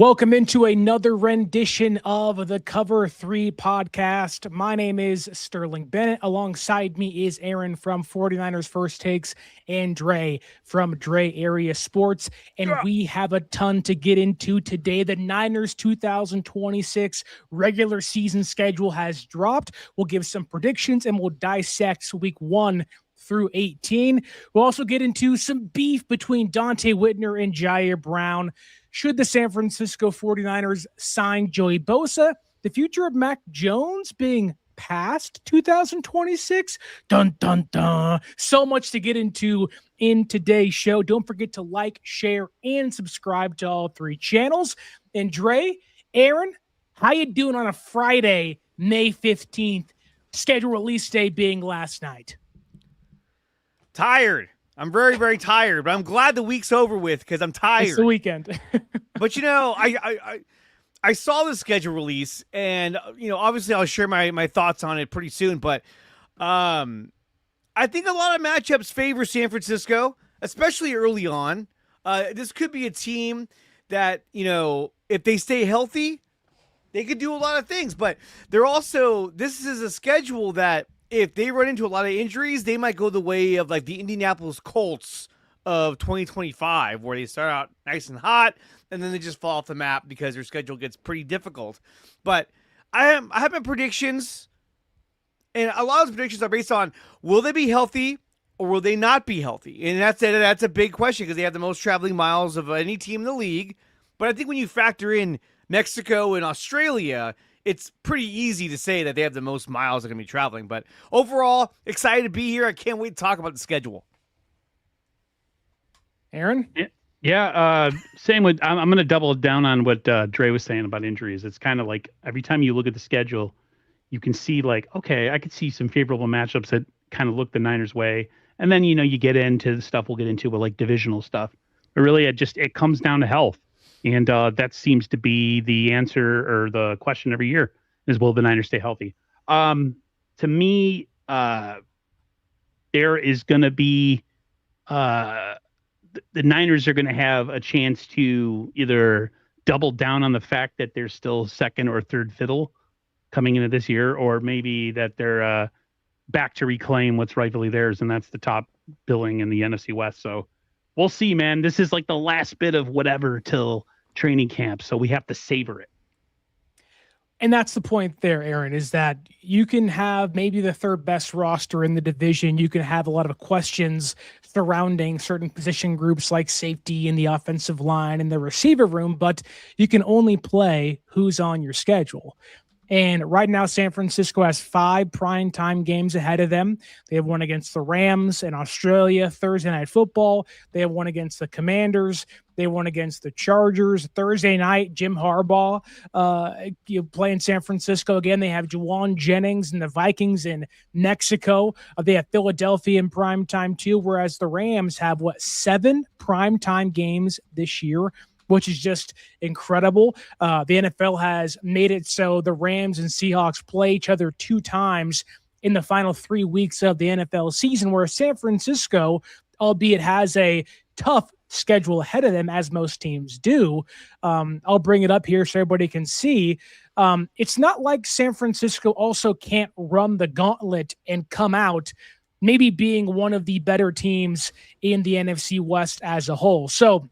Welcome into another rendition of the Cover 3 podcast. My name is Sterling Bennett. Alongside me is Aaron from 49ers First Takes and Dre from Dre Area Sports. And we have a ton to get into today. The Niners 2026 regular season schedule has dropped. We'll give some predictions and we'll dissect week 1 through 18. We'll also get into some beef between Dante Whitner and Jair Brown. Should the San Francisco 49ers sign Joey Bosa? The future of Mac Jones being past 2026? Dun, dun, dun. So much to get into in today's show. Don't forget to like, share, and subscribe to all 3 channels. And Dre, Aaron, how you doing on a Friday, May 15th, schedule release day being last night? Tired. I'm very, very tired, but I'm glad the week's over with because I'm tired. It's the weekend. But, you know, I saw the schedule release, and, you know, obviously I'll share my thoughts on it pretty soon, but I think a lot of matchups favor San Francisco, especially early on. This could be a team that, you know, if they stay healthy, they could do a lot of things, but they're also, this is a schedule that if they run into a lot of injuries, they might go the way of like the Indianapolis Colts of 2025, where they start out nice and hot, and then they just fall off the map because their schedule gets pretty difficult. But I have my predictions, and a lot of those predictions are based on will they be healthy or will they not be healthy? And that's a big question because they have the most traveling miles of any team in the league. But I think when you factor in Mexico and Australia, it's pretty easy to say that they have the most miles they're going to be traveling. But overall, excited to be here. I can't wait to talk about the schedule. Aaron? Yeah, same with, I'm going to double down on what Dre was saying about injuries. It's kind of like every time you look at the schedule, you can see like, okay, I could see some favorable matchups that kind of look the Niners' way. And then, you know, you get into the stuff we'll get into with like divisional stuff. But really, it comes down to health. And that seems to be the answer or the question every year is, will the Niners stay healthy? To me, there is going to be the Niners are going to have a chance to either double down on the fact that they're still second or third fiddle coming into this year, or maybe that they're back to reclaim what's rightfully theirs, and that's the top billing in the NFC West. So we'll see, man. This is like the last bit of whatever till training camp, so we have to savor it. And that's the point there, Aaron, is that you can have maybe the third best roster in the division. You can have a lot of questions surrounding certain position groups like safety and the offensive line and the receiver room, but you can only play who's on your schedule. And right now, San Francisco has 5 primetime games ahead of them. They have one against the Rams in Australia, Thursday Night Football. They have one against the Commanders. They won against the Chargers. Thursday night, Jim Harbaugh play in San Francisco again. They have Juwan Jennings and the Vikings in Mexico. They have Philadelphia in primetime too, whereas the Rams have, 7 primetime games this year, which is just incredible. The NFL has made it so the Rams and Seahawks play each other 2 times in the final 3 weeks of the NFL season, where San Francisco, albeit has a tough schedule ahead of them, as most teams do. I'll bring it up here so everybody can see. It's not like San Francisco also can't run the gauntlet and come out maybe being one of the better teams in the NFC West as a whole. So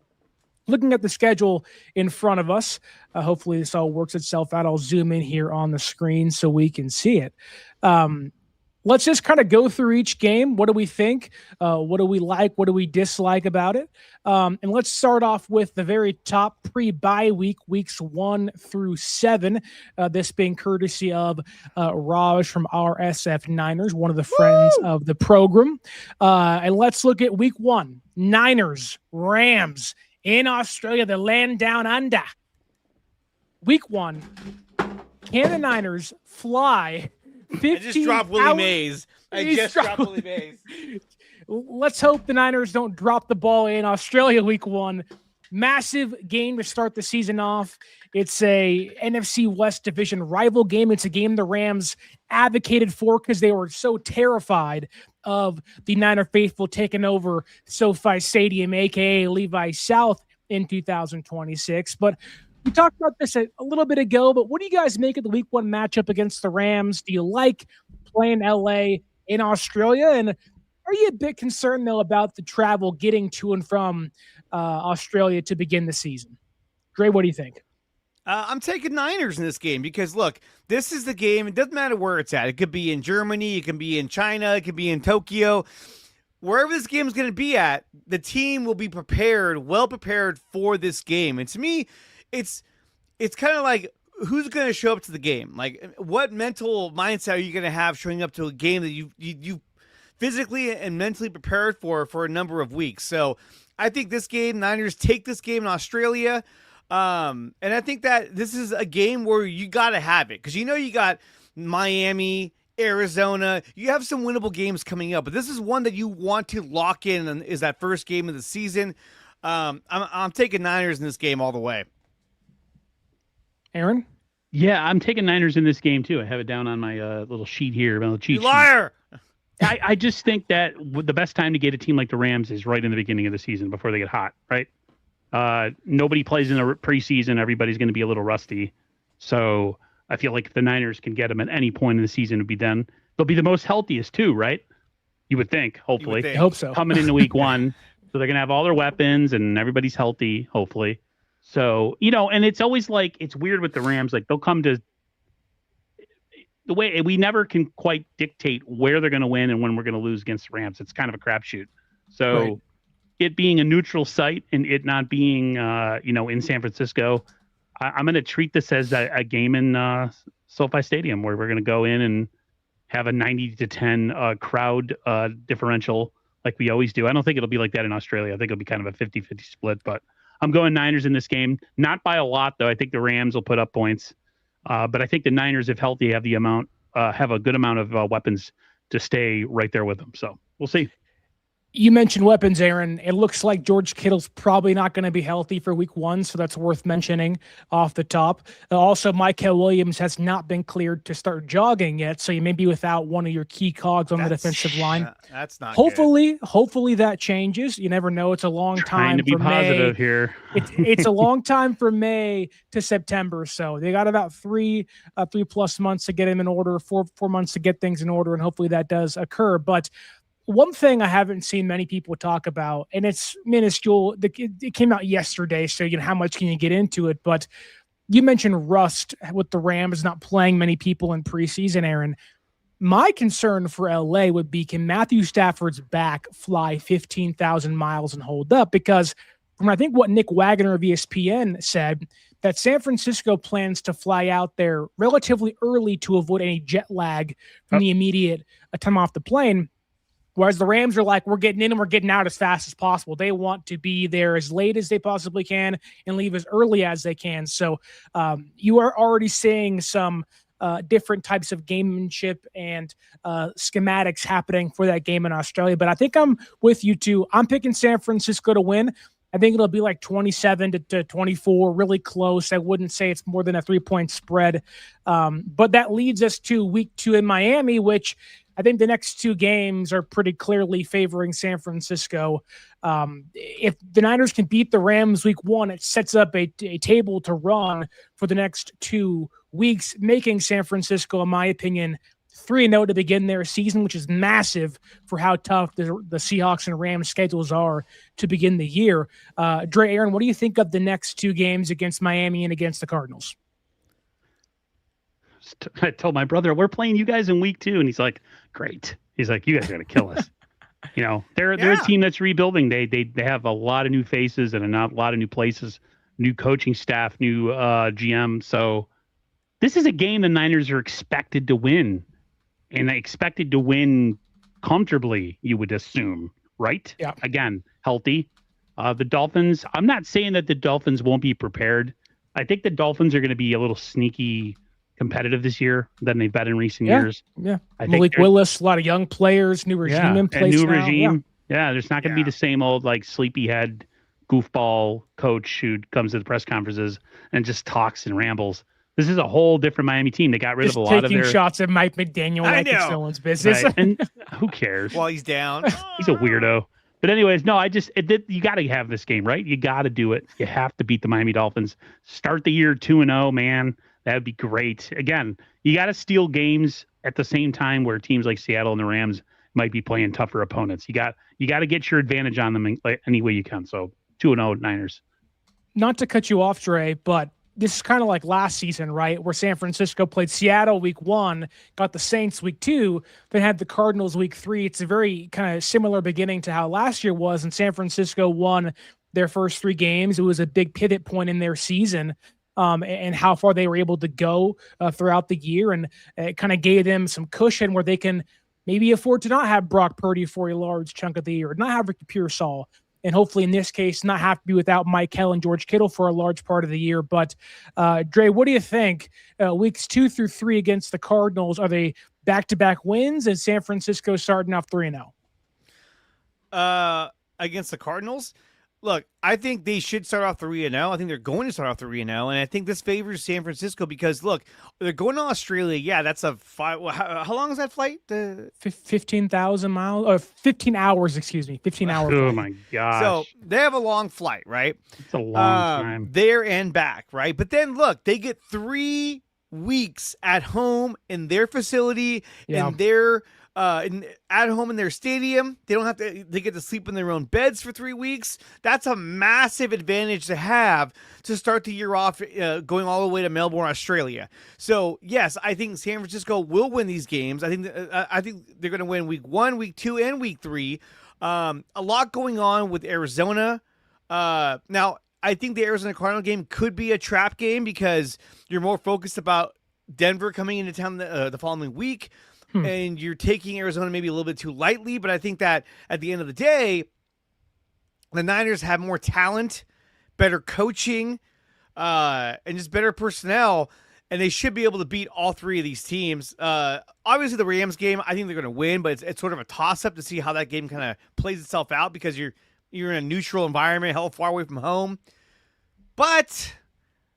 looking at the schedule in front of us, hopefully this all works itself out. I'll zoom in here on the screen so we can see it. Let's just kind of go through each game. What do we think? What do we like? What do we dislike about it? And let's start off with the very top pre-bye week, weeks 1 through 7. This being courtesy of Raj from RSF Niners, one of the friends of the program. And let's look at week 1. Niners, Rams in Australia, the land down under. Week 1, can the Niners fly 15 I just dropped Willie Mays. Let's hope the Niners don't drop the ball in Australia week 1. Massive game to start the season off. It's a NFC West division rival game. It's a game the Rams advocated for because they were so terrified of the Niner faithful taking over SoFi Stadium, a.k.a. Levi South, in 2026. But We talked about this a little bit ago, but what do you guys make of the week 1 matchup against the Rams? Do you like playing LA in Australia? And are you a bit concerned, though, about the travel getting to and from Australia to begin the season? Dre, what do you think? I'm taking Niners in this game because, look, this is the game. It doesn't matter where it's at. It could be in Germany. It can be in China. It could be in Tokyo. Wherever this game is going to be at, the team will be prepared, well prepared for this game. And to me, it's kind of like, who's going to show up to the game? Like, what mental mindset are you going to have showing up to a game that you physically and mentally prepared for a number of weeks? So I think this game, Niners take this game in Australia. And I think that this is a game where you got to have it because you got Miami, Arizona. You have some winnable games coming up, but this is one that you want to lock in and is that first game of the season. I'm taking Niners in this game all the way. Aaron? Yeah, I'm taking Niners in this game too. I have it down on my little sheet here, my little cheat You liar! sheet. I just think that the best time to get a team like the Rams is right in the beginning of the season before they get hot, right? Nobody plays in the preseason. Everybody's going to be a little rusty. So I feel like if the Niners can get them at any point in the season, they'll be the most healthiest too, right? You would think, hopefully. I hope so. Coming into week 1. So they're going to have all their weapons and everybody's healthy, hopefully. So, and it's always like, it's weird with the Rams. Like they'll come to the way we never can quite dictate where they're going to win and when we're going to lose against the Rams. It's kind of a crapshoot. So right. It being a neutral site and it not being, in San Francisco, I'm going to treat this as a game in SoFi Stadium where we're going to go in and have a 90-10 crowd differential like we always do. I don't think it'll be like that in Australia. I think it'll be kind of a 50-50 split, but I'm going Niners in this game. Not by a lot, though. I think the Rams will put up points. But I think the Niners, if healthy, have a good amount of weapons to stay right there with them. So we'll see. You mentioned weapons, Aaron. It looks like George Kittle's probably not going to be healthy for week 1, so that's worth mentioning off the top. Also, Micah Williams has not been cleared to start jogging yet, so you may be without one of your key cogs on the defensive line. That's not Hopefully that changes. You never know. It's a long time to be for positive May. Here. It's a long time for May to September, so they got about 3+ months to get him in order, 4 months to get things in order, and hopefully that does occur. But one thing I haven't seen many people talk about, and it's minuscule, it came out yesterday, so how much can you get into it? But you mentioned rust with the Rams not playing many people in preseason, Aaron. My concern for LA would be, can Matthew Stafford's back fly 15,000 miles and hold up? Because from I think what Nick Wagner of ESPN said, that San Francisco plans to fly out there relatively early to avoid any jet lag from the immediate time off the plane. Whereas the Rams are like, we're getting in and we're getting out as fast as possible. They want to be there as late as they possibly can and leave as early as they can. So you are already seeing some different types of gamemanship and schematics happening for that game in Australia. But I think I'm with you too. I'm picking San Francisco to win. I think it'll be like 27 to 24, really close. I wouldn't say it's more than a 3-point spread. But that leads us to week 2 in Miami, which I think the next 2 games are pretty clearly favoring San Francisco. If the Niners can beat the Rams week 1, it sets up a table to run for the next 2 weeks, making San Francisco, in my opinion, 3-0 to begin their season, which is massive for how tough the Seahawks and Rams schedules are to begin the year. Dre, Aaron, what do you think of the next 2 games against Miami and against the Cardinals? I told my brother, we're playing you guys in week 2. And he's like, great. He's like, you guys are going to kill us. They're a team that's rebuilding. They have a lot of new faces and a lot of new places, new coaching staff, new GM. So this is a game the Niners are expected to win, and they expected to win comfortably, you would assume, right? Yeah. Again, healthy. The Dolphins, I'm not saying that the Dolphins won't be prepared. I think the Dolphins are going to be a little sneaky competitive this year than they've been in recent years. Yeah. I Malik Willis, a lot of young players, new regime in place. New now. regime. Yeah, there's not going to be the same old like sleepyhead goofball coach who comes to the press conferences and just talks and rambles. This is a whole different Miami team. They got rid of a lot of their shots at Mike McDaniel like it's no one's business. Right. And who cares? While he's down. He's a weirdo. But anyways, no, you got to have this game, right? You got to do it. You have to beat the Miami Dolphins. Start the year 2-0, man. That would be great. Again, you got to steal games at the same time where teams like Seattle and the Rams might be playing tougher opponents. You got to get your advantage on them any way you can. So 2-0 Niners. Not to cut you off, Dre, but this is kind of like last season, right? Where San Francisco played Seattle week 1, got the Saints week 2, then had the Cardinals week 3. It's a very kind of similar beginning to how last year was, and San Francisco won their first 3 games. It was a big pivot point in their season, and how far they were able to go throughout the year. And it kind of gave them some cushion where they can maybe afford to not have Brock Purdy for a large chunk of the year, not have Ricky Pearsall, and hopefully in this case, not have to be without Mike Hill and George Kittle for a large part of the year. But Dre, what do you think? Weeks 2 through 3 against the Cardinals, are they back-to-back wins, and San Francisco starting off 3-0? Against the Cardinals? Look, I think they should start off 3-0. I think they're going to start off 3-0, and I think this favors San Francisco because, look, they're going to Australia. Yeah, that's a how long is that flight? 15,000 miles, or 15 hours, excuse me, 15 hours. Oh, my gosh. So they have a long flight, right? It's a long time. There and back, right? But then, look, they get 3 weeks at home in their facility, in their at home in their stadium. They don't have to. They get to sleep in their own beds for 3 weeks. That's a massive advantage to have to start the year off, going all the way to Melbourne, Australia. So yes, I think San Francisco will win these games. I think they're going to win week 1, week 2, and week 3. A lot going on with Arizona. Now, I think the Arizona Cardinal game could be a trap game because you're more focused about Denver coming into town the following week. And you're taking Arizona maybe a little bit too lightly, but I think that at the end of the day, the Niners have more talent, better coaching, and just better personnel, and they should be able to beat all 3 of these teams. Obviously, the Rams game, I think they're going to win, but it's sort of a toss-up to see how that game kind of plays itself out because you're in a neutral environment, hell far away from home. But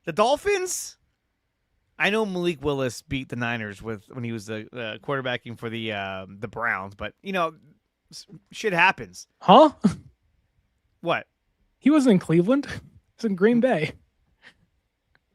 the Dolphins, I know Malik Willis beat the Niners when he was the quarterbacking for the Browns, but shit happens. Huh? What? He wasn't in Cleveland. He was in Green Bay.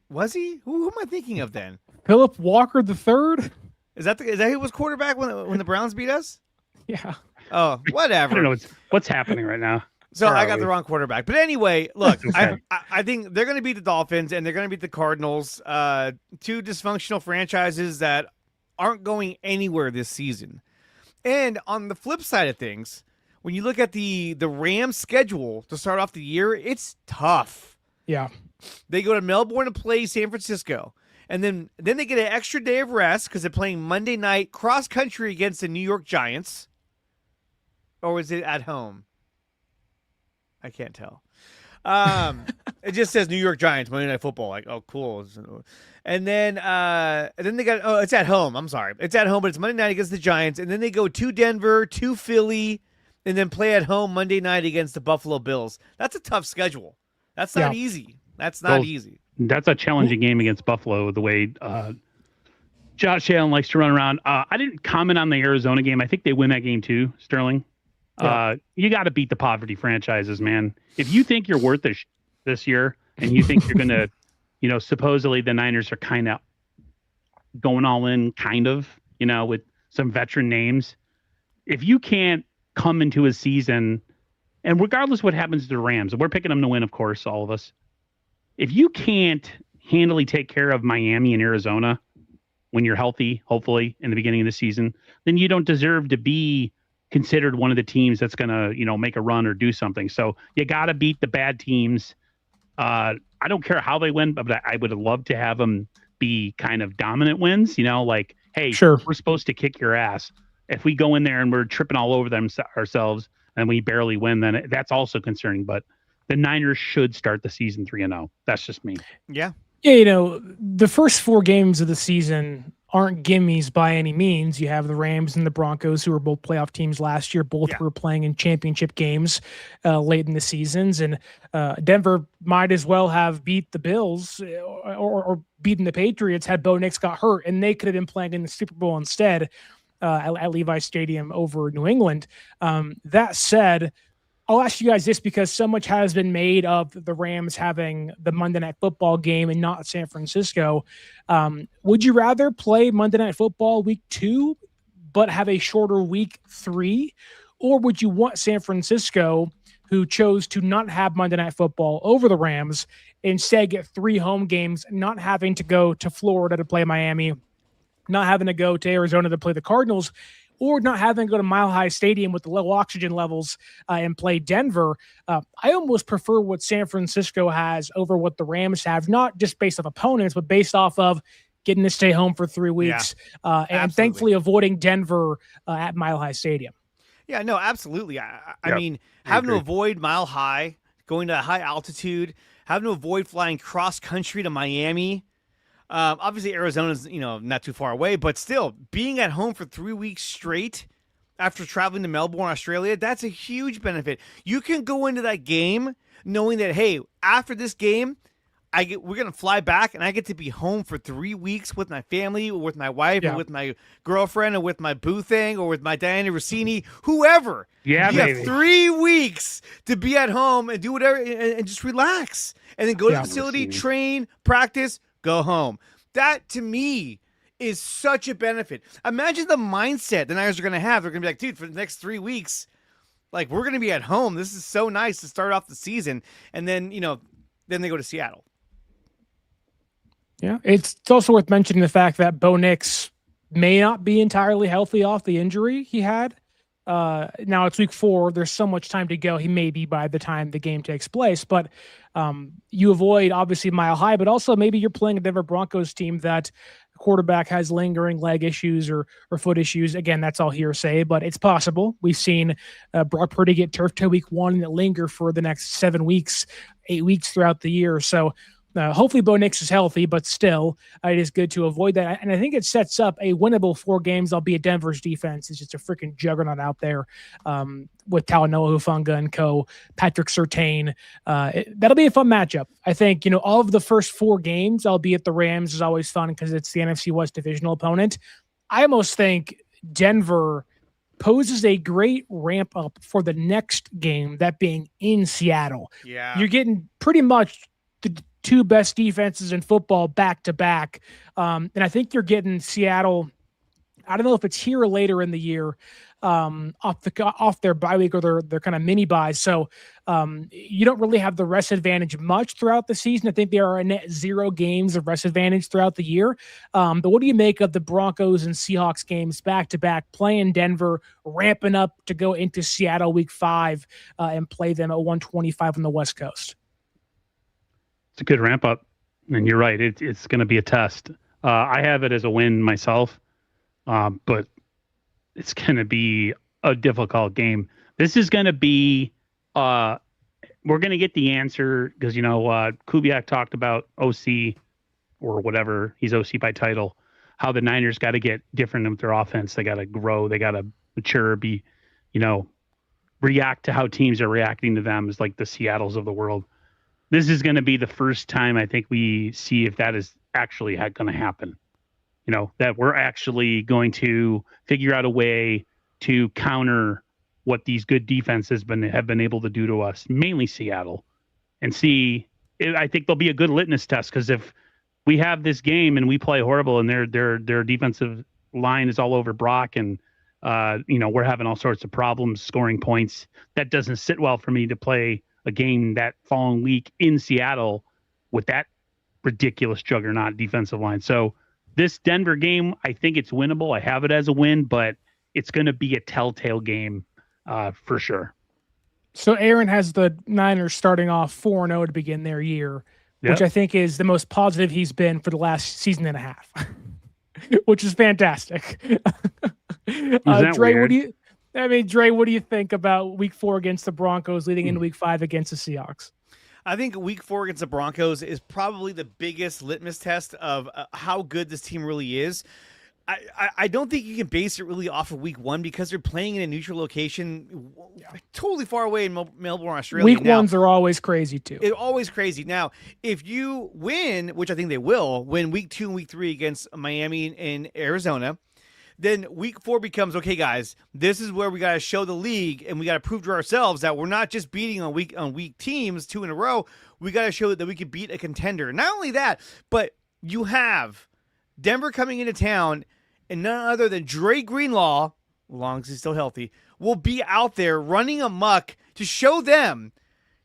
Was he? Who am I thinking of then? Philip Walker III? Is that who was quarterback when the Browns beat us? Yeah. Oh, whatever. I don't know what's happening right now. So I got the wrong quarterback. But anyway, look, Okay. I think they're going to beat the Dolphins and they're going to beat the Cardinals, 2 dysfunctional franchises that aren't going anywhere this season. And on the flip side of things, when you look at the Rams schedule to start off the year, it's tough. Yeah. They go to Melbourne to play San Francisco. And then they get an extra day of rest because they're playing Monday night cross-country against the New York Giants. Or is it at home? I can't tell. It just says New York Giants Monday Night Football. Like, oh, cool. And then they got it's at home. I'm sorry, it's at home, but it's Monday night against the Giants. And then they go to Denver, to Philly, and then play at home Monday night against the Buffalo Bills. That's a tough schedule. That's not easy. That's not easy. That's a challenging game against Buffalo. The way Josh Allen likes to run around. I didn't comment on the Arizona game. I think they win that game too, Sterling. You got to beat the poverty franchises, man. If you think you're worth this year and you think you're going to, supposedly the Niners are kind of going all in, with some veteran names. If you can't come into a season, and regardless what happens to the Rams, we're picking them to win, of course, all of us. If you can't handily take care of Miami and Arizona when you're healthy, hopefully in the beginning of the season, then you don't deserve to be considered one of the teams that's going to, make a run or do something. So you got to beat the bad teams. I don't care how they win, but I would love to have them be kind of dominant wins, like, hey, sure, we're supposed to kick your ass. If we go in there and we're tripping all over them ourselves and we barely win, then that's also concerning. But the Niners should start the season 3-0. That's just me. Yeah. Yeah, the first 4 games of the season aren't gimmies by any means. You have the Rams and the Broncos, who were both playoff teams last year. Both were playing in championship games late in the seasons. And Denver might as well have beat the Bills or beaten the Patriots had Bo Nix got hurt, and they could have been playing in the Super Bowl instead at Levi Stadium over New England. That said, I'll ask you guys this because so much has been made of the Rams having the Monday Night Football game and not San Francisco. Would you rather play Monday Night Football week 2, but have a shorter week 3? Or would you want San Francisco, who chose to not have Monday Night Football over the Rams, instead get 3 home games, not having to go to Florida to play Miami, not having to go to Arizona to play the Cardinals, or not having to go to Mile High Stadium with the low oxygen levels and play Denver? I almost prefer what San Francisco has over what the Rams have, not just based off opponents, but based off of getting to stay home for 3 weeks and thankfully avoiding Denver at Mile High Stadium. Yeah, no, absolutely. I mean, having to avoid Mile High, going to high altitude, having to avoid flying cross country to Miami. Obviously, Arizona's, not too far away, but still, being at home for 3 weeks straight after traveling to Melbourne, Australia, that's a huge benefit. You can go into that game knowing that, hey, after this game, we're going to fly back, and I get to be home for 3 weeks with my family, or with my wife, or with my girlfriend, or with my boo thing, or with my Diana Rossini, whoever. Yeah, you have 3 weeks to be at home and do whatever and just relax. And then go to the facility, train, practice, go home. That, to me, is such a benefit. Imagine the mindset the Niners are going to have. They're going to be like, dude, for the next 3 weeks, like, we're going to be at home. This is so nice to start off the season. And then, then they go to Seattle. Yeah, it's also worth mentioning the fact that Bo Nix may not be entirely healthy off the injury he had. Now it's week 4. There's so much time to go. He may be by the time the game takes place, but you avoid obviously Mile High, but also maybe you're playing a Denver Broncos team that the quarterback has lingering leg issues or foot issues. Again, that's all hearsay, but it's possible. We've seen Brock Purdy get turf toe week 1 and it linger for the next 7 weeks, 8 weeks throughout the year. So hopefully Bo Nix is healthy, but still, it is good to avoid that. And I think it sets up a winnable 4 games, albeit Denver's defense is just a freaking juggernaut out there with Talanoa Hufanga and co, Patrick Surtain. That'll be a fun matchup. I think, all of the first 4 games, albeit the Rams is always fun because it's the NFC West divisional opponent. I almost think Denver poses a great ramp up for the next game, that being in Seattle. Yeah. You're getting pretty much the 2 best defenses in football back to back. And I think you're getting Seattle, I don't know if it's here or later in the year, off their bye week or their kind of mini buys. So you don't really have the rest advantage much throughout the season. I think there are a net 0 games of rest advantage throughout the year. But what do you make of the Broncos and Seahawks games back to back, playing Denver, ramping up to go into Seattle week 5 and play them at 125 on the West Coast? It's a good ramp up, and you're right. It's going to be a test. I have it as a win myself, but it's going to be a difficult game. This is going to be. We're going to get the answer because Kubiak talked about OC or whatever. He's OC by title. How the Niners got to get different with their offense. They got to grow. They got to mature. React to how teams are reacting to them. Is like the Seattles of the world. This is going to be the first time I think we see if that is actually going to happen. That we're actually going to figure out a way to counter what these good defenses have been able to do to us, mainly Seattle, and see. I think there'll be a good litmus test because if we have this game and we play horrible and their defensive line is all over Brock and we're having all sorts of problems scoring points, that doesn't sit well for me to play a game that following week in Seattle with that ridiculous juggernaut defensive line. So this Denver game, I think it's winnable. I have it as a win, but it's going to be a telltale game for sure. So Aaron has the Niners starting off 4-0 to begin their year, which I think is the most positive he's been for the last season and a half, which is fantastic. Is that Dre, weird? Dre, what do you think about week 4 against the Broncos leading into week 5 against the Seahawks? I think week 4 against the Broncos is probably the biggest litmus test of how good this team really is. I don't think you can base it really off of week 1 because they're playing in a neutral location totally far away in Melbourne, Australia. Week 1s are always crazy too. It's always crazy. Now, if you win, which I think they will, win week 2 and week 3 against Miami and Arizona, then week 4 becomes, okay, guys, this is where we got to show the league and we got to prove to ourselves that we're not just beating on weak teams 2 in a row. We got to show that we can beat a contender. Not only that, but you have Denver coming into town, and none other than Dre Greenlaw, as long as he's still healthy, will be out there running amok to show them,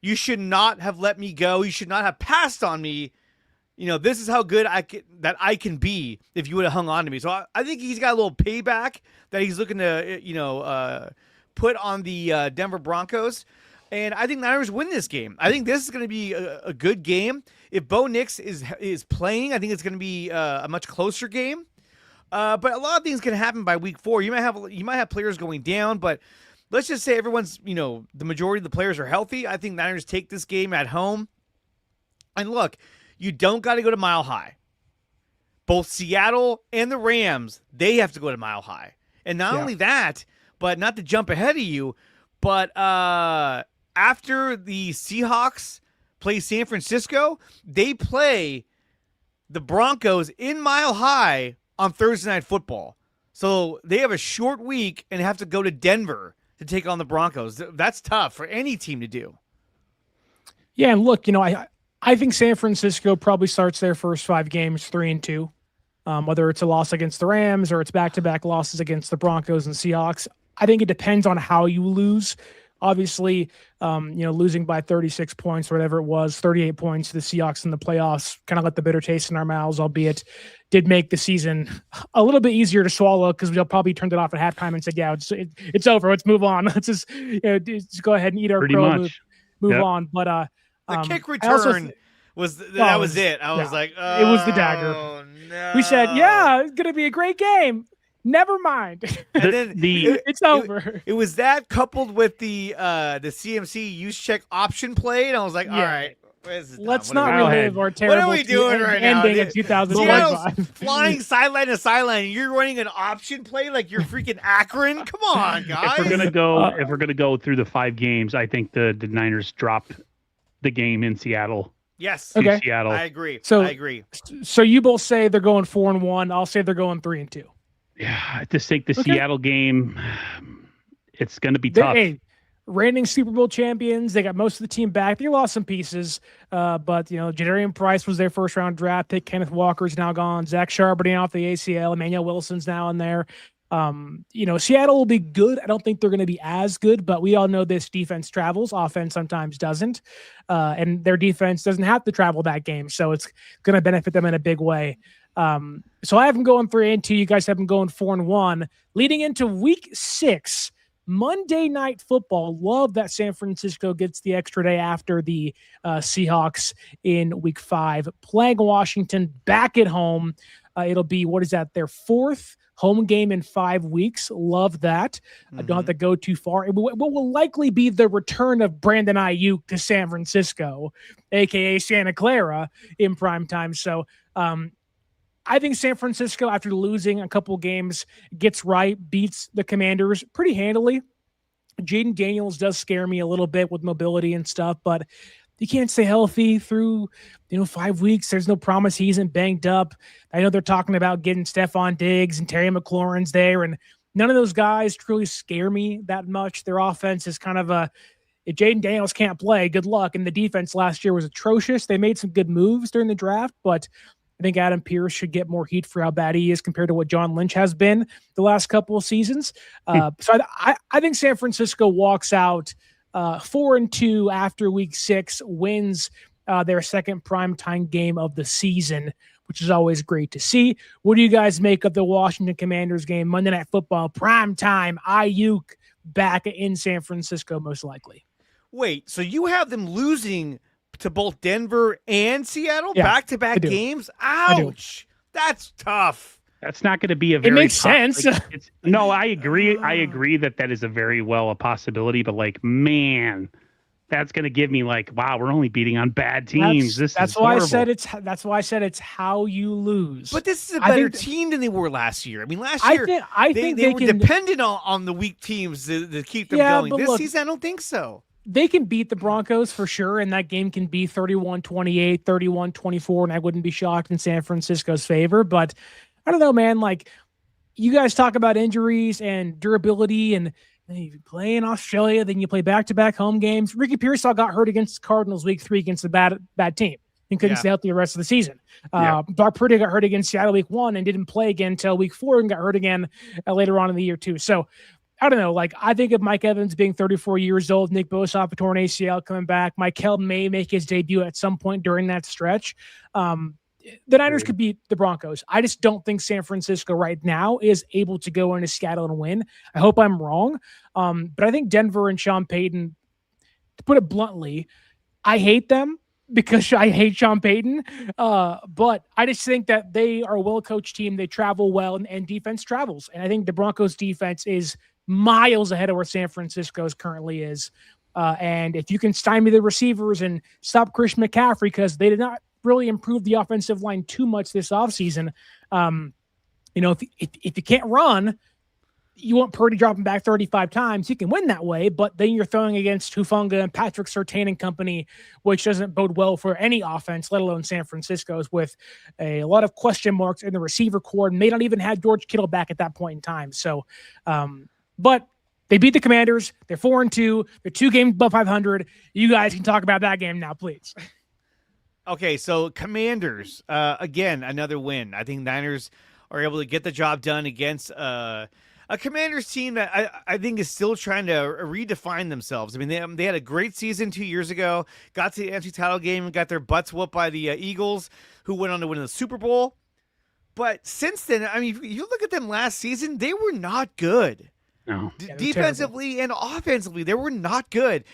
you should not have let me go. You should not have passed on me. This is how good I can be if you would have hung on to me. So I think he's got a little payback that he's looking to, put on the Denver Broncos. And I think Niners win this game. I think this is going to be a good game. If Bo Nix is playing, I think it's going to be a much closer game. But a lot of things can happen by week 4. You might have players going down, but let's just say everyone's, the majority of the players are healthy. I think Niners take this game at home. And look, you don't got to go to Mile High. Both Seattle and the Rams, they have to go to Mile High. And not only that, but not to jump ahead of you, but after the Seahawks play San Francisco, they play the Broncos in Mile High on Thursday Night Football. So they have a short week and have to go to Denver to take on the Broncos. That's tough for any team to do. Yeah, and look, I think San Francisco probably starts their first 5 games 3-2. Whether it's a loss against the Rams or it's back-to-back losses against the Broncos and Seahawks. I think it depends on how you lose. Obviously, losing by 36 points or whatever it was, 38 points to the Seahawks in the playoffs, kind of let the bitter taste in our mouths, albeit did make the season a little bit easier to swallow because we'll probably turned it off at halftime and said, yeah, it's over. Let's move on. Let's just go ahead and eat our crow, move on. But the kick return was it. I was like, oh, it was the dagger. No. We said, yeah, it's going to be a great game. Never mind. And then it's over. It was that coupled with the CMC use check option play, and I was like, all right. Let's not relive our terrible what are we doing right now? ending in 2025. Flying sideline to sideline, you're running an option play like you're freaking Akron? Come on, guys. If we're gonna go through the 5 games, I think the Niners drop the game in Seattle. Yes. Okay. Seattle. I agree. So you both say they're going 4-1. I'll say they're going 3-2. Yeah, I just think the Seattle game, it's going to be tough. Reigning Super Bowl champions. They got most of the team back. They lost some pieces, but Jadarian Price was their first round draft pick. Kenneth Walker's now gone. Zach Charbonnet off the ACL. Emmanuel Wilson's now in there. Seattle will be good. I don't think they're going to be as good, but we all know this defense travels. Offense sometimes doesn't, and their defense doesn't have to travel that game, so it's going to benefit them in a big way. So I have them going 3-2. You guys have them going 4-1. Leading into week 6, Monday Night Football. Love that San Francisco gets the extra day after the Seahawks in week 5. Playing Washington back at home. It'll be, their 4th home game in 5 weeks. Love that. I don't have to go too far. What will likely be the return of Brandon Ayuk to San Francisco, a.k.a. Santa Clara, in primetime. So, I think San Francisco, after losing a couple games, gets right, beats the Commanders pretty handily. Jaden Daniels does scare me a little bit with mobility and stuff, but he can't stay healthy through 5 weeks. There's no promise he isn't banged up. I know they're talking about getting Stephon Diggs and Terry McLaurin's there, and none of those guys truly scare me that much. Their offense is kind of if Jaden Daniels can't play, good luck. And the defense last year was atrocious. They made some good moves during the draft, but I think Adam Pierce should get more heat for how bad he is compared to what John Lynch has been the last couple of seasons. So I think San Francisco walks out 4-2 after week 6, wins their second primetime game of the season, which is always great to see. What do you guys make of the Washington Commanders game, Monday Night Football, primetime, Ayuk back in San Francisco most likely? Wait, so you have them losing to both Denver and Seattle, Yeah, back-to-back games? Ouch. That's tough. That's not going to be a very... It makes sense. No, I agree. I agree that is a very well a possibility, but man, that's going to give me wow, we're only beating on bad teams. That's why I said it's how you lose. But this is a better team than they were last year. I mean, last year I think they were dependent on the weak teams to keep them going. This season, I don't think so. They can beat the Broncos for sure, and that game can be 31-28, 31-24, and I wouldn't be shocked in San Francisco's favor. But I don't know, man. you guys talk about injuries and durability, and you play in Australia, then you play back-to-back home games. Ricky Pearsall got hurt against the Cardinals week 3 against a bad team and couldn't stay healthy the rest of the season. Brock Purdy got hurt against Seattle week 1 and didn't play again until week 4 and got hurt again later on in the year too. So I don't know. Like, I think of Mike Evans being 34 years old, Nick Bosa off a torn ACL coming back. Michael may make his debut at some point during that stretch. The Niners could beat the Broncos. I just don't think San Francisco right now is able to go into Seattle and win. I hope I'm wrong. But I think Denver and Sean Payton, to put it bluntly, I hate them because I hate Sean Payton. But I just think that they are a well-coached team. They travel well, and defense travels. And I think the Broncos defense is miles ahead of where San Francisco's currently is. And if you can stymie the receivers and stop Christian McCaffrey, because they did not really improve the offensive line too much this offseason. If you can't run, you want Purdy dropping back 35 times. You can win that way, but then you're throwing against Hufanga and Patrick Surtain and company, which doesn't bode well for any offense, let alone San Francisco's, with a lot of question marks in the receiver core, and they don't even have George Kittle back at that point in time. So, but they beat the Commanders. They're 4-2. They're 2 games above 500. You guys can talk about that game now, please. Okay, so Commanders, again, another win. I think Niners are able to get the job done against a Commanders team that I think is still trying to redefine themselves. I mean, they had a great season 2 years ago, got to the NFC title game, and got their butts whooped by the Eagles, who went on to win the Super Bowl. But since then, I mean, if you look at them last season, they were not good. No. Defensively and offensively, they were not good.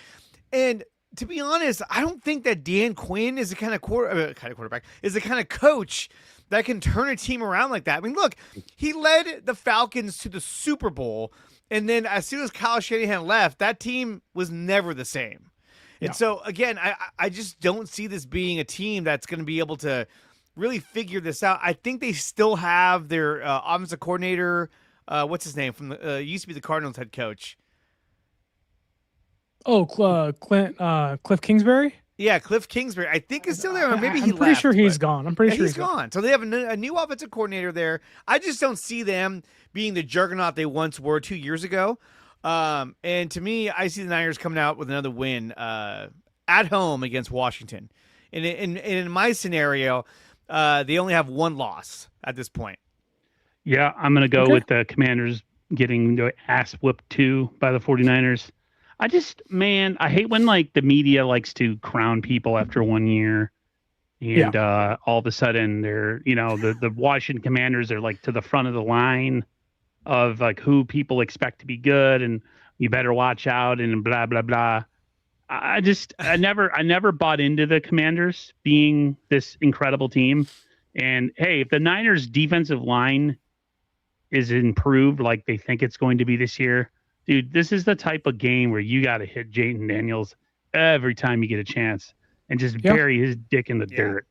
And to be honest, I don't think that Dan Quinn is the kind of quarterback, is the kind of coach that can turn a team around like that. I mean, look, he led the Falcons to the Super Bowl, and then as soon as Kyle Shanahan left, that team was never the same. And so, again, I just don't see this being a team that's going to be able to really figure this out. I think they still have their offensive coordinator, what's his name, from the used to be the Cardinals head coach. Oh, Cliff Kingsbury? Yeah, Cliff Kingsbury. I think is still there, or maybe I'm pretty sure he's gone. I'm pretty sure he's gone. So they have a new offensive coordinator there. I just don't see them being the juggernaut they once were 2 years ago. And to me, I see the Niners coming out with another win at home against Washington. And in my scenario, they only have one loss at this point. Yeah, I'm going to go with the Commanders getting their ass whipped too by the 49ers. I hate when like the media likes to crown people after 1 year, and all of a sudden they're, the Washington Commanders are like to the front of the line of like who people expect to be good, and you better watch out and blah blah blah. I never bought into the Commanders being this incredible team. And hey, if the Niners defensive line is improved like they think it's going to be this year, dude, this is the type of game where you got to hit Jayden Daniels every time you get a chance and just bury his dick in the dirt.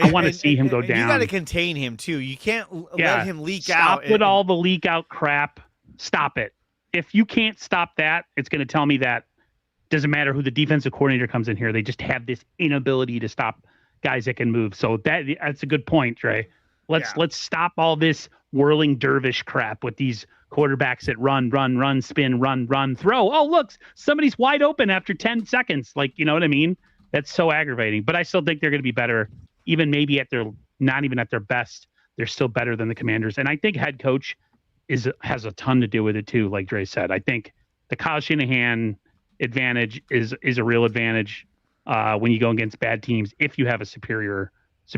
I want to see him go down. You got to contain him too. You can't let him leak out. Stop with all the leak out crap. Stop it. If you can't stop that, it's going to tell me that doesn't matter who the defensive coordinator comes in here. They just have this inability to stop guys that can move. So that's a good point, Trey. Let's stop all this whirling dervish crap with these quarterbacks that run, spin, run, throw. Oh, look, somebody's wide open after 10 seconds. Like, you know what I mean? That's so aggravating. But I still think they're going to be better, even maybe not even at their best. They're still better than the Commanders. And I think head coach has a ton to do with it too, like Dre said. I think the Kyle Shanahan advantage is a real advantage when you go against bad teams if you have a superior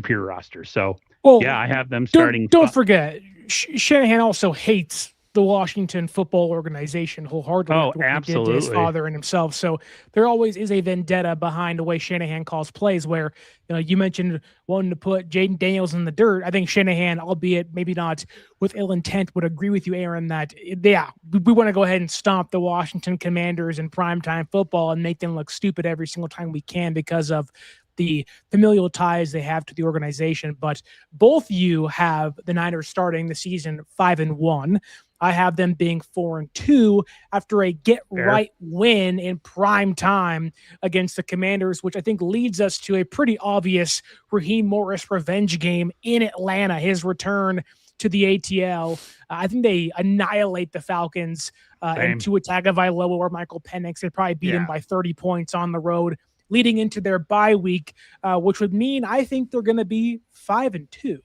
roster. So, I have them starting. Don't forget, Shanahan also hates the Washington football organization wholeheartedly. Oh, absolutely. His father and himself. So there always is a vendetta behind the way Shanahan calls plays where, you mentioned wanting to put Jayden Daniels in the dirt. I think Shanahan, albeit maybe not with ill intent, would agree with you, Aaron, that, we want to go ahead and stomp the Washington Commanders in primetime football and make them look stupid every single time we can because of the familial ties they have to the organization. But both you have the Niners starting the season 5-1. I have them being 4-2 after a get-right win in prime time against the Commanders, which I think leads us to a pretty obvious Raheem Morris revenge game in Atlanta. His return to the ATL. I think they annihilate the Falcons and Tua Tagovailoa or Michael Penix. They probably beat them by 30 points on the road leading into their bye week, which would mean I think they're going to be 5-2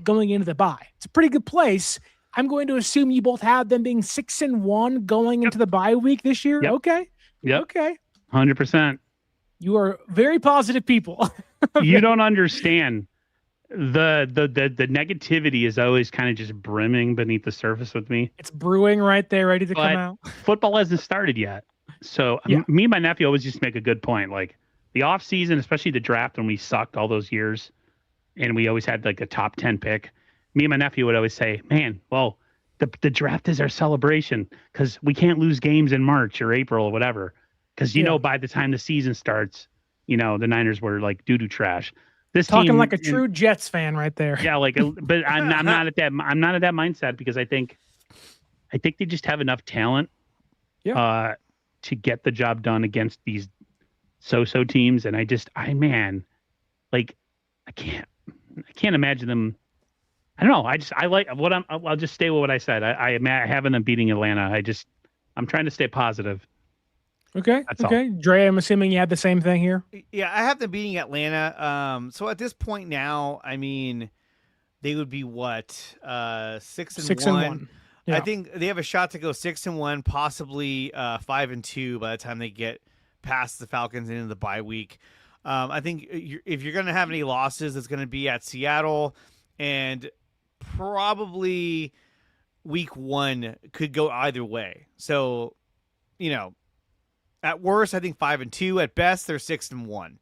going into the bye. It's a pretty good place. I'm going to assume you both have them being 6-1 going into the bye week this year. Yep. Okay. Yep. Okay. 100%. You are very positive people. You don't understand. The negativity is always kind of just brimming beneath the surface with me. It's brewing right there, ready to come out. Football hasn't started yet. So me and my nephew always just make a good point. Like the off season, especially the draft when we sucked all those years and we always had like a top 10 pick. Me and my nephew would always say, man, well, the draft is our celebration because we can't lose games in March or April or whatever. Because, by the time the season starts, the Niners were like doo-doo trash. This Talking team, like a true Jets fan right there. Yeah, but I'm not at that. I'm not at that mindset because I think they just have enough talent to get the job done against these so-so teams. And I can't imagine them. I don't know. I'll just stay with what I said. I having them beating Atlanta. I'm trying to stay positive. Okay. That's okay. all. Dre, I'm assuming you had the same thing here. Yeah, I have them beating Atlanta. So at this point now, I mean, they would be what? 6-1. Yeah. I think they have a shot to go 6-1, possibly 5-2 by the time they get past the Falcons into the bye week. I think if you're going to have any losses, it's going to be at Seattle, and probably week 1 could go either way. So, at worst, I think 5-2. At best, they're 6-1.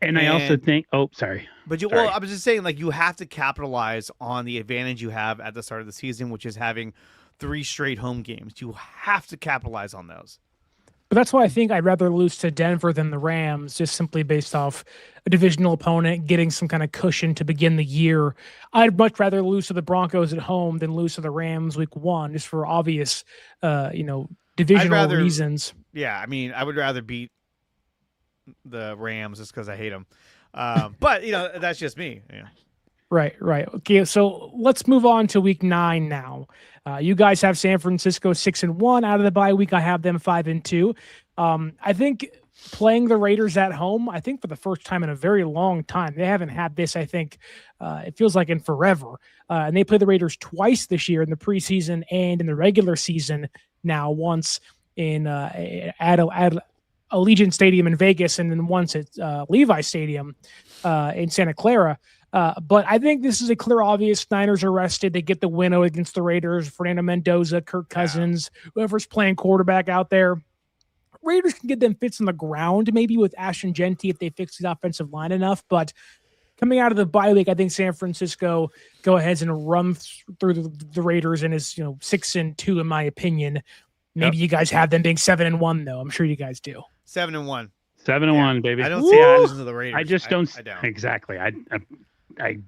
And I also think, sorry. But well, I was just saying, like, you have to capitalize on the advantage you have at the start of the season, which is having 3 straight home games. You have to capitalize on those. But that's why I think I'd rather lose to Denver than the Rams, just simply based off a divisional opponent, getting some kind of cushion to begin the year. I'd much rather lose to the Broncos at home than lose to the Rams week 1, just for obvious, divisional reasons. Yeah, I mean, I would rather beat the Rams just because I hate them. But, that's just me. Yeah. Right. Okay, so let's move on to week 9 now. You guys have San Francisco 6-1 out of the bye week. I have them 5-2. I think playing the Raiders at home, I think for the first time in a very long time, they haven't had this, I think, it feels like in forever. And they play the Raiders twice this year in the preseason and in the regular season now, once in at Allegiant Stadium in Vegas and then once at Levi Stadium in Santa Clara. But I think this is a clear, obvious Niners are rested. They get the win against the Raiders. Fernando Mendoza, Kirk Cousins, whoever's playing quarterback out there. Raiders can get them fits on the ground, maybe with Ashton Genty if they fix the offensive line enough. But coming out of the bye week, I think San Francisco go ahead and run through the Raiders and is 6-2 in my opinion. Maybe you guys have them being 7-1 though. I'm sure you guys do. 7-1. 7-1, baby. I don't see how losing to the Raiders. I just don't. I don't. Exactly. The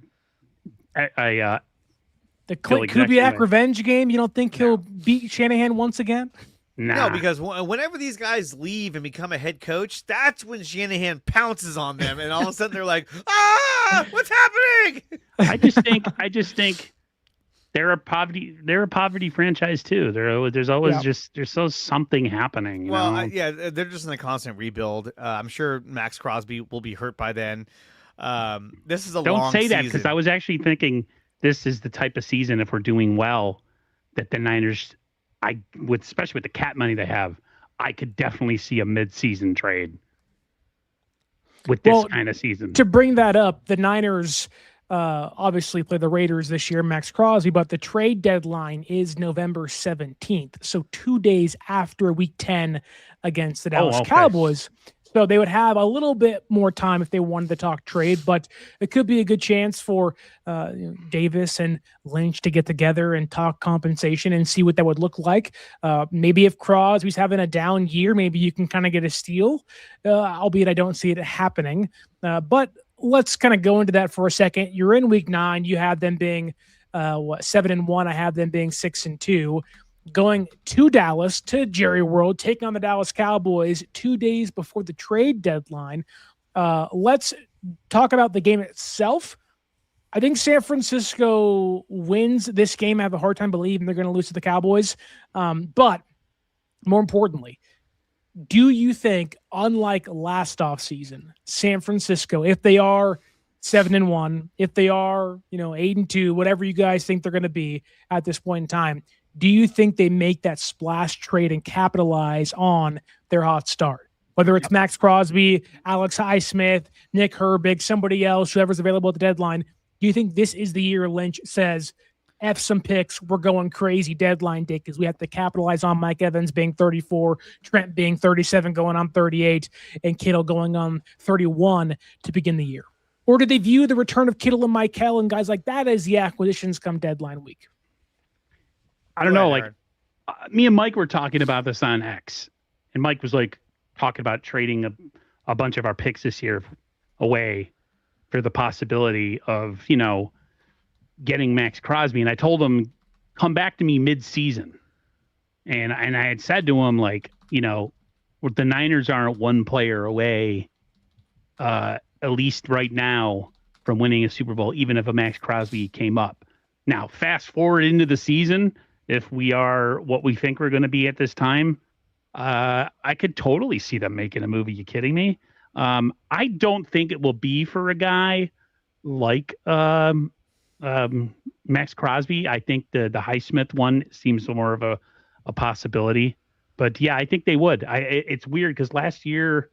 Billy Kubiak revenge game, you don't think he'll beat Shanahan once again? Nah. No, because whenever these guys leave and become a head coach, that's when Shanahan pounces on them, and all of a sudden they're like, what's happening? I just think they're a poverty franchise too. There's always there's something happening. They're just in a constant rebuild. I'm sure Max Crosby will be hurt by then. This is a long season. Don't say that, because I was actually thinking this is the type of season, if we're doing well, that the Niners, especially with the cap money they have, I could definitely see a mid-season trade with this kind of season. To bring that up, the Niners obviously play the Raiders this year, Max Crosby, but the trade deadline is November 17th. So 2 days after week 10 against the Dallas Cowboys. So they would have a little bit more time if they wanted to talk trade, but it could be a good chance for Davis and Lynch to get together and talk compensation and see what that would look like. Maybe if Crosby's having a down year, maybe you can kind of get a steal, albeit I don't see it happening. But let's kind of go into that for a second. You're in week 9. You have them being 7-1. I have them being 6-2. Going to Dallas, to Jerry World, taking on the Dallas Cowboys 2 days before the trade deadline. Let's talk about the game itself. I think San Francisco wins this game. I have a hard time believing they're going to lose to the Cowboys. But more importantly, do you think, unlike last offseason, San Francisco, if they are 7-1, if they are, 8-2, whatever you guys think they're going to be at this point in time, do you think they make that splash trade and capitalize on their hot start? Whether it's Max Crosby, Alex Highsmith, Nick Herbig, somebody else, whoever's available at the deadline, do you think this is the year Lynch says, F some picks, we're going crazy deadline day because we have to capitalize on Mike Evans being 34, Trent being 37, going on 38, and Kittle going on 31 to begin the year? Or do they view the return of Kittle and Michael and guys like that as the acquisitions come deadline week? I don't know. Me and Mike were talking about this on X, and Mike was talking about trading a bunch of our picks this year away for the possibility of, getting Max Crosby. And I told him, come back to me mid-season. And I had said to him, the Niners aren't one player away, at least right now, from winning a Super Bowl, even if a Max Crosby came up. Now, fast forward into the season, if we are what we think we're going to be at this time, I could totally see them making a move. Are you kidding me? I don't think it will be for a guy like Max Crosby. I think the Highsmith one seems more of a possibility. But yeah, I think they would. It's weird because last year,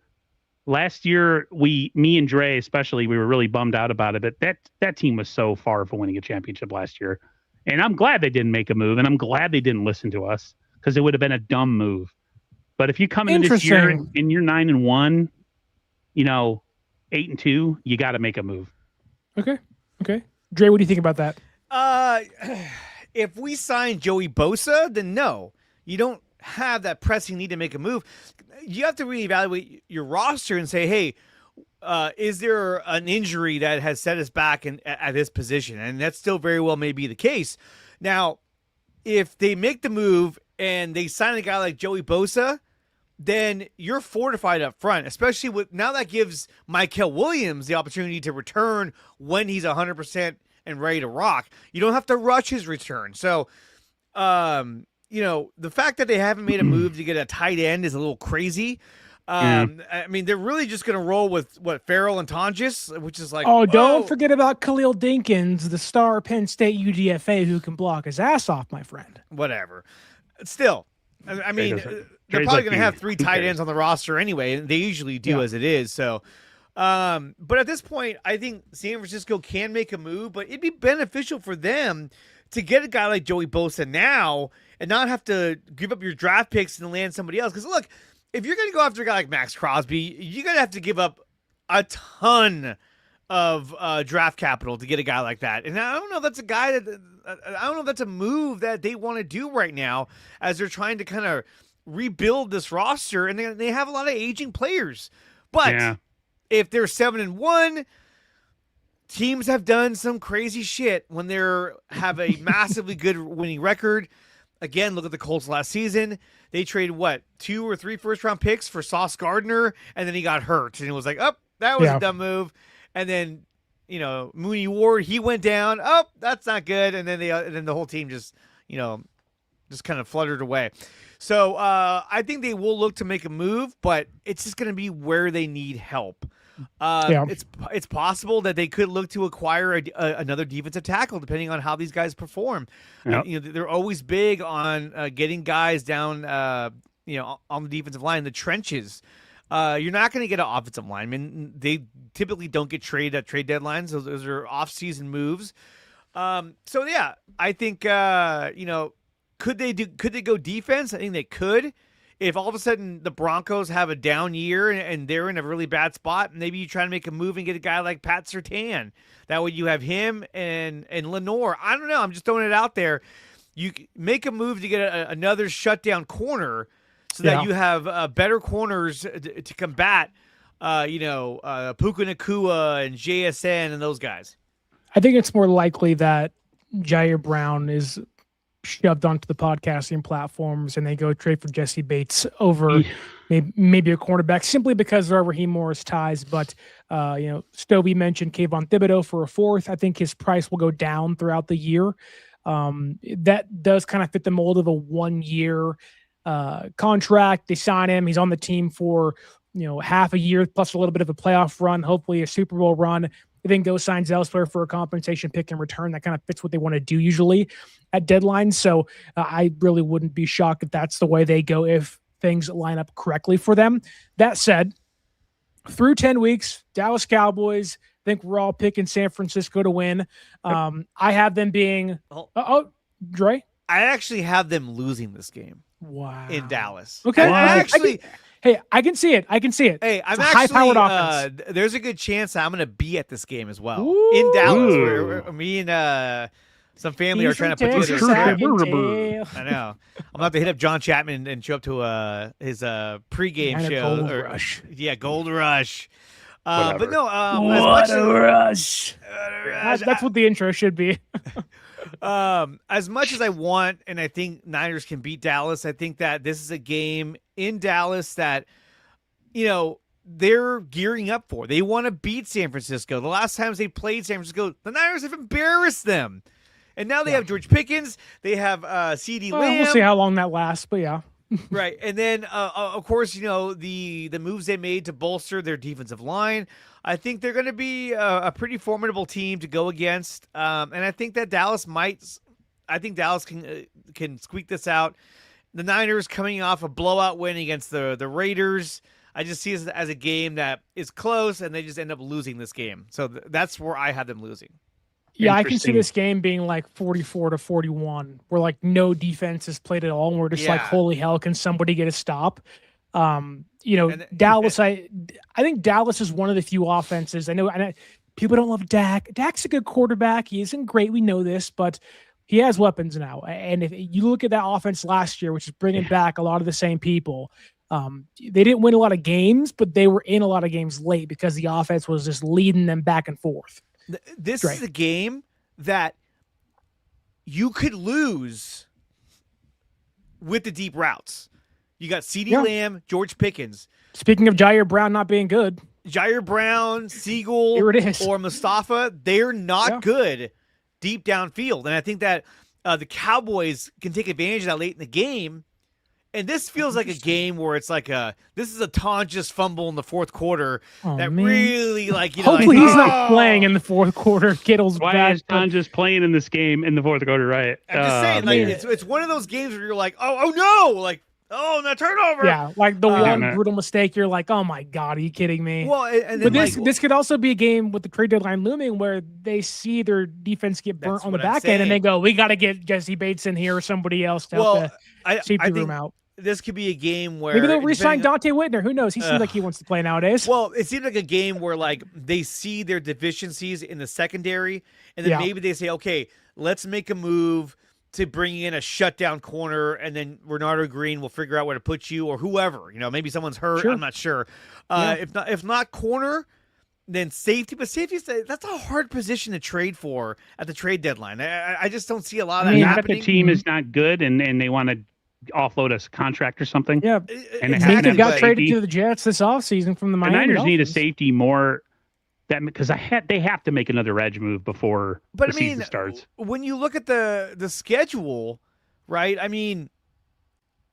me and Dre especially, we were really bummed out about it. But that team was so far from winning a championship last year, and I'm glad they didn't make a move, and I'm glad they didn't listen to us because it would have been a dumb move. But if you come in this year and you're 9-1, 8-2, you got to make a move. Okay. Dre, what do you think about that? If we sign Joey Bosa, then no, you don't have that pressing need to make a move. You have to reevaluate your roster and say, hey, is there an injury that has set us back at this position? And that still very well may be the case. Now, if they make the move and they sign a guy like Joey Bosa, then you're fortified up front, especially with now that gives Michael Williams the opportunity to return when he's 100% and ready to rock. You don't have to rush his return. So, the fact that they haven't made a move to get a tight end is a little crazy. I mean, they're really just going to roll with Farrell and Tonjes, which is don't forget about Khalil Dinkins, the star Penn State UDFA who can block his ass off, my friend. Whatever. Still, I mean, they're probably going to have 3 tight ends on the roster anyway, and they usually do as it is. So, but at this point, I think San Francisco can make a move, but it'd be beneficial for them to get a guy like Joey Bosa now and not have to give up your draft picks and land somebody else. Because look, if you're going to go after a guy like Max Crosby, you're going to have to give up a ton of draft capital to get a guy like that. And I don't know if that's a move that they want to do right now as they're trying to kind of rebuild this roster, and they have a lot of aging players. But if they're 7-1, teams have done some crazy shit when they have a massively good winning record. Again, look at the Colts last season. They traded 2 or 3 first-round picks for Sauce Gardner, and then he got hurt, and it was that was a dumb move. And then, Mooney Ward, he went down. Oh, that's not good. And then the whole team just kind of fluttered away. So I think they will look to make a move, but it's just going to be where they need help. It's possible that they could look to acquire another defensive tackle, depending on how these guys perform. Yep. They're always big on getting guys down, on the defensive line, in the trenches. You're not going to get an offensive lineman. They typically don't get traded at trade deadlines. Those are off-season moves. I think could they go defense? I think they could. If all of a sudden the Broncos have a down year and they're in a really bad spot, maybe you try to make a move and get a guy like Pat Surtain. That way you have him and Lenore. I don't know. I'm just throwing it out there. You make a move to get another shutdown corner so that you have better corners to combat, Puka Nacua and JSN and those guys. I think it's more likely that Jair Brown is shoved onto the podcasting platforms and they go trade for Jesse Bates over maybe a cornerback, simply because there are Raheem Morris ties. But Stovey mentioned Kayvon Thibodeau for a fourth. I think his price will go down throughout the year. That does kind of fit the mold of a 1-year contract. They sign him. He's on the team for half a year plus a little bit of a playoff run, hopefully a Super Bowl run. They then go signs elsewhere for a compensation pick in return. That kind of fits what they want to do usually at deadline. So I really wouldn't be shocked if that's the way they go if things line up correctly for them. That said, through 10 weeks, Dallas Cowboys, I think we're all picking San Francisco to win. I have them being Dre? I actually have them losing this game. Wow. In Dallas. Okay. I can see it. Hey, I'm it's actually high-powered offense. There's a good chance I'm going to be at this game as well. Ooh. In Dallas, where me and some family are trying to put together. I know. I'm going to have to hit up John Chapman and show up to his pregame show. Gold Rush. Yeah, Gold Rush. But no, what a rush. That's what the intro should be. As much as I want, and I think Niners can beat Dallas, I think that this is a game in Dallas that, they're gearing up for. They want to beat San Francisco. The last times they played San Francisco, the Niners have embarrassed them. And now they have George Pickens. They have CeeDee Lamb. We'll see how long that lasts, but yeah. Right. And then, of course, the moves they made to bolster their defensive line. I think they're going to be a pretty formidable team to go against. And I think that Dallas can squeak this out. The Niners coming off a blowout win against the Raiders. I just see it as a game that is close, and they just end up losing this game. So that's where I have them losing. Yeah, I can see this game being like 44-41, where like no defense is played at all, and we're just like, holy hell, can somebody get a stop? Dallas. I think Dallas is one of the few offenses. I know people don't love Dak. Dak's a good quarterback. He isn't great. We know this, but he has weapons now. And if you look at that offense last year, which is bringing back a lot of the same people, they didn't win a lot of games, but they were in a lot of games late because the offense was just leading them back and forth. This is a game that you could lose with the deep routes. You got CeeDee Lamb, George Pickens. Speaking of Jair Brown not being good. Jair Brown, Siegel, or Mustafa, they're not good deep downfield. And I think that the Cowboys can take advantage of that late in the game. And this feels like a game where it's like this is a Tonjes fumble in the fourth quarter really hopefully he's not playing in the fourth quarter. Kittle's Why back. is Tonjes playing in this game in the fourth quarter, right? I'm just saying, it's one of those games where you're like, oh no, like, oh, the turnover. Yeah, like the one brutal mistake, you're like, oh my God, are you kidding me? Well, and then this could also be a game with the trade deadline looming where they see their defense get burnt on the back end and they go, we got to get Jesse Bates in here or somebody else to help the safety room out. This could be a game where maybe they'll re-sign Dante Whitner. Who knows? He seems like he wants to play nowadays. Well, it seems like a game where like they see their deficiencies in the secondary, and then maybe they say, okay, let's make a move to bring in a shutdown corner, and then Renardo Green will figure out where to put you or whoever. Maybe someone's hurt. Sure. I'm not sure. If not corner, then safety. But safety, that's a hard position to trade for at the trade deadline. I just don't see a lot of that happening. If the team is not good and they want to offload a contract or something. Yeah. And they got traded to the Jets this offseason from the Miami Niners Dolphins. need a safety more because they have to make another edge move before the season starts. When you look at the schedule, right? I mean,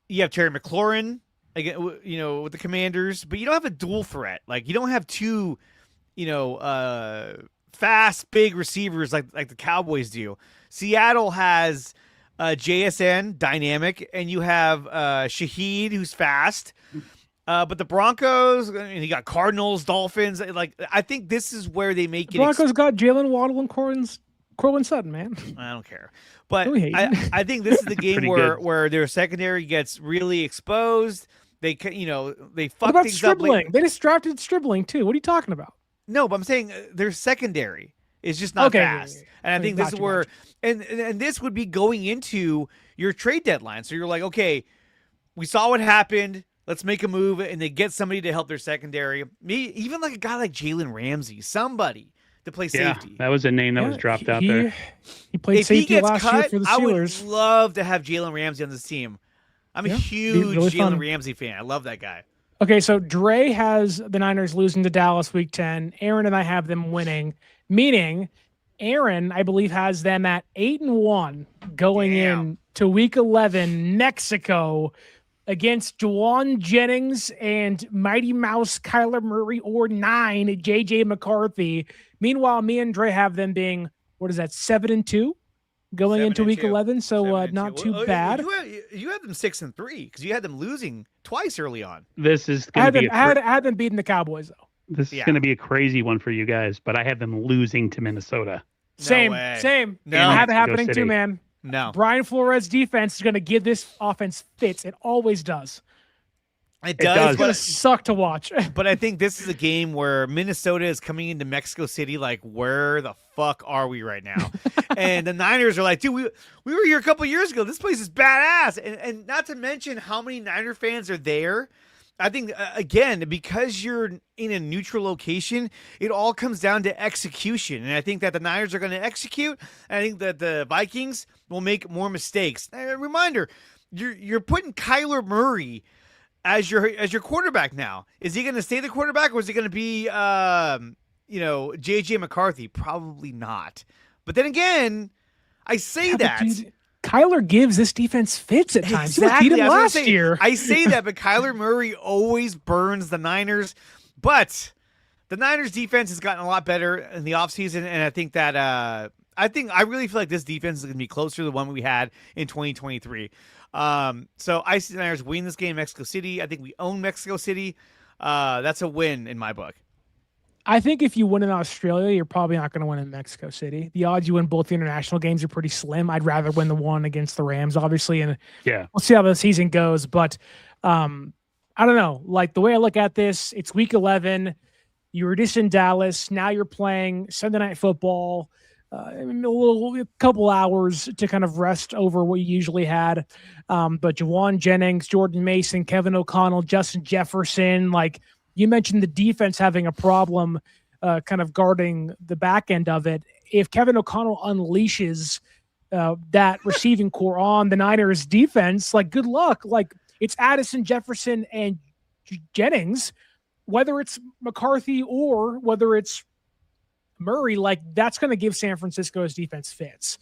you have Terry McLaurin, again, with the Commanders, but you don't have a dual threat. Like you don't have two, fast, big receivers like the Cowboys do. Seattle has JSN, dynamic, and you have Shaheed, who's fast. But the Broncos, and you got Cardinals, Dolphins. Like I think this is where they make the Broncos got Jalen Waddle and Cortland Sutton, man. I don't care, but I think this is the game where their secondary gets really exposed. They fuck things Stribling? up. They just drafted Stribling too. What are you talking about? No, but I'm saying their secondary is just not fast, and I think this is where, and this would be going into your trade deadline. So you're like, okay, we saw what happened. Let's make a move, and they get somebody to help their secondary. Maybe even like a guy like Jalen Ramsey, somebody to play safety. Yeah, that was a name that was dropped out there. He played safety last year for the Steelers. I would love to have Jalen Ramsey on this team. I'm a huge Jalen Ramsey fan. I love that guy. Okay, so Dre has the Niners losing to Dallas week 10. Aaron and I have them winning, meaning Aaron, I believe, has them at 8-1 going in to week 11, Mexico, against Juwan Jennings and Mighty Mouse Kyler Murray, or 9 JJ McCarthy. Meanwhile, me and Dre have them being, 7-2 going into week 11. So not too bad. You had them 6-3 because you had them losing twice early on. This is going to be I had them beating the Cowboys, though. This is going to be a crazy one for you guys, but I have them losing to Minnesota. Same. No. I have it happening too, man. No. Brian Flores' defense is going to give this offense fits. It always does. It does. It's going to suck to watch. But I think this is a game where Minnesota is coming into Mexico City like, where the fuck are we right now? And the Niners are like, dude, we were here a couple years ago. This place is badass. And not to mention how many Niner fans are there. I think, again, because you're in a neutral location, it all comes down to execution. And I think that the Niners are going to execute. I think that the Vikings will make more mistakes. A reminder, you're putting Kyler Murray as your quarterback now. Is he going to stay the quarterback, or is he going to be, JJ McCarthy? Probably not. But then again, I say that. Dude, Kyler gives this defense fits at times. Exactly. He beat him last year. I say that, but Kyler Murray always burns the Niners. But the Niners defense has gotten a lot better in the offseason, and I think that I really feel like this defense is going to be closer to the one we had in 2023. So I see the Niners win this game in Mexico City. I think we own Mexico City. That's a win in my book. I think if you win in Australia, you're probably not going to win in Mexico City. The odds you win both the international games are pretty slim. I'd rather win the one against the Rams, obviously, and we'll see how the season goes. But I don't know. Like, the way I look at this, it's week 11. You were just in Dallas. Now you're playing Sunday Night Football. A couple hours to kind of rest over what you usually had. But Juwan Jennings, Jordan Mason, Kevin O'Connell, Justin Jefferson, like you mentioned, the defense having a problem kind of guarding the back end of it. If Kevin O'Connell unleashes that receiving core on the Niners defense, like, good luck. Like, it's Addison, Jefferson, and Jennings, whether it's McCarthy or whether it's Murray, like, that's going to give San Francisco's defense fits.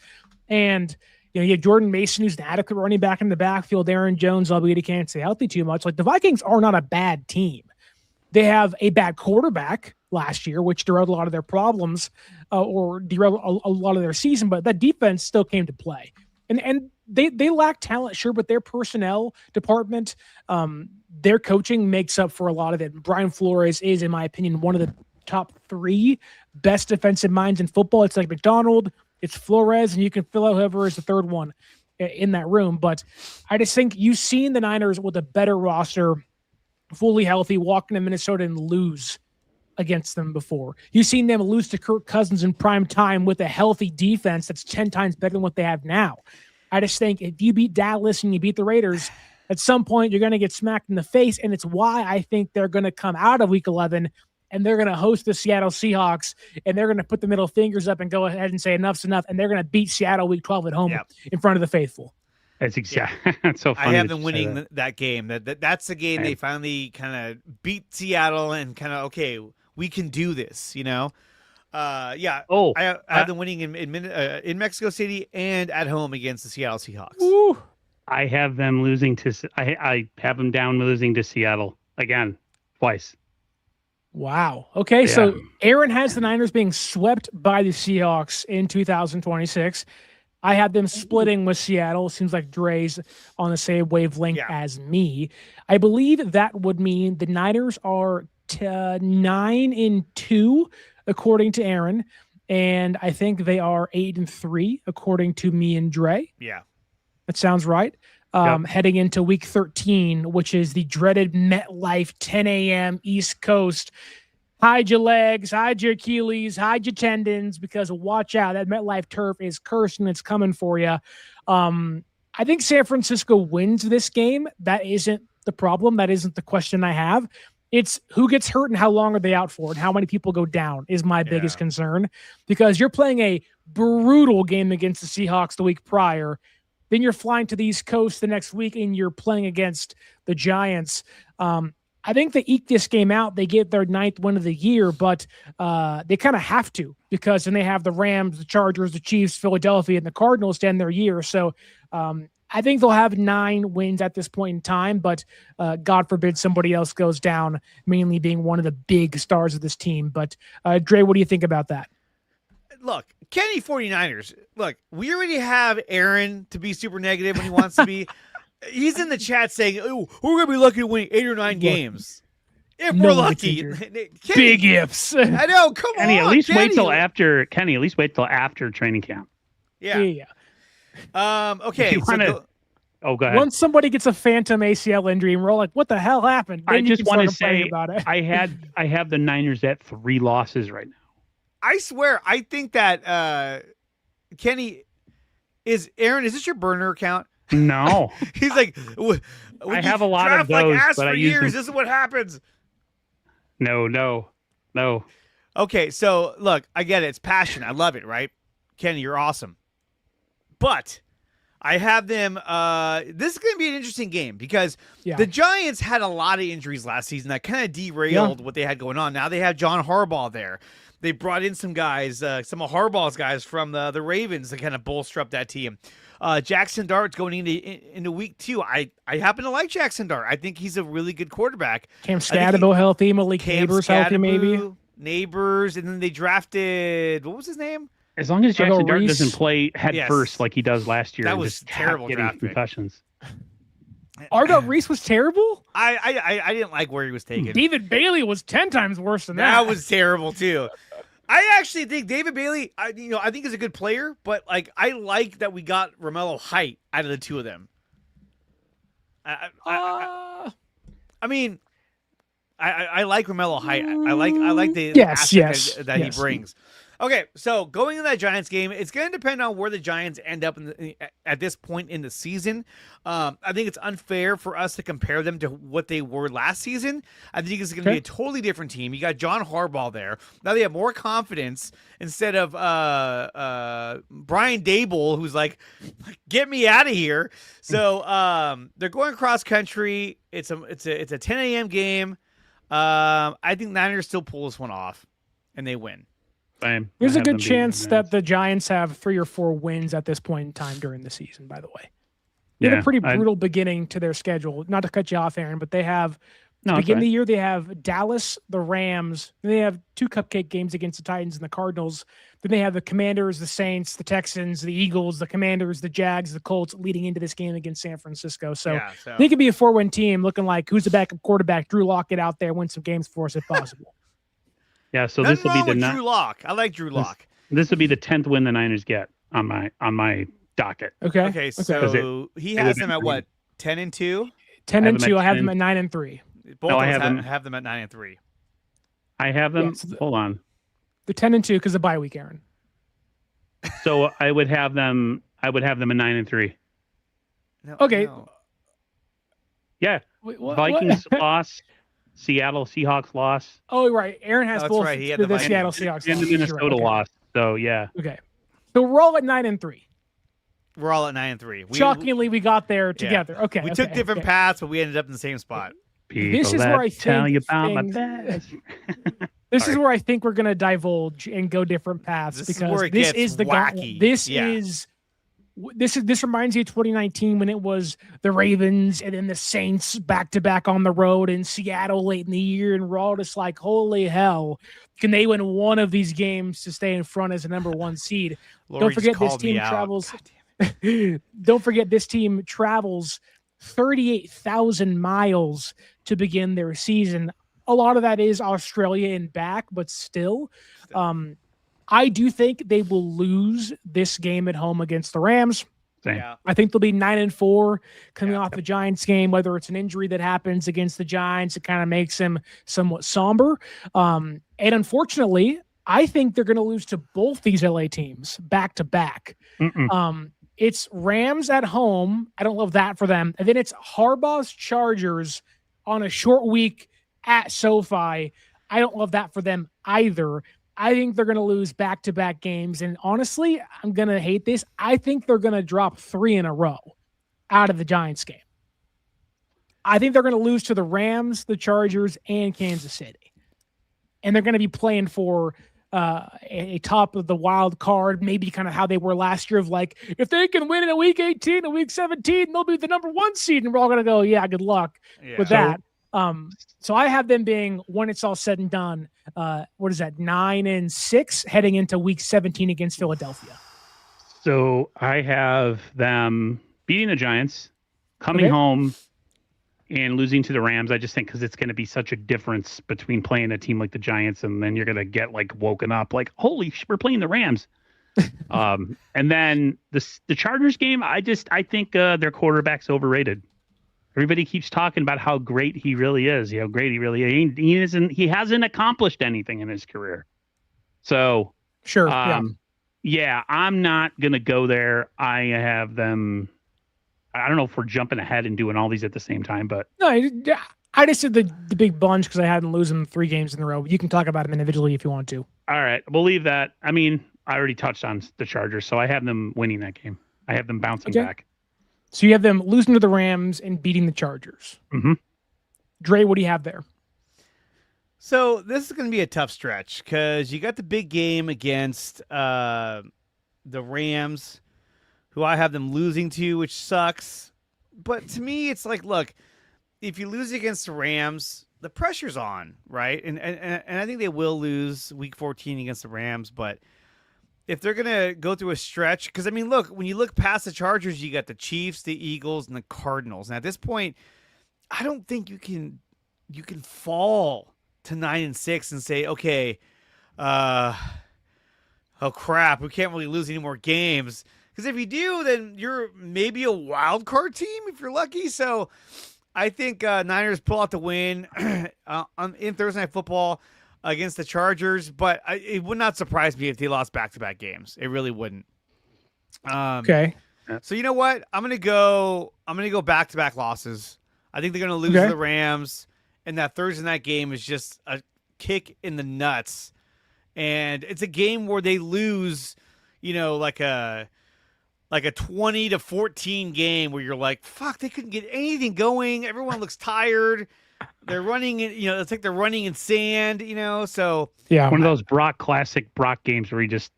And, you have Jordan Mason, who's an adequate running back in the backfield. Aaron Jones, albeit he can't stay healthy too much. Like, the Vikings are not a bad team. They have a bad quarterback last year, which derailed a lot of their problems or derailed a lot of their season, but that defense still came to play. And they lack talent, sure, but their personnel department, their coaching makes up for a lot of it. Brian Flores is, in my opinion, one of the top 3 best defensive minds in football. It's like McDonald, it's Flores, and you can fill out whoever is the third one in that room. But I just think you've seen the Niners with a better roster, fully healthy, walk into Minnesota and lose against them before. You've seen them lose to Kirk Cousins in prime time with a healthy defense that's 10 times better than what they have now. I just think if you beat Dallas and you beat the Raiders, at some point you're going to get smacked in the face, and it's why I think they're going to come out of week 11 and they're going to host the Seattle Seahawks, and they're going to put the middle fingers up and go ahead and say enough's enough, and they're going to beat Seattle week 12 at home in front of the faithful. That's exactly. That's so funny. I have them winning that game. That's the game they finally kind of beat Seattle and kind of, okay, we can do this. I have them winning in Mexico City and at home against the Seattle Seahawks. Ooh. I have them losing to. I have them down losing to Seattle again, twice. Wow. Okay, so Aaron has the Niners being swept by the Seahawks in 2026. I have them splitting with Seattle. Seems like Dre's on the same wavelength as me. I believe that would mean the Niners are 9-2, according to Aaron, and I think they are 8-3, according to me and Dre. Yeah. That sounds right. Heading into week 13, which is the dreaded MetLife 10 a.m. East Coast. Hide your legs, hide your Achilles, hide your tendons, because watch out. That MetLife turf is cursed and it's coming for you. I think San Francisco wins this game. That isn't the problem. That isn't the question I have. It's who gets hurt and how long are they out for and how many people go down is my biggest concern, because you're playing a brutal game against the Seahawks the week prior. Then you're flying to the East Coast the next week and you're playing against the Giants. I I think they eke this game out. They get their 9th win of the year, but they kind of have to, because then they have the Rams, the Chargers, the Chiefs, Philadelphia, and the Cardinals to end their year. So I think they'll have 9 wins at this point in time, but God forbid somebody else goes down, mainly being one of the big stars of this team. But Dre, what do you think about that? Look, Kenny 49ers. Look, we already have Aaron to be super negative when he wants to be. He's in the chat saying, "Oh, we're gonna be lucky to win 8 or 9 games if we're lucky." Kenny, Big ifs. I know. Come Kenny, on, at least Kenny. wait till after. Kenny, at least wait till after training camp. Yeah. Okay. You wanna- Oh, go ahead. Once somebody gets a phantom ACL injury, and we're all like, "What the hell happened?" I Then you just can want to start complaining say about it. I have the Niners at 3 losses right now. I swear, I think that Kenny Aaron. Is this your burner account? No, He's like, I have a lot of like those, ass but for I use years. them. This is what happens. No. Okay, so look, I get it. It's passion. I love it, right? Kenny, you're awesome. But I have them. This is going to be an interesting game because the Giants had a lot of injuries last season that kind of derailed what they had going on. Now they have John Harbaugh there. They brought in some guys, some of Harbaugh's guys from the Ravens to kind of bolster up that team. Jackson Dart's going into week 2. I happen to like Jackson Dart. I think he's a really good quarterback. Cam Scatterbo healthy, Malik Neighbors healthy, maybe. Neighbors, and then they drafted, what was his name? As long as Jackson Dart Reese. doesn't play head first like he does last year, That and was just terrible getting draft pick. concussions. Ardo Reese was terrible. I didn't like where he was taken. David Bailey was 10 times worse than that. That was terrible too. I actually think David Bailey, I think is a good player, but like I like that we got Romello Height out of the two of them. I mean, I like Romello Height. I like the aspect that he brings. Okay, so going into that Giants game, it's going to depend on where the Giants end up at this point in the season. I think it's unfair for us to compare them to what they were last season. I think it's going to be a totally different team. You got John Harbaugh there. Now they have more confidence instead of Brian Dable, who's like, "Get me out of here." So they're going cross country. It's a 10 a.m. game. I think Niners still pull this one off, and they win. There's a good chance that the Giants have 3 or 4 wins at this point in time during the season, by the way. They had a pretty brutal beginning to their schedule. Not to cut you off, Aaron, but they have, beginning of the year, they have Dallas, the Rams. Then they have 2 cupcake games against the Titans and the Cardinals. Then they have the Commanders, the Saints, the Texans, the Eagles, the Commanders, the Jags, the Colts leading into this game against San Francisco. So they could be a 4-win team looking like who's the backup quarterback? Drew Lock, get out there, win some games for us if possible. Yeah, so this will be the Drew Lock. I like Drew Lock. This will be the 10th win the Niners get on my docket. Okay. So he has them at what? 10-2. 10-2. I have them at 9-3. Both of us have them at 9-3. I have them. Hold on. They're 10-2 because of bye week, Aaron. So I would have them at 9-3. No, okay. No. Yeah. Wait, Vikings loss. Seattle Seahawks loss. Oh, right. Aaron has both right. He had the Seattle Seahawks and the Minnesota loss. So yeah. Okay. So we're all at 9-3. We're all at 9-3. Shockingly, we got there together. Okay. We took different paths, but we ended up in the same spot. This is where I tell think you about my best. This is where I think we're going to divulge and go different paths because this is the wacky. This reminds me of 2019 when it was the Ravens and then the Saints back to back on the road in Seattle late in the year, and we're all just like, holy hell, can they win one of these games to stay in front as a number 1 seed? Don't forget this team travels. Don't forget this team travels 38,000 miles to begin their season. A lot of that is Australia and back, but still. I do think they will lose this game at home against the Rams. Yeah. I think they'll be 9-4 coming off the Giants game, whether it's an injury that happens against the Giants, it kind of makes them somewhat somber. And unfortunately, I think they're going to lose to both these LA teams back to back. It's Rams at home. I don't love that for them. And then it's Harbaugh's Chargers on a short week at SoFi. I don't love that for them either. I think they're going to lose back-to-back games. And honestly, I'm going to hate this. I think they're going to drop 3 in a row out of the Giants game. I think they're going to lose to the Rams, the Chargers, and Kansas City. And they're going to be playing for a top of the wild card, maybe kind of how they were last year of like, if they can win in a week 18 and week 17, they'll be the number 1 seed. And we're all going to go, yeah, good luck with that. So I have them being, when it's all said and done, 9-6 heading into week 17 against Philadelphia. So I have them beating the Giants, coming home, and losing to the Rams. I just think because it's going to be such a difference between playing a team like the Giants and then you're going to get like woken up like, holy we're playing the Rams. And then the Chargers game, I think their quarterback's overrated. Everybody keeps talking about how great he really is. How great he really is. He hasn't accomplished anything in his career. So sure. Yeah, I'm not going to go there. I have them. I don't know if we're jumping ahead and doing all these at the same time, but no, I just did the big bunch because I had them losing 3 games in a row. You can talk about them individually if you want to. All right, we'll leave that. I mean, I already touched on the Chargers, so I have them winning that game. I have them bouncing back. So you have them losing to the Rams and beating the Chargers. Mm-hmm. Dre, what do you have there? So this is going to be a tough stretch because you got the big game against the Rams, who I have them losing to, which sucks. But to me, it's like, look, if you lose against the Rams, the pressure's on, right? And I think they will lose week 14 against the Rams, but if they're going to go through a stretch, because, I mean, look, when you look past the Chargers, you got the Chiefs, the Eagles, and the Cardinals. And at this point, I don't think you can fall to 9-6 and say, okay, oh, crap, we can't really lose any more games. Because if you do, then you're maybe a wild card team if you're lucky. So I think Niners pull out the win in Thursday Night Football against the Chargers. But it would not surprise me if they lost back-to-back games. It really wouldn't. Okay. So you know what? I'm gonna go back-to-back losses. I think they're gonna lose to the Rams, and that Thursday night game is just a kick in the nuts. And it's a game where they lose, like a 20-14 game where you're like, fuck, they couldn't get anything going. Everyone looks tired. They're running, it's like they're running in sand, so. Yeah. One of those classic Brock games where he just,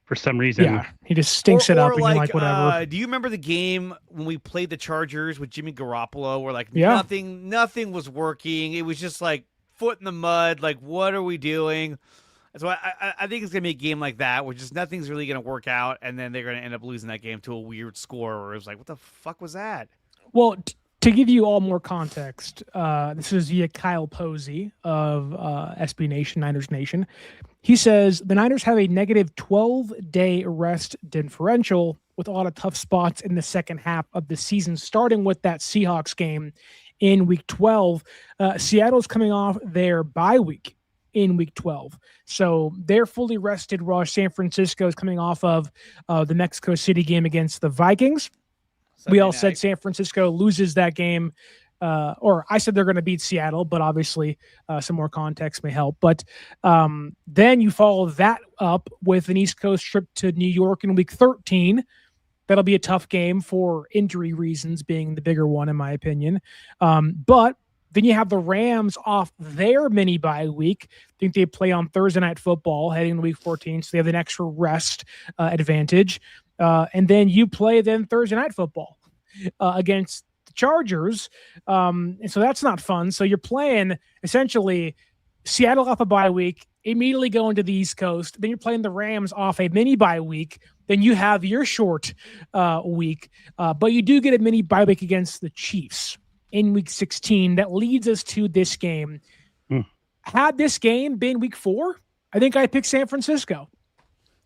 for some reason. He just stinks it up and you're like, whatever. Do you remember the game when we played the Chargers with Jimmy Garoppolo where nothing was working? It was just like foot in the mud. Like, what are we doing? So I think it's going to be a game like that where just nothing's really going to work out, and then they're going to end up losing that game to a weird score where it was like, what the fuck was that? Well, to give you all more context, this is via Kyle Posey of SB Nation, Niners Nation. He says, the Niners have a negative 12-day rest differential with a lot of tough spots in the second half of the season, starting with that Seahawks game in Week 12. Seattle's coming off their bye week in Week 12. So they're fully rested, while San Francisco is coming off of the Mexico City game against the Vikings. We all said San Francisco loses that game, or I said they're going to beat Seattle, but obviously some more context may help. But then you follow that up with an East Coast trip to New York in Week 13. That'll be a tough game for injury reasons being the bigger one, in my opinion. But then you have the Rams off their mini bye week. I think they play on Thursday Night Football heading to Week 14, so they have an extra rest advantage. And then you play Thursday Night Football against the Chargers. And so that's not fun. So you're playing essentially Seattle off a bye week, immediately going to the East Coast. Then you're playing the Rams off a mini bye week. Then you have your short week. But you do get a mini bye week against the Chiefs in Week 16. That leads us to this game. Had this game been Week 4, I think I picked San Francisco.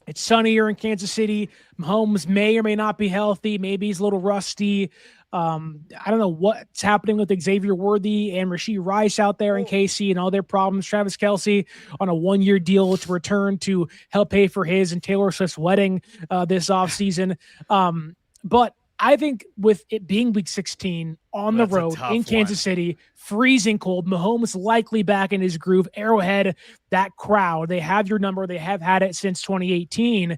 It's sunnier in Kansas City. Mahomes may or may not be healthy. Maybe he's a little rusty. I don't know what's happening with Xavier Worthy and Rashee Rice out there in KC and all their problems. Travis Kelce on a 1-year deal to return to help pay for his and Taylor Swift's wedding this offseason. But I think with it being Week 16 on the road in Kansas City, freezing cold, Mahomes likely back in his groove. Arrowhead, that crowd, they have your number. They have had it since 2018.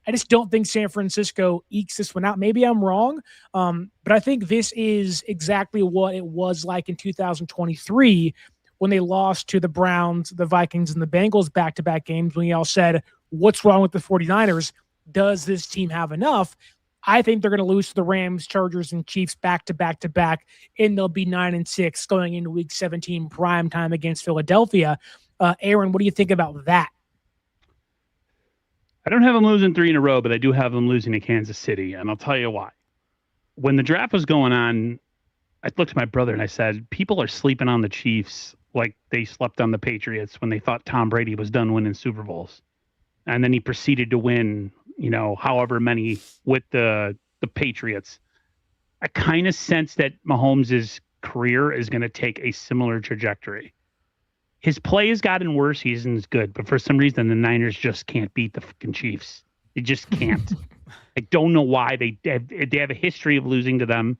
I just don't think San Francisco ekes this one out. Maybe I'm wrong, but I think this is exactly what it was like in 2023 when they lost to the Browns, the Vikings, and the Bengals back-to-back games when y'all said, what's wrong with the 49ers? Does this team have enough? I think they're going to lose to the Rams, Chargers, and Chiefs back-to-back, and they'll be 9-6 going into Week 17 prime time against Philadelphia. Aaron, what do you think about that? I don't have them losing 3 in a row, but I do have them losing to Kansas City, and I'll tell you why. When the draft was going on, I looked at my brother and I said, people are sleeping on the Chiefs like they slept on the Patriots when they thought Tom Brady was done winning Super Bowls. And then he proceeded to win, however many with the Patriots. I kind of sense that Mahomes' career is going to take a similar trajectory. His play has gotten worse. He's good, but for some reason, the Niners just can't beat the fucking Chiefs. They just can't. I don't know why. They have a history of losing to them,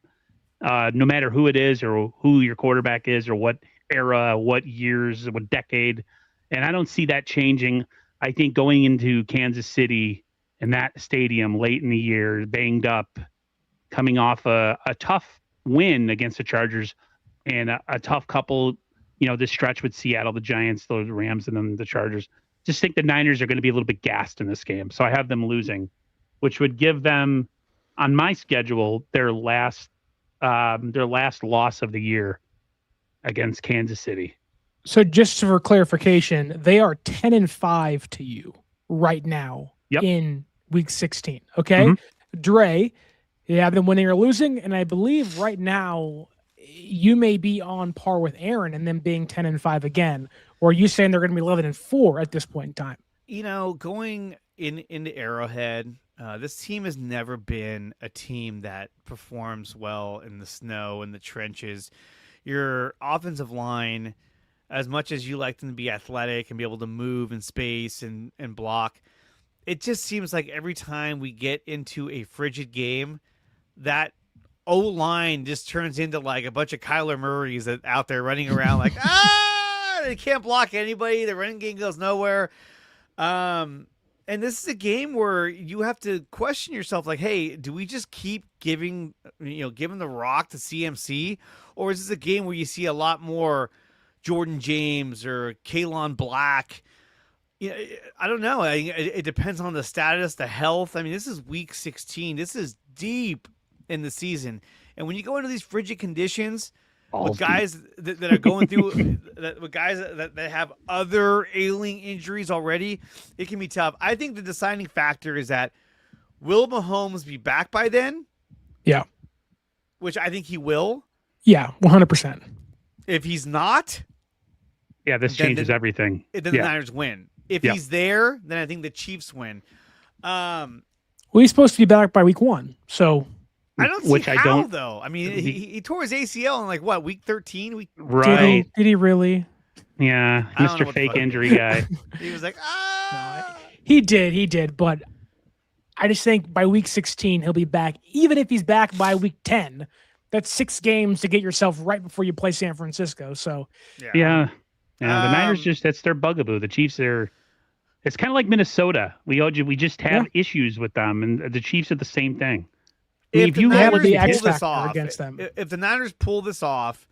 no matter who it is or who your quarterback is or what era, what years, what decade. And I don't see that changing. I think going into Kansas City and that stadium late in the year, banged up, coming off a tough win against the Chargers and a tough couple, this stretch with Seattle, the Giants, the Rams, and then the Chargers. Just think the Niners are going to be a little bit gassed in this game. So I have them losing, which would give them, on my schedule, their last loss of the year against Kansas City. So just for clarification, they are 10-5 to you right now in Week 16. Okay, Dre, you have them winning or losing, and I believe right now you may be on par with Aaron and them being 10-5 again. Or are you saying they're going to be 11-4 at this point in time? Going into Arrowhead, this team has never been a team that performs well in the snow and the trenches. Your offensive line, as much as you like them to be athletic and be able to move in space and block, it just seems like every time we get into a frigid game, that O-line just turns into like a bunch of Kyler Murrays that out there running around like, they can't block anybody. The running game goes nowhere. And this is a game where you have to question yourself like, hey, do we just keep giving the rock to CMC? Or is this a game where you see a lot more Jordan James or Kalen Black? I don't know. It depends on the status, the health. I mean, this is Week 16. This is deep in the season. And when you go into these frigid conditions with guys that are going through with guys that have other ailing injuries already, it can be tough. I think the deciding factor is that will Mahomes be back by then? Yeah. Which I think he will. Yeah, 100%. If he's not, this changes everything. Then the Niners win. If he's there, then I think the Chiefs win. Well, he's supposed to be back by Week 1, so I don't see how, though. I mean, he tore his ACL in Week 13? Right. Did he really? Yeah, Mr. Fake injury guy. He was like, No, he did, but I just think by Week 16 he'll be back. Even if he's back by Week 10, that's 6 games to get yourself right before you play San Francisco. So yeah. The Niners that's their bugaboo. The Chiefs it's kind of like Minnesota. We just have issues with them, and the Chiefs are the same thing. If the Niners pull this off against them, if the Niners pull this off,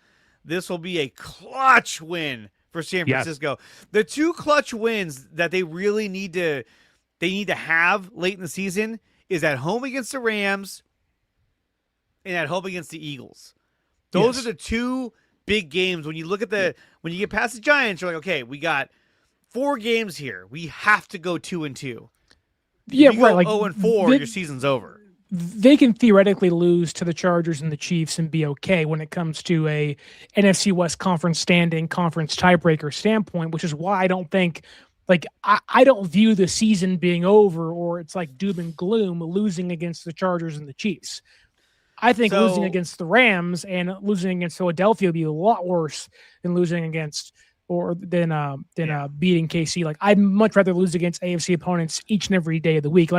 this will be a clutch win for San Francisco. Yes. The 2 clutch wins that they really need to have late in the season is at home against the Rams and at home against the Eagles. Those are the 2 big games. When you look at when you get past the Giants, you're like, okay, we got 4 games here. We have to go 2-2. Yeah, if you right. go 0-4, your season's over. They can theoretically lose to the Chargers and the Chiefs and be okay when it comes to a NFC West conference standing, conference tiebreaker standpoint, which is why I don't think, I don't view the season being over or it's like doom and gloom losing against the Chargers and the Chiefs. I think losing against the Rams and losing against Philadelphia would be a lot worse than losing against beating KC. I'd much rather lose against AFC opponents each and every day of the week.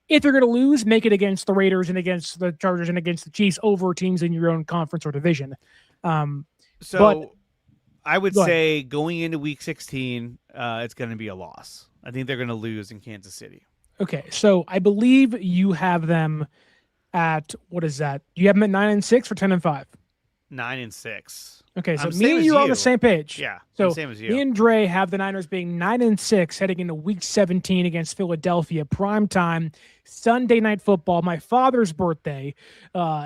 If you're going to lose, make it against the Raiders and against the Chargers and against the Chiefs over teams in your own conference or division. I would say going into Week 16, it's going to be a loss. I think they're going to lose in Kansas City. Okay, so I believe you have them at what is that? You have them at 9-6 or 10-5? 9-6. Okay, so I'm me same and as you are on you. the same page. Yeah, So I'm same as you. me and Dre have the Niners being 9-6 heading into Week 17 against Philadelphia. Prime time, Sunday night football. My father's birthday.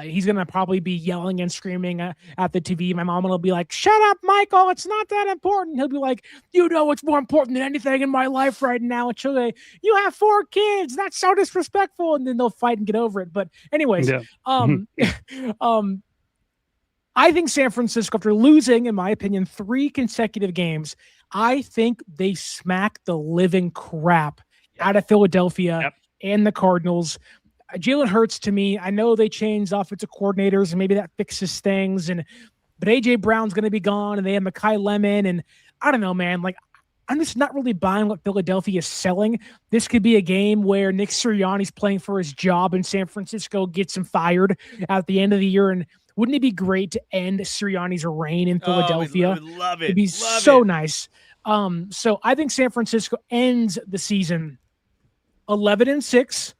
He's gonna probably be yelling and screaming at the TV. My mom will be like, "Shut up, Michael! It's not that important." He'll be like, "You know what's more important than anything in my life right now?" And she'll say, "You have 4 kids. That's so disrespectful." And then they'll fight and get over it. But anyways, Yeah. um, I think San Francisco, after losing, in my opinion, 3 consecutive games, I think they smack the living crap out of Philadelphia Yep. and the Cardinals. Jalen Hurts, to me, I know they changed offensive coordinators and maybe that fixes things. But AJ Brown's going to be gone, and they have Mekhi Lemon, and I don't know, man. Like, I'm just not really buying what Philadelphia is selling. This could be a game where Nick Sirianni's playing for his job in San Francisco, gets him fired at the end of the year. And wouldn't it be great to end Sirianni's reign in Philadelphia? Oh, we would love it. It'd be love so it. nice. So I think San Francisco ends the season 11-6,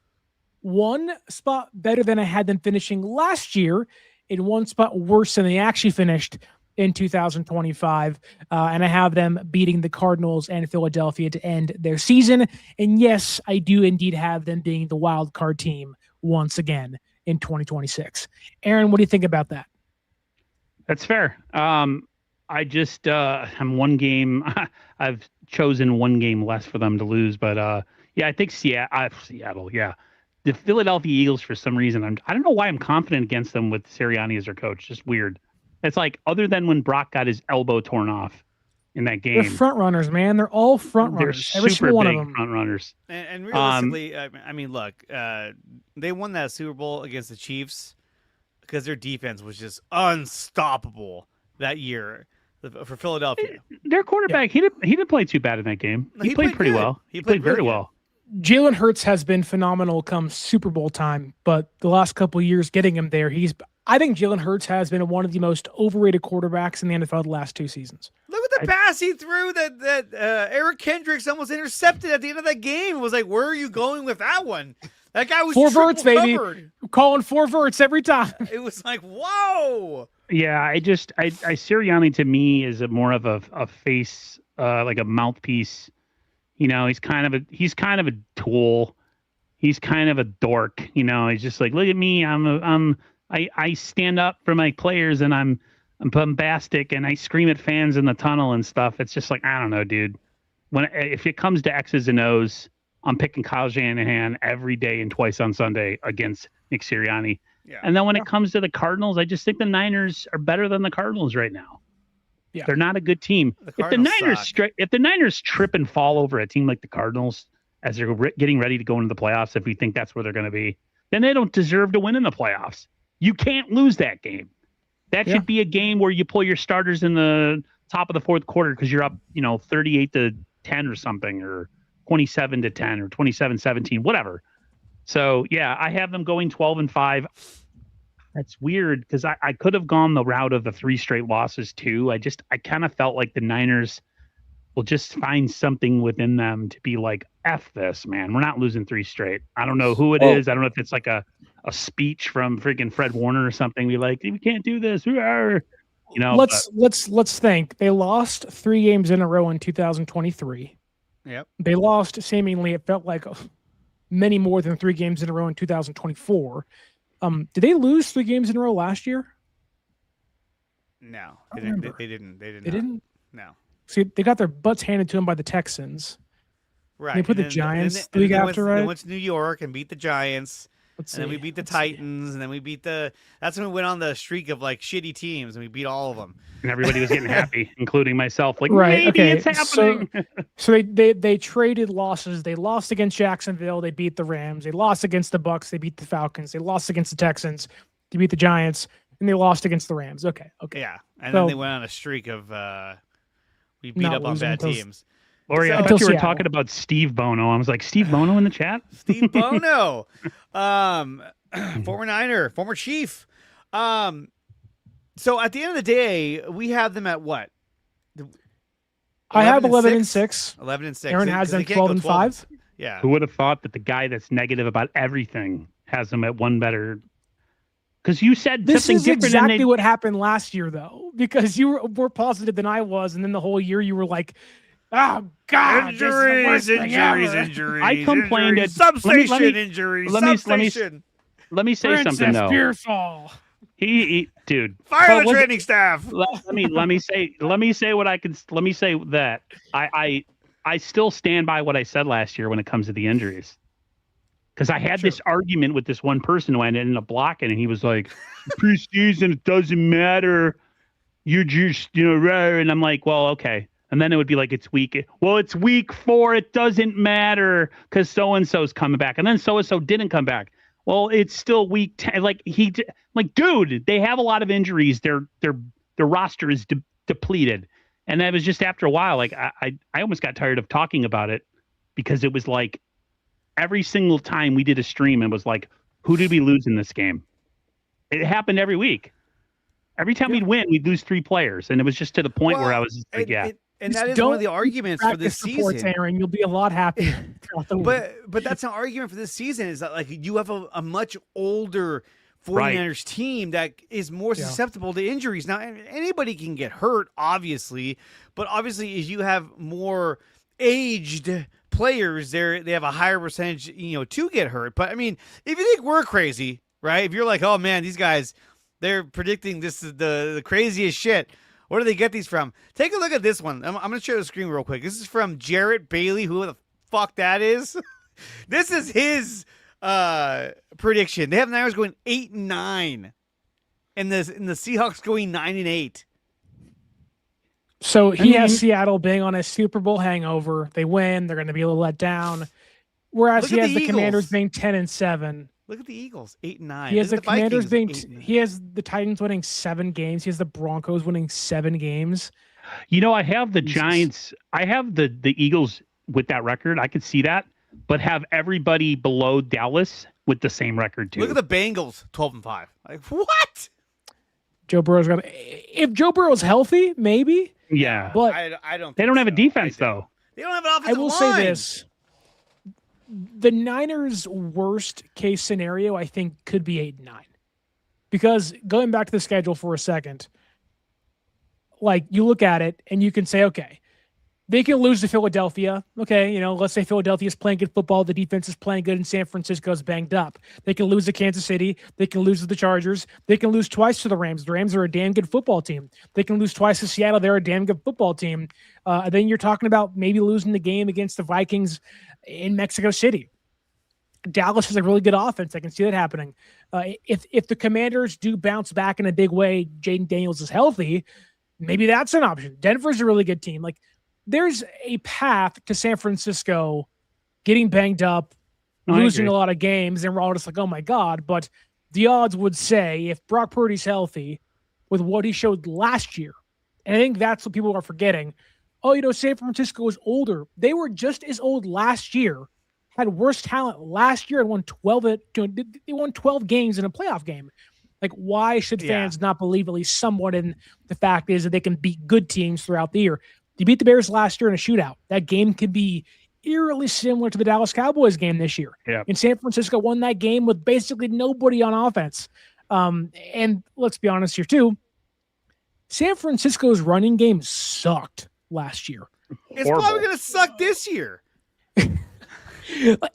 1 spot better than I had them finishing last year, in 1 spot worse than they actually finished in 2025. And I have them beating the Cardinals and Philadelphia to end their season. And yes, I do indeed have them being the wild card team once again in 2026. Aaron, what do you think about that? That's fair. I just I'm 1 game. I've chosen 1 game less for them to lose, but yeah, I think Seattle. Yeah, the Philadelphia Eagles, for some reason, I don't know why I'm confident against them with Sirianni as their coach. Just weird. It's like, other than when Brock got his elbow torn off in that game. They're front runners, man. They're all front They're runners. Every super single one of big them. front runners. And realistically, I mean, look, they won that Super Bowl against the Chiefs because their defense was just unstoppable that year for Philadelphia. Their quarterback, he didn't play too bad in that game. He played pretty good. well. He played really very good. well. Jalen Hurts has been phenomenal come Super Bowl time, but the last couple of years getting him there, I think Jalen Hurts has been one of the most overrated quarterbacks in the NFL the last 2 seasons. Look at the pass he threw that Eric Kendricks almost intercepted at the end of that game. It was like, where are you going with that one? That guy was 4 triple verts, baby. covered. Calling 4 verts every time. It was like, whoa. Yeah, I Sirianni to me is more of a face, like a mouthpiece. You know, he's kind of a tool. He's kind of a dork. You know, he's just like, look at me. I stand up for my players, and I'm bombastic, and I scream at fans in the tunnel and stuff. It's just like, I don't know, dude. If it comes to X's and O's, I'm picking Kyle Shanahan every day and twice on Sunday against Nick Sirianni. Yeah. And then when it comes to the Cardinals, I just think the Niners are better than the Cardinals right now. Yeah. They're not a good team. If the Niners trip and fall over a team like the Cardinals as they're getting ready to go into the playoffs, if we think that's where they're going to be, then they don't deserve to win in the playoffs. You can't lose that game. That should be a game where you pull your starters in the top of the 4th quarter because you're up, 38-10 or something, or 27-10 or 27-17, whatever. So yeah, I have them going 12-5. That's weird because I could have gone the route of the 3 straight losses too. I kind of felt like the Niners will just find something within them to be like, F this, man. We're not losing 3 straight. I don't know who it is. I don't know if it's like a speech from freaking Fred Warner or something. We like, we can't do this. We are, Let's think. They lost 3 games in a row in 2023. Yep. They lost seemingly, it felt like many more than 3 games in a row in 2024. Did they lose 3 games in a row last year? No, I they don't didn't. remember. They They didn't. No. See, they got their butts handed to them by the Texans. Right. They put the Giants the week after, right? They went to New York and beat the Giants. Let's And then we beat the Titans, and then we beat that's when we went on the streak of like shitty teams, and we beat all of them. and everybody was getting happy, including myself. Like, Right, maybe okay, it's happening. So they traded losses. They lost against Jacksonville. They beat the Rams. They lost against the Bucks. They beat the Falcons. They lost against the Texans. They beat the Giants, and they lost against the Rams. Okay. Yeah, and So- then they went on a streak of we beat Not up on losing bad until- teams. Lori, I So- thought you were Seattle. talking about Steve Bono. I was like, Steve Bono in the chat? Steve Bono, former Niner, former Chief. So at the end of the day, we have them at what? I have 11-6. 11-6. Aaron has them 12-5. Yeah. Who would have thought that the guy that's negative about everything has him at one better? Because you said This something is different. exactly what happened last year, though, because you were more positive than I was, and then the whole year you were like, "Oh God, this is the worst thing ever." Injuries. I complained injuries, at substation injuries. Substation. Let me say Princess something though. Pearsall. He dude, Fire the training staff. let me say what I can. Let me say that I still stand by what I said last year when it comes to the injuries. Because I had this argument with this one person who I ended up blocking, and he was like, "Preseason, it doesn't matter. You're just, rare." And I'm like, "Well, okay." And then it would be like, "It's week. Well, it's week 4. It doesn't matter because so and so's coming back, and then so and so didn't come back. Well, it's still week 10. Like dude, they have a lot of injuries. Their roster is depleted, and that was just after a while. Like I almost got tired of talking about it because it was like every single time we did a stream, it was like, who did we lose in this game? It happened every week. Every time we'd win, we'd lose 3 players, and it was just to the point where I was just like, And that is one of the arguments for this season. Aaron, you'll be a lot happier throughout the week. But that's an argument for this season is that like you have a much older 49ers team that is more susceptible to injuries. Now, anybody can get hurt, obviously, but obviously as you have more aged players, they have a higher percentage, to get hurt. But I mean, if you think we're crazy, right? If you're like, oh man, these guys, they're predicting this is the craziest shit. Where do they get these from? Take a look at this one. I'm going to share the screen real quick. This is from Jarrett Bailey, who the fuck that is. This is his prediction. They have the Niners going 8-9, and the Seahawks going 9-8. So he has Seattle being on a Super Bowl hangover. They win. They're going to be a little let down. Whereas he has the Commanders being 10-7. Look at the Eagles, 8-9. He has the Commanders being. He has the Titans winning 7 games. He has the Broncos winning 7 games. I have the Giants. I have the Eagles with that record. I could see that, but have everybody below Dallas with the same record too. Look at the Bengals, 12-5. Like what? Joe Burrow's got. If Joe Burrow's healthy, maybe. Yeah, but I don't. They don't have a defense though. They don't have an offensive line. I will say this. The Niners' worst case scenario, I think, could be 8-9. Because going back to the schedule for a second, like you look at it and you can say, okay, they can lose to Philadelphia. Okay, let's say Philadelphia's playing good football. The defense is playing good and San Francisco's banged up. They can lose to Kansas City. They can lose to the Chargers. They can lose twice to the Rams. The Rams are a damn good football team. They can lose twice to Seattle. They're a damn good football team. Then you're talking about maybe losing the game against the Vikings in Mexico City. Dallas has a really good offense. I can see that happening. If the Commanders do bounce back in a big way, Jaden Daniels is healthy, maybe that's an option. Denver's a really good team. Like, there's a path to San Francisco getting banged up, losing a lot of games, and we're all just like, oh my God. But the odds would say if Brock Purdy's healthy with what he showed last year, and I think that's what people are forgetting. Oh, San Francisco is older. They were just as old last year, had worse talent last year, and won 12. They won 12 games in a playoff game. Like, why should fans not believe at least somewhat in the fact is that they can beat good teams throughout the year? They beat the Bears last year in a shootout. That game could be eerily similar to the Dallas Cowboys game this year. Yeah. And San Francisco won that game with basically nobody on offense. And let's be honest here too. San Francisco's running game sucked last year. It's probably going to suck this year.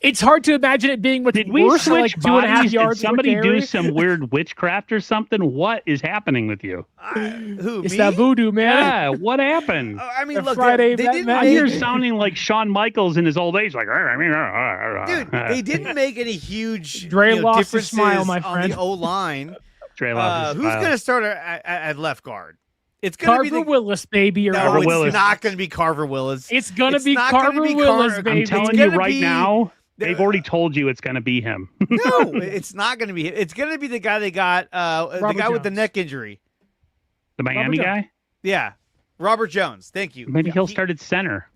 It's hard to imagine it being Did we worse, switch like 2.5 yards. Did somebody do some weird witchcraft or something? What is happening with you? Who? It's me? that voodoo, man. Yeah, what happened? I mean, The look, Friday they that didn't. night. You're sounding like Shawn Michaels in his old age, like. Dude, they didn't make any huge Dre lost his differences smile, my on friend. the O line. Dre lost his Who's smile. going to start at left guard? It's going to be Carver Willis, baby. Or No, Carver it's Willis. not going to be Carver Willis. It's gonna be not gonna Carver be Willis, baby. I'm telling you gonna right be- now, they've already told you it's going to be him. No, it's not going to be him. It's going to be the guy they got, the guy with the Jones. neck injury. The Miami Robert guy? Yeah, Robert Jones. Thank you. Maybe he'll start at center.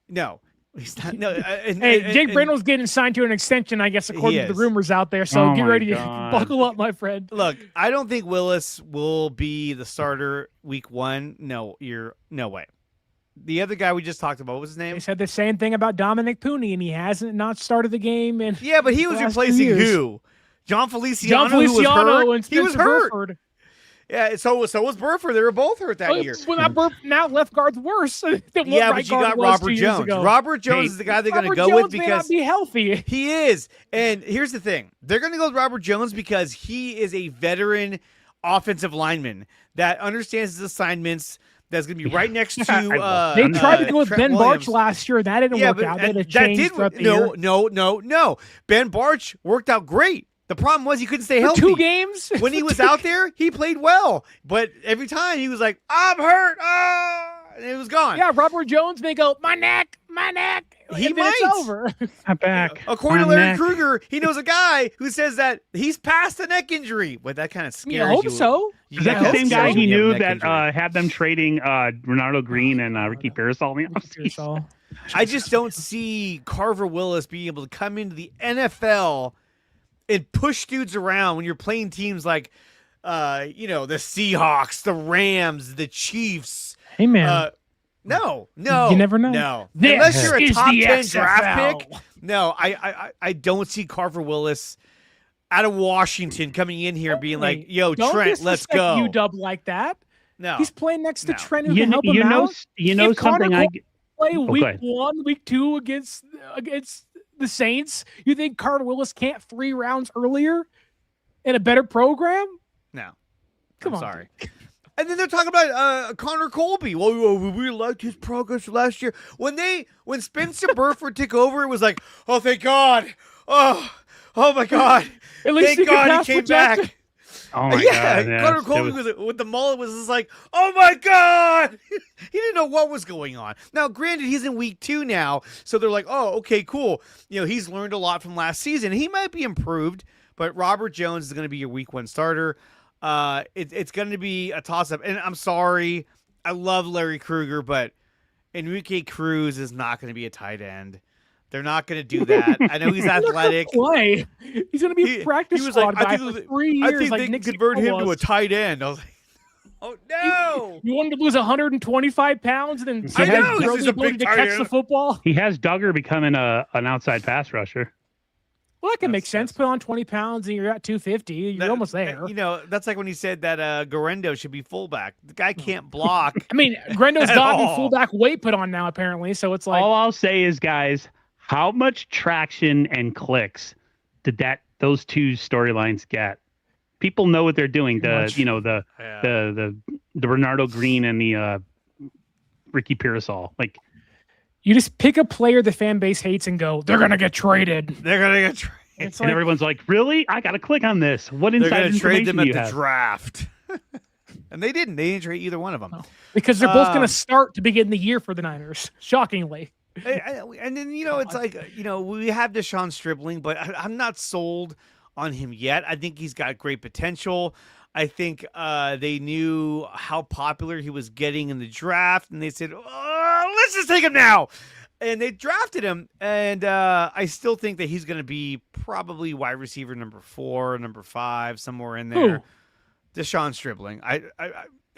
No, he's not. No, Hey, Jake Brendle's getting signed to an extension, I guess, according He to the is. rumors out there. So Oh get my ready to God. buckle up, my friend. Look, I don't think Willis will be the starter week 1. No way. The other guy we just talked about, what was his name? They said the same thing about Dominic Pooney, and he hasn't not started the game. And Yeah, but he was replacing who? John Feliciano, who was hurt. And He was Spencer hurt. Burford. Yeah, so was Burford. They were both hurt that year. Well, now left guard's worse than what Yeah, right but you guard got was Robert 2 years Jones. ago. Robert Jones is the guy they're going to go Jones with may because not be healthy. he is. And here's the thing. They're going to go with Robert Jones because he is a veteran offensive lineman that understands his assignments, that's going to be right next to They tried to go with Trent Ben Williams. Barch last year. That didn't work out. They had to change throughout the year. No. Ben Barch worked out great. The problem was he couldn't stay healthy. 2 games? When he was out there, he played well. But every time he was like, I'm hurt. And it was gone. Yeah, Robert Jones, they go, my neck. He and then might. It's over. I'm back. According to My Larry neck. Krueger, he knows a guy who says that he's past the neck injury. But that kind of scares I hope you. so. Is that the same guy he You have knew neck that injury. had them trading Ronaldo Green and Ricky Parasol? I just don't see Carver Willis being able to come into the NFL and push dudes around when you're playing teams like, the Seahawks, the Rams, the Chiefs. Hey, man. No. You never know. No. This Unless you're a is top the 10 draft XFL. pick. No, I don't see Carver Willis out of Washington coming in here and being like, yo, Don't Trent, let's go. UW like that. No. He's playing next to No. Trent, who can help him out. If Connor something play week go ahead. 1, week 2 against the Saints. You think Carter Willis can't 3 rounds earlier in a better program? No. Come I'm on. sorry. And then they're talking about Connor Colby. Well, we liked his progress last year. When Spencer Burford took over, it was like, oh, thank God. Oh my God. At least Thank he could God pass he came protect. back. Oh my Yeah, God! Connor Colby with the mullet was just like, oh my God. He didn't know what was going on. Now, granted, he's in week 2 now, so they're like, oh, okay, cool. He's learned a lot from last season. He might be improved, but Robert Jones is going to be your week 1 starter. It's going to be a toss-up. And I'm sorry, I love Larry Krueger, but Enrique Cruz is not going to be a tight end. They're not going to do that. I know he's athletic. Play. He's going to be a practice he was squad like, guy for 3 years. I think like they Nick can convert him to a was. tight end. I was like, oh, no. You wanted to lose 125 pounds and then I know, he's barely just a ability big to tight catch end. the football? He has Duggar becoming an outside pass rusher. Well, that can make sense. Put on 20 pounds and you're at 250. You're almost there. That's like when he said that Garendo should be fullback. The guy can't block. I mean, Grendo's At gotten all. fullback weight put on now, apparently. So it's like, All I'll say is, guys, how much traction and clicks did those 2 storylines get? People know what they're doing. The Bernardo Green and the Ricky Parasol. Like, you just pick a player the fan base hates and go, they're going to get traded. They're going to get traded. It's and like, everyone's like, really? I got to click on this. What They're inside going to trade information them do at you the have? draft. And they didn't. They didn't trade either one of them. because they're both going to start to begin the year for the Niners, shockingly. And then, it's like, we have Deshaun Stribling, but I'm not sold on him yet. I think he's got great potential. I think they knew how popular he was getting in the draft, and they said, oh, let's just take him now. And they drafted him, and I still think that he's going to be probably wide receiver number 4, number 5, somewhere in there. Who? Deshaun Stribling. I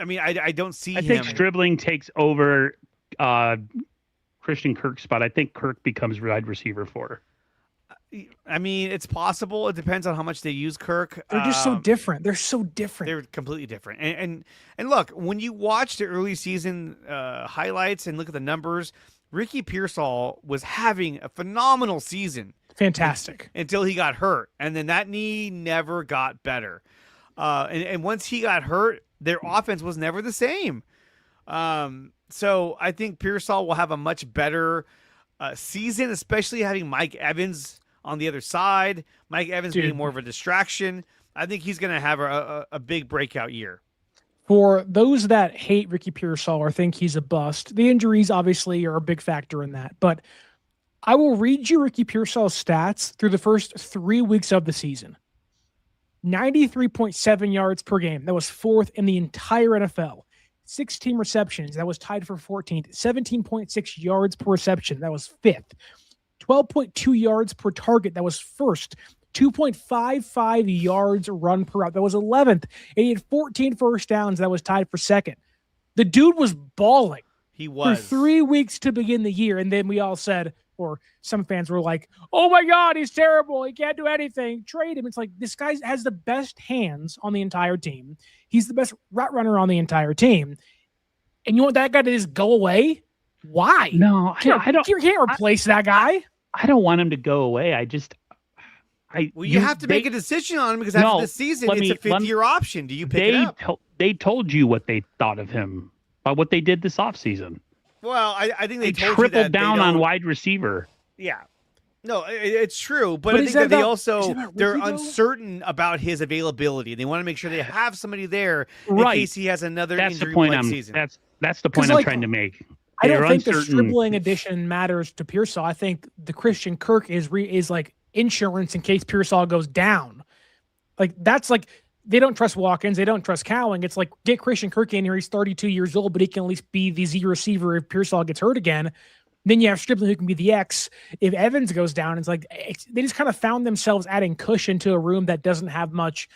mean, I don't see I him. think Stribling takes over Christian Kirk's spot. I think Kirk becomes wide receiver 4. I mean, it's possible. It depends on how much they use Kirk. They're just so different. They're so different. They're completely different. And look, when you watch the early season highlights and look at the numbers, Ricky Parasol was having a phenomenal season. Fantastic. Until he got hurt. And then that knee never got better. And once he got hurt, their offense was never the same. So I think Parasol will have a much better season, especially having Mike Evans on the other side. Mike Evans being more of a distraction. I think he's going to have a big breakout year. For those that hate Ricky Parasol or think he's a bust, the injuries obviously are a big factor in that. But I will read you Ricky Parsol's stats through the first 3 weeks of the season. 93.7 yards per game. That was 4th in the entire NFL. 16 receptions. That was tied for 14th. 17.6 yards per reception. That was 5th. 12.2 yards per target. That was 1st. 2.55 yards run per route. That was 11th. And he had 14 first downs. That was tied for 2nd. The dude was balling. He for was 3 weeks to begin the year. And then we all said, or some fans were like, oh my God, he's terrible. He can't do anything. Trade him. It's like, this guy has the best hands on the entire team. He's the best route runner on the entire team. And you want that guy to just go away? Why? No, I don't. You can't replace that guy. I don't want him to go away. you have to make a decision on him because after this season, it's a fifth-year option. Do you pick it up? They told you what they thought of him by what they did this offseason. Well, I think they told tripled you that down on wide receiver. Yeah. No, it's true, but I think that they're uncertain about his availability. They want to make sure they have somebody there in case he has another injury season. That's the point I'm trying to make. I don't think the stripling addition matters to Pearsall. I think the Christian Kirk is like insurance in case Pearsall goes down. Like that's like they don't trust Watkins, they don't trust Cowling. It's like get Christian Kirk in here. He's 32 years old, but he can at least be the Z receiver if Pearsall gets hurt again. Then you have Stripling who can be the X if Evans goes down. It's like they just kind of found themselves adding cushion to a room that doesn't have much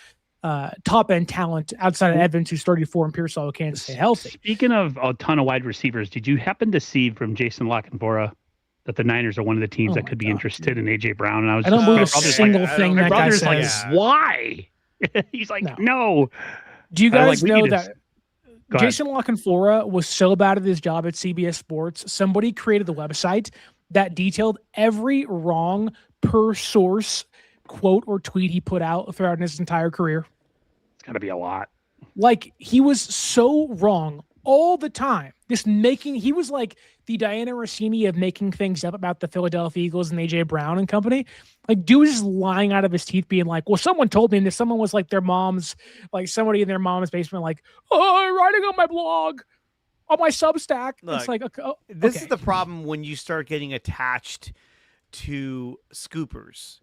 top end talent outside of Evans, who's 34, and Pearsall who can't stay healthy. Speaking of a ton of wide receivers, did you happen to see from Jason Lockenbora that the Niners are one of the teams that could be interested in AJ Brown? And I don't believe a single thing that guy says. Like, why? He's like, no. Do you guys know that Jason Lockenfora was so bad at his job at CBS Sports? Somebody created the website that detailed every wrong per source quote or tweet he put out throughout his entire career. It's got to be a lot. Like, he was so wrong all the time. He was like the Diana Rossini of making things up about the Philadelphia Eagles and AJ Brown and company. Like, dude was just lying out of his teeth, being like, well, someone told me, and if someone was like their mom's, like somebody in their mom's basement, like, oh, I'm writing on my blog, on my Substack. Look, it's like, this is the problem when you start getting attached to scoopers.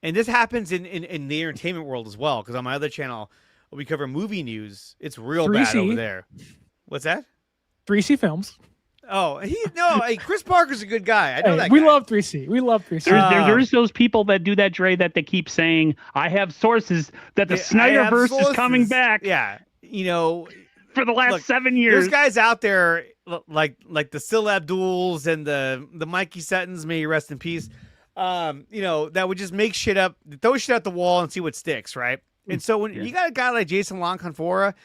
And this happens in the entertainment world as well, because on my other channel, we cover movie news. It's real bad over there. What's that? 3C Films. Oh, Chris Parker's a good guy. I know that we guy. love 3C. We love 3C. There's those people that do that, Dre, that they keep saying, I have sources that the Snyderverse is coming back. Yeah. For the last 7 years. There's guys out there like the Sil Abduls and the Mikey Settons, may he rest in peace, that would just make shit up, throw shit at the wall and see what sticks, right? And so when you got a guy like Jason Lockenfora,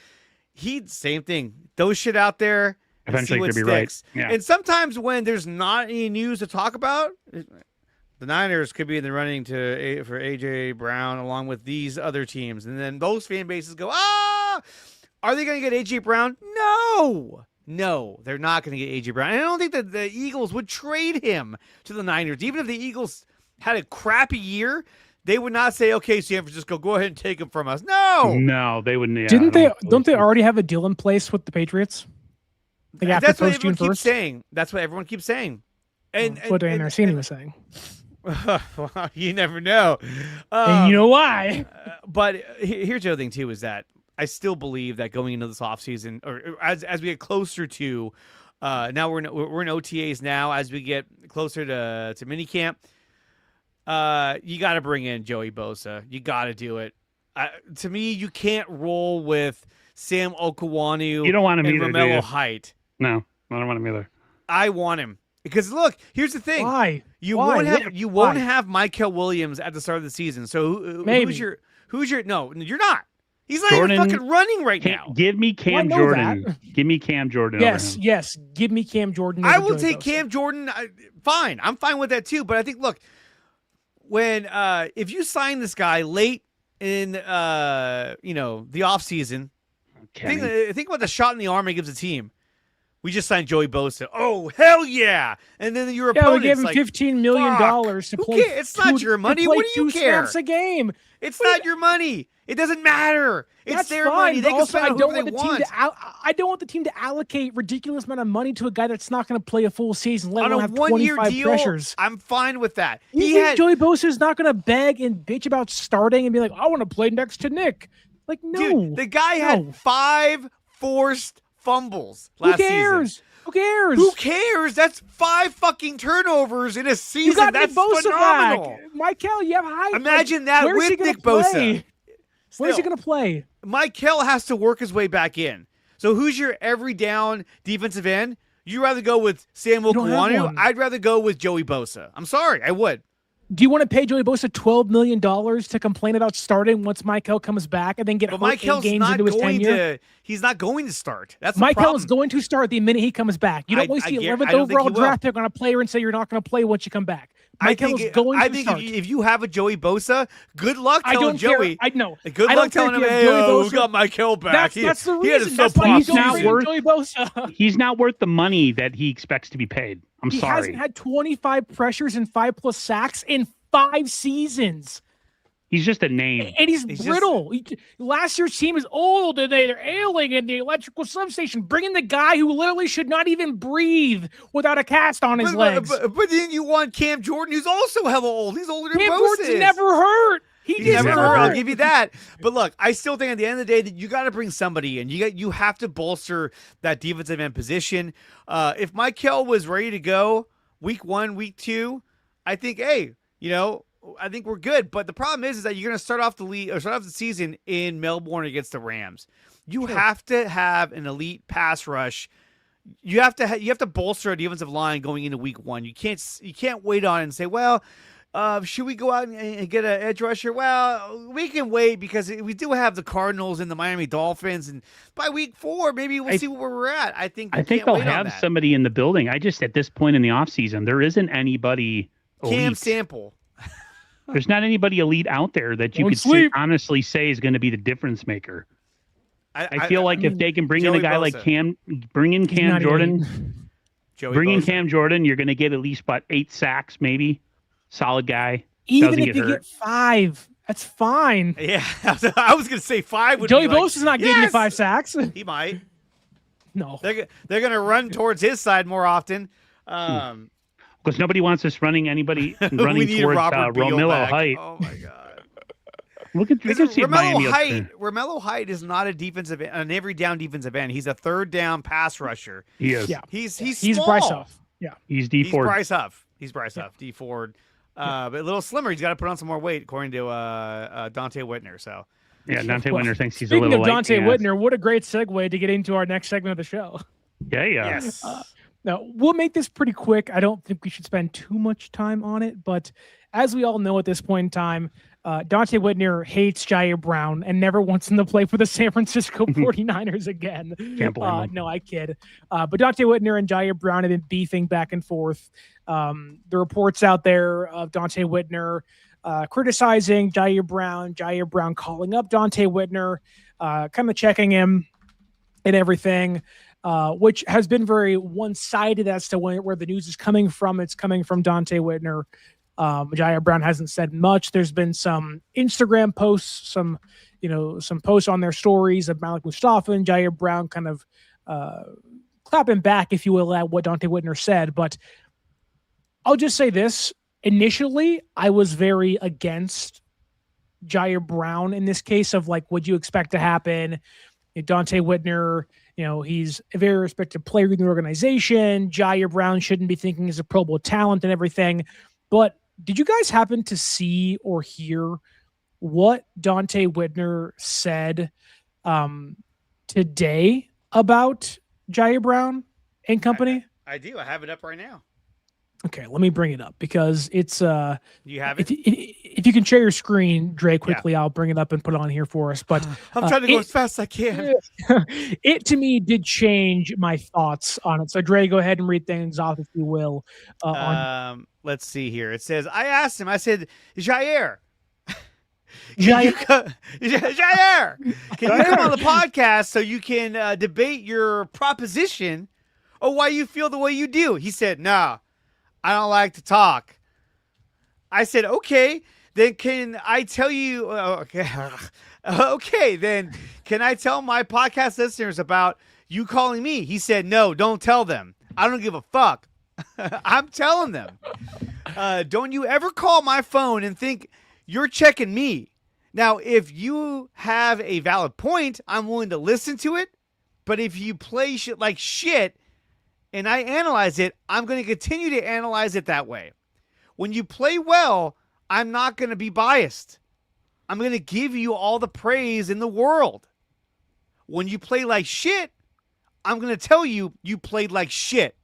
same thing. Throw shit out there. Eventually could be right. Yeah. And sometimes when there's not any news to talk about, the Niners could be in the running for AJ Brown along with these other teams. And then those fan bases go, are they going to get AJ Brown? No, they're not going to get AJ Brown. And I don't think that the Eagles would trade him to the Niners. Even if the Eagles had a crappy year, they would not say, okay, San Francisco, go ahead and take him from us. No, they wouldn't. Yeah, don't they already have a deal in place with the Patriots? Like that's what everyone keeps saying. That's what everyone keeps saying. And what Diana Rossini was saying. Well, you never know. And you know why. But here's the other thing, too, is that I still believe that going into this offseason, or as we get closer to, now we're in OTAs now, as we get closer to minicamp, you got to bring in Joey Bosa. You got to do it. To me, you can't roll with Sam Okwuonu. You don't want him and either, Romello Height. No, I don't want him either. I want him. Because look, here's the thing. Why? You won't have Michael Williams at the start of the season. So maybe who's your no, you're not. He's not even fucking running right now. Give me Cam Jordan. Give me Cam Jordan. Yes. Give me Cam Jordan. I will take Cam Jordan. Fine. I'm fine with that too. But I think, look, when if you sign this guy late in the offseason, think about the shot in the arm he gives the team. We just signed Joey Bosa. Oh, hell yeah. And then your opponent's we gave him $15 million to play. It's not your money. What do you care? Snaps a game. It's not your money. It doesn't matter. It's their fine, money. They can spend whatever they want. I don't want the team to allocate ridiculous amount of money to a guy that's not going to play a full season, let alone alone have one-year 25 deal, pressures. I'm fine with that. Joey Bosa is not going to beg and bitch about starting and be like, I want to play next to Nick. Like, no. Dude, the guy had 5 forced fumbles last season. Who cares? That's 5 fucking turnovers in a season. You got That's Nick Bosa phenomenal. back. Michael, you have high. Imagine that with Nick Bosa. Where's he going to play? Michael has to work his way back in. So who's your every down defensive end? You rather go with Samuel You don't have Kawanu? one. I'd rather go with Joey Bosa. I'm sorry, I would. Do you want to pay Joey Bosa $12 million to complain about starting once Michael comes back and then get But hurt 8 Michael's games not into his going tenure? to. He's not going to start. That's the Michael problem. is going to start the minute he comes back. You don't waste the 11th I don't think overall he will. draft pick on a player and say you're not going to play once you come back. Michael is going I to think start. if you have a Joey Bosa, good luck I telling don't care. Joey. I know. Good I luck don't telling care him, if you have hey, Joey we Bosa. got Michael back. That's the He had a reason. That's why subpar you don't not trade worth- Joey Bosa. He's not worth the money that he expects to be paid. I'm He sorry. hasn't had 25 pressures and 5+ sacks in 5 seasons. He's just a name. And he's He's brittle. Last year's team is old and they're ailing in the electrical substation. Bring in the guy who literally should not even breathe without a cast on his legs. But then you want Cam Jordan, who's also hella old. He's older than Cam Bosa Jordan's is. never hurt. He's He's never never hurt. I'll hurt. give you that. But look, I still think at the end of the day that you got to bring somebody in. You have to bolster that defensive end position. If Michael was ready to go week 1, week 2, I think, hey, I think we're good. But the problem is that you're going to start off the season in Melbourne against the Rams. You have to have an elite pass rush. You have to bolster a defensive line going into week 1. You can't wait on it and say, well, should we go out and get an edge rusher? Well, we can wait because we do have the Cardinals and the Miami Dolphins, and by week 4, maybe we'll see where we're at. I think they'll have somebody in the building. I just, at this point in the offseason, there isn't anybody elite. Cam Sample. There's not anybody elite out there that you Don't could sleep. honestly say is going to be the difference maker. I feel like mean, if they can bring in Joey a guy like Bosa. Cam, bring in He's Cam not Jordan, Joey bring in Bosa. Cam Jordan, you're going to get at least about 8 sacks, maybe. Solid guy. Even Doesn't if get you hurt. get 5, that's fine. Yeah, I was going to say 5 would Joey be like, Bosa's not getting you yes! 5 sacks. He might. No. They're going to run towards his side more often. Because nobody wants us anybody we running need towards Robert Beal Romello back. Height. Oh my god. Look at see if Miami Romello Height is not an every down defensive end. He's a third down pass rusher. He is. Yeah. He's He's small. Bryce Huff. Yeah. He's D He's Ford. Bryce Huff. D Ford. But a little slimmer. He's got to put on some more weight, according to Dante Whitner. So Yeah, Dante Well, Winter thinks he's a Speaking little of light. Dante yeah. Whitner, what a great segue to get into our next segment of the show. Yeah. yes. Now, we'll make this pretty quick. I don't think we should spend too much time on it, but as we all know at this point in time, Dante Whitner hates Jair Brown and never wants him to play for the San Francisco 49ers again. Can't blame him. No, I kid. But Dante Whitner and Jair Brown have been beefing back and forth. The reports out there of Dante Whitner criticizing Jair Brown calling up Dante Whitner, kind of checking him and everything. Which has been very one-sided as to where the news is coming from. It's coming from Dante Whitner. Jair Brown hasn't said much. There's been some Instagram posts, some posts on their stories of Malik Mustafa and Jair Brown kind of clapping back, if you will, at what Dante Whitner said. But I'll just say this. Initially, I was very against Jair Brown in this case of like, what you expect to happen? Dante Whitner, he's a very respected player in the organization. Jair Brown shouldn't be thinking he's a Pro Bowl talent and everything. But did you guys happen to see or hear what Dante Whitner said today about Jair Brown and company? I do. I have it up right now. Okay, let me bring it up because it's You have it? if you can share your screen, Dre, quickly, I'll bring it up and put it on here for us. But I'm trying to go as fast as I can. it to me did change my thoughts on it. So Dre, go ahead and read things off if you will. Let's see here. It says, I asked him, I said, Jair, Jair, Jair, can you come on the podcast so you can debate your proposition or why you feel the way you do? He said, no, I don't like to talk. I said, okay, then can I tell you, okay, then can I tell my podcast listeners about you calling me? He said, no, don't tell them. I don't give a fuck. I'm telling them. Don't you ever call my phone and think you're checking me. Now, if you have a valid point, I'm willing to listen to it. But if you play shit like shit and I analyze it, I'm going to continue to analyze it that way. When you play well, I'm not going to be biased. I'm going to give you all the praise in the world. When you play like shit, I'm going to tell you you played like shit.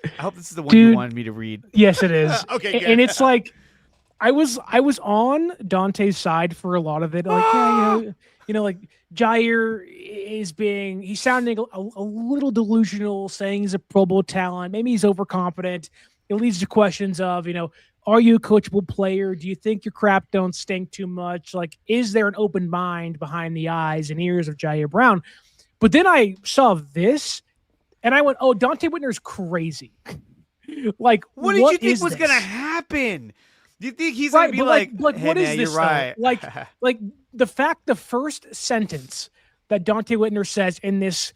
I hope this is the one you Dude. wanted me to read. Yes, it is. Okay, good. And it's like I was on Dante's side for a lot of it. Like, yeah, like Jair he's sounding a little delusional, saying he's a Pro Bowl talent. Maybe he's overconfident. It leads to questions of, are you a coachable player? Do you think your crap don't stink too much? Like, is there an open mind behind the eyes and ears of Jair Brown? But then I saw this and I went, oh, Dante Whitner's crazy. Like, what did you think was going to happen? Do you think he's going to be like, hey, what is man, this? You're right. Like the first sentence that Dante Whitner says in this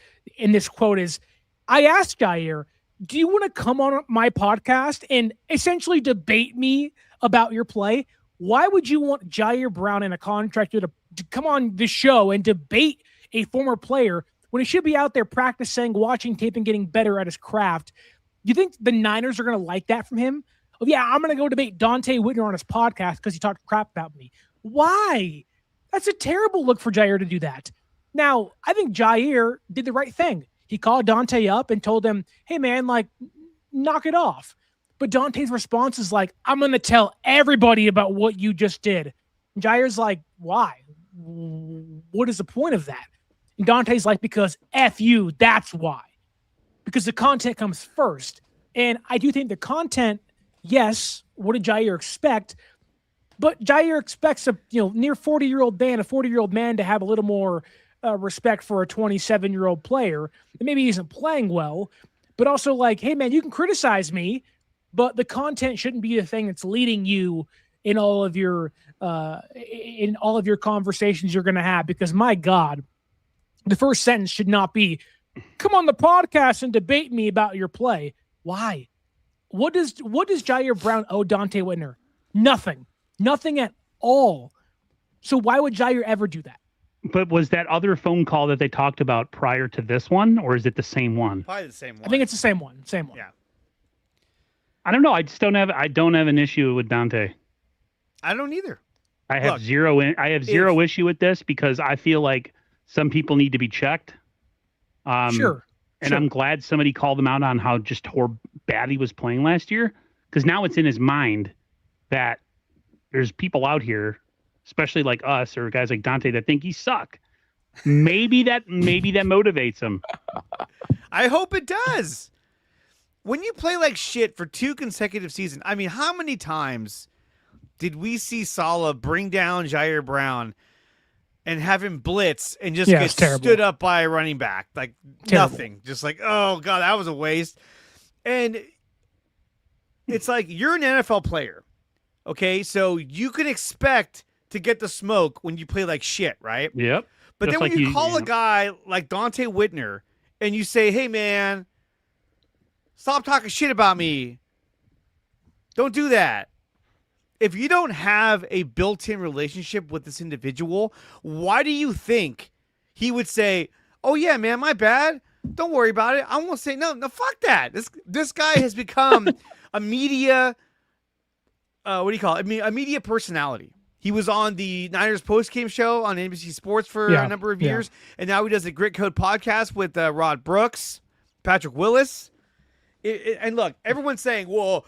quote is, I asked Jair, do you want to come on my podcast and essentially debate me about your play? Why would you want Jair Brown and a contractor to come on the show and debate a former player when he should be out there practicing, watching tape, and getting better at his craft? You think the Niners are going to like that from him? Oh, yeah, I'm going to go debate Dante Whitner on his podcast because he talked crap about me. Why? That's a terrible look for Jair to do that. Now, I think Jair did the right thing. He called Dante up and told him, hey, man, like, knock it off. But Dante's response is like, I'm going to tell everybody about what you just did. And Jair's like, why? What is the point of that? And Dante's like, because F you, that's why. Because the content comes first. And I do think the content, yes, what did Jair expect? But Jair expects a near 40-year-old man, a 40-year-old man to have a little more respect for a 27-year-old player. And maybe he isn't playing well, but also like, hey, man, you can criticize me, but the content shouldn't be the thing that's leading you in all of your conversations you're going to have. Because my God, the first sentence should not be, come on the podcast and debate me about your play. Why? What does Jair Brown owe Dante Whitner? Nothing at all. So why would Jair ever do that? But was that other phone call that they talked about prior to this one, or is it the same one? Probably the same one. I think it's the same one. Same one. Yeah. I don't know. I don't have an issue with Dante. I don't either. I have zero issue with this because I feel like some people need to be checked. Sure. And I'm glad somebody called him out on how just bad he was playing last year, because now it's in his mind that there's people out here, especially like us or guys like Dante, that think he suck. Maybe that motivates him. I hope it does. When you play like shit for 2 consecutive seasons, I mean, how many times did we see Saleh bring down Jair Brown and have him blitz and just get stood up by a running back? Like nothing. Just like, oh, God, that was a waste. And it's like, you're an NFL player, okay? So you can expect to get the smoke when you play like shit, right? Yep. But just then when you call a guy like Dante Whitner and you say, hey, man, stop talking shit about me. Don't do that. If you don't have a built-in relationship with this individual, why do you think he would say, oh, yeah, man, my bad. Don't worry about it. I won't say no, fuck that. This guy has become a media, what do you call it? A media personality. He was on the Niners postgame show on NBC Sports for a number of years, and now he does the Grit Code podcast with Rod Brooks, Patrick Willis. And look, everyone's saying, well,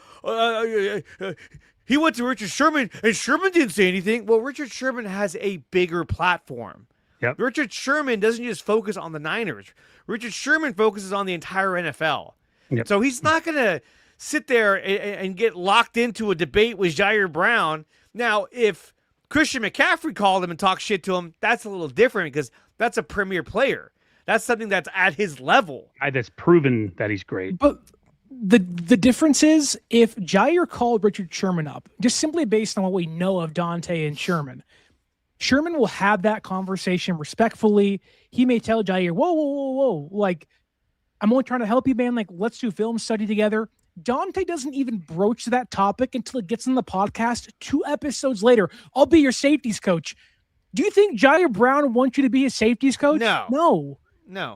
he went to Richard Sherman, and Sherman didn't say anything. Well, Richard Sherman has a bigger platform. Yep. Richard Sherman doesn't just focus on the Niners. Richard Sherman focuses on the entire NFL. Yep. So he's not going to sit there and get locked into a debate with Jair Brown. Now, if Christian McCaffrey called him and talked shit to him, that's a little different because that's a premier player. That's something that's at his level. That's proven that he's great. But the difference is, if Jair called Richard Sherman up, just simply based on what we know of Dante and Sherman will have that conversation respectfully. He may tell Jair, whoa, like, I'm only trying to help you, man. Like, let's do film study together. Dante doesn't even broach that topic until it gets on the podcast 2 episodes later. I'll be your safeties coach. Do you think Jair Brown wants you to be his safeties coach? No.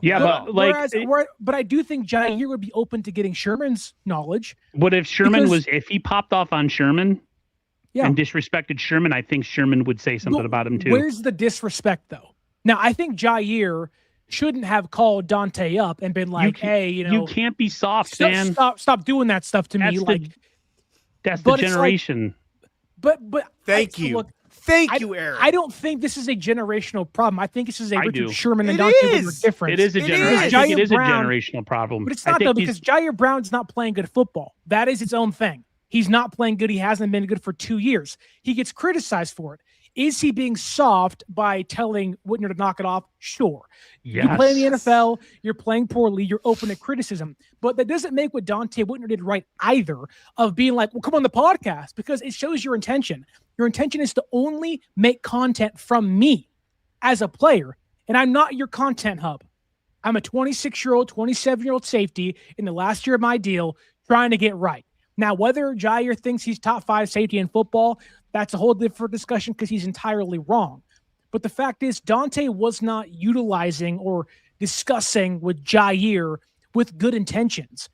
Yeah, but I do think Jair would be open to getting Sherman's knowledge. What if if he popped off on Sherman and disrespected Sherman, I think Sherman would say something about him too. Where's the disrespect though? Now, I think Jair shouldn't have called Dante up and been like, "Hey, you can't be soft, man. Stop doing that stuff to me." That's the generation. But Thank you. Thank you, Aaron. I don't think this is a generational problem. I think this is a Richard do. Sherman and It Dante is. Whitmer difference. It is a Because I think it is a Brown- generational problem. But it's not, though, because Jair Brown's not playing good football. That is its own thing. He's not playing good. He hasn't been good for 2 years. He gets criticized for it. Is he being soft by telling Whitner to knock it off? Sure. Yes. You play in the NFL, you're playing poorly, you're open to criticism. But that doesn't make what Dante Whitner did right either, of being like, well, come on the podcast, because it shows your intention. Your intention is to only make content from me as a player, and I'm not your content hub. I'm a 26-year-old, 27-year-old safety in the last year of my deal trying to get right. Now, whether Jair thinks he's top 5 safety in football, that's a whole different discussion because he's entirely wrong. But the fact is, Dante was not utilizing or discussing with Jair with good intentions.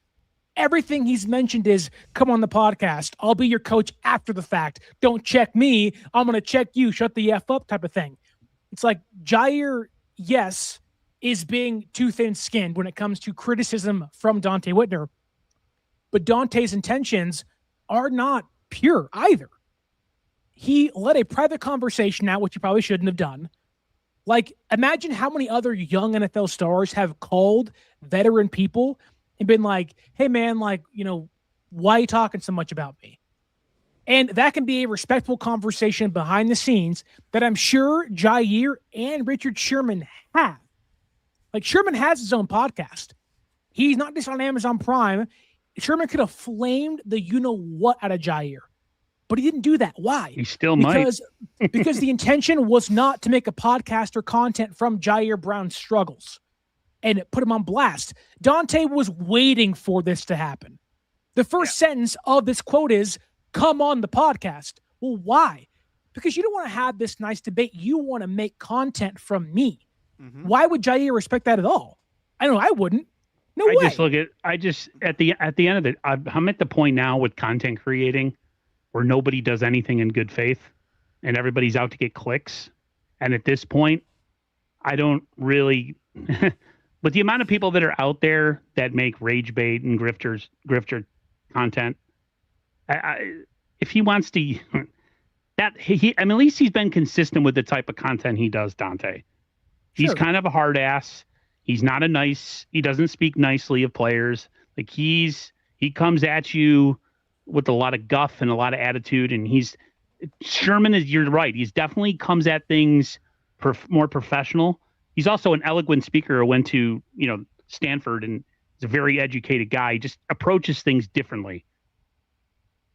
Everything he's mentioned is, come on the podcast. I'll be your coach after the fact. Don't check me. I'm going to check you. Shut the F up type of thing. It's like Jair, yes, is being too thin-skinned when it comes to criticism from Dante Whitner. But Dante's intentions are not pure either. He led a private conversation out, which he probably shouldn't have done. Like, imagine how many other young NFL stars have called veteran people and been like, hey, man, like, why are you talking so much about me? And that can be a respectful conversation behind the scenes that I'm sure Jair and Richard Sherman have. Like, Sherman has his own podcast. He's not just on Amazon Prime. Sherman could have flamed the you-know-what out of Jair. But he didn't do that. Why? He still might. Because the intention was not to make a podcast or content from Jair Brown's struggles and put him on blast. Dante was waiting for this to happen. The first sentence of this quote is, come on the podcast. Well, why? Because you don't want to have this nice debate. You want to make content from me. Mm-hmm. Why would Jair respect that at all? I know I wouldn't. No way. At the end of it, I'm at the point now with content creating where nobody does anything in good faith and everybody's out to get clicks. And at this point, I don't really, but the amount of people that are out there that make rage bait and grifter content, if he wants to, at least he's been consistent with the type of content he does, Dante. He's kind of a hard ass. He doesn't speak nicely of players. Like he comes at you with a lot of guff and a lot of attitude. And Sherman you're right. He's definitely comes at things more professional. He's also an eloquent speaker who went to, Stanford and is a very educated guy. He just approaches things differently.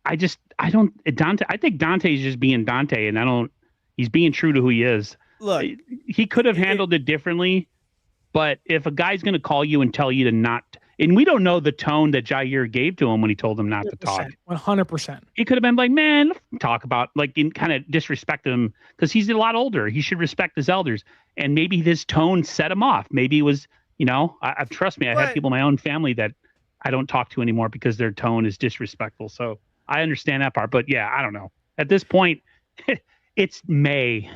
I think Dante's just being Dante and he's being true to who he is. Look, he could have handled it differently, but if a guy's going to call you and tell you to not, and we don't know the tone that Jair gave to him when he told him not to talk. 100%. He could have been like, man, talk about, kind of disrespect him because he's a lot older. He should respect his elders. And maybe this tone set him off. Maybe it was, trust me, I have people in my own family that I don't talk to anymore because their tone is disrespectful. So I understand that part. But yeah, I don't know. At this point, it's May.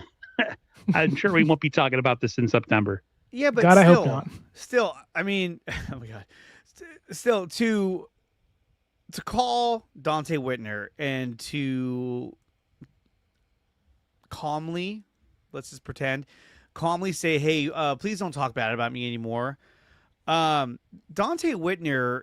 I'm sure we won't be talking about this in September. Yeah, but God, I hope not. Still, I mean, oh my God. Still, to call Dante Whitner and to calmly, let's just pretend, calmly say, hey, please don't talk bad about me anymore. Dante Whitner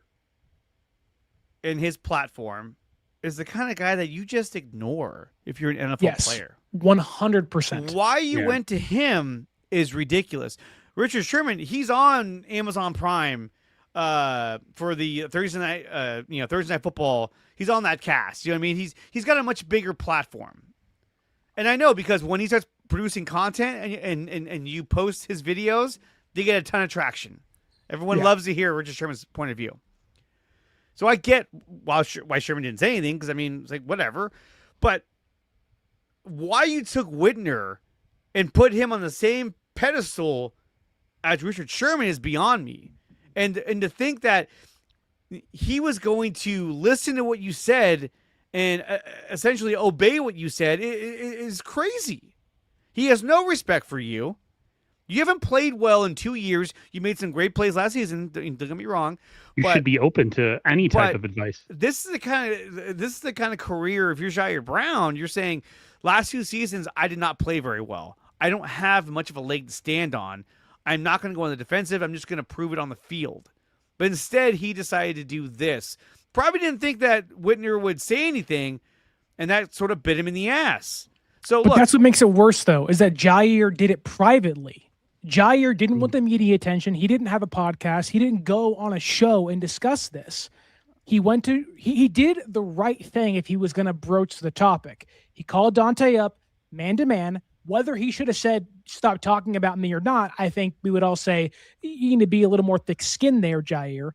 and his platform is the kind of guy that you just ignore if you're an NFL player. 100%. Why you went to him is ridiculous. Richard Sherman, he's on Amazon Prime for the Thursday night football. He's on that cast. You know what I mean? He's got a much bigger platform. And I know because when he starts producing content and you post his videos, they get a ton of traction. Everyone loves to hear Richard Sherman's point of view. So I get why Sherman didn't say anything, because I mean, it's like whatever. But why you took Whitner and put him on the same pedestal as Richard Sherman is beyond me. And to think that he was going to listen to what you said and essentially obey what you said is crazy. He has no respect for you. You haven't played well in 2 years. You made some great plays last season. Don't get me wrong. You should be open to any type of advice. This is the kind of career. If you're Jair Brown, you're saying last 2 seasons I did not play very well. I don't have much of a leg to stand on. I'm not going to go on the defensive. I'm just going to prove it on the field. But instead, he decided to do this. Probably didn't think that Whitner would say anything, and that sort of bit him in the ass. So, but that's what makes it worse, though, is that Jair did it privately. Jair didn't want the media attention. He didn't have a podcast. He didn't go on a show and discuss this. He did the right thing if he was going to broach the topic. He called Dante up man to man. Whether he should have said, stop talking about me or not, I think we would all say, you need to be a little more thick-skinned there, Jair.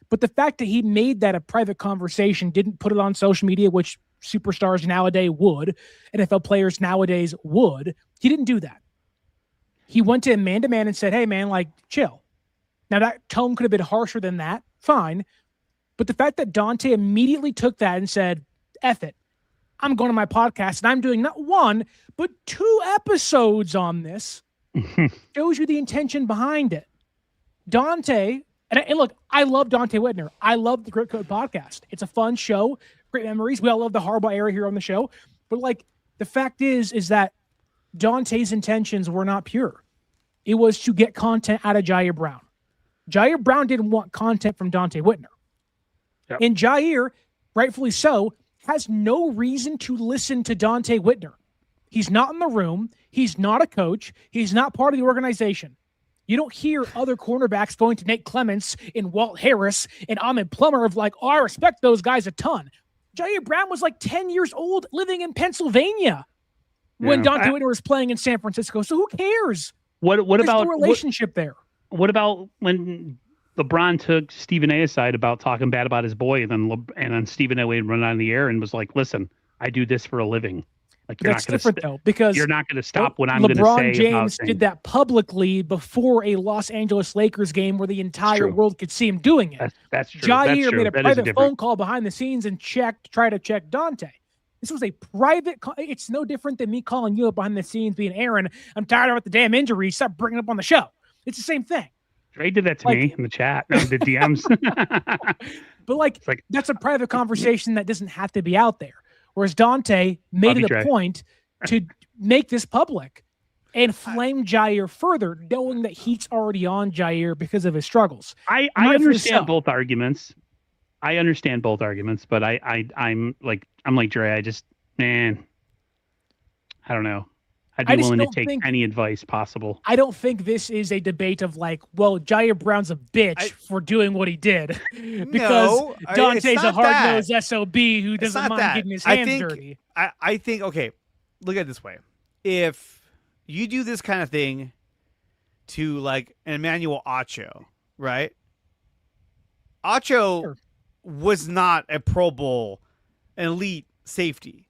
But the fact that he made that a private conversation, didn't put it on social media, which superstars nowadays would, NFL players nowadays would, he didn't do that. He went to him man-to-man and said, hey, man, like, chill. Now, that tone could have been harsher than that. Fine. But the fact that Dante immediately took that and said, F it. I'm going to my podcast, and I'm doing not 1, but 2 episodes on this, shows you the intention behind it. Dante, and look, I love Dante Whitner. I love the Grit Code podcast. It's a fun show, great memories. We all love the Harbaugh era here on the show. But, like, the fact is that Dante's intentions were not pure. It was to get content out of Jair Brown. Jair Brown didn't want content from Dante Whitner. Yep. And Jair, rightfully so, has no reason to listen to Dante Whitner. He's not in the room. He's not a coach. He's not part of the organization. You don't hear other cornerbacks going to Nate Clements and Walt Harris and Ahmed Plummer of like, oh, I respect those guys a ton. Jair Brown was like 10 years old living in Pennsylvania when Dante Whitner was playing in San Francisco. So who cares? What about the relationship there? What about when LeBron took Stephen A aside about talking bad about his boy, and then Stephen A would run on the air and was like, "Listen, I do this for a living. Like that's different though, because you're not going to stop what I'm going to say." LeBron James did that publicly before a Los Angeles Lakers game where the entire world could see him doing it. That's true. Jair made a private phone call behind the scenes and try to check Dante. This was a private call. It's no different than me calling you up behind the scenes being Aaron, I'm tired of the damn injury. Stop bringing it up on the show. It's the same thing. Dre did that to me in the chat, the DMs. But that's a private conversation that doesn't have to be out there. Whereas Dante made it a point to make this public and flame Jair further, knowing that heat's already on Jair because of his struggles. I understand both arguments. I understand both arguments, but I'm like Dre. I don't know. I'd be willing to take any advice possible. I don't think this is a debate of like, well, Jair Brown's a bitch for doing what he did because Dante's a hard-nosed SOB who doesn't mind getting his hands dirty. I think, okay, look at it this way. If you do this kind of thing to like an Emmanuel Acho, right? Acho was not a Pro Bowl, an elite safety.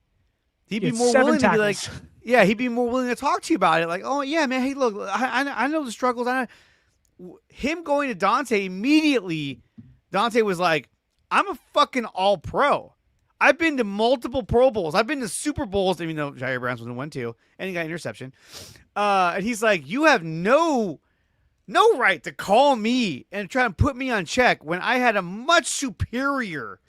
He'd be more willing to be like, he'd be more willing to talk to you about it. Like, oh, yeah, man, hey, look, I know the struggles. Him going to Dante immediately, Dante was like, I'm a fucking all-pro. I've been to multiple Pro Bowls. I've been to Super Bowls, even though Jair Brown's one too, and he got an interception. And he's like, you have no right to call me and try and put me on check when I had a much superior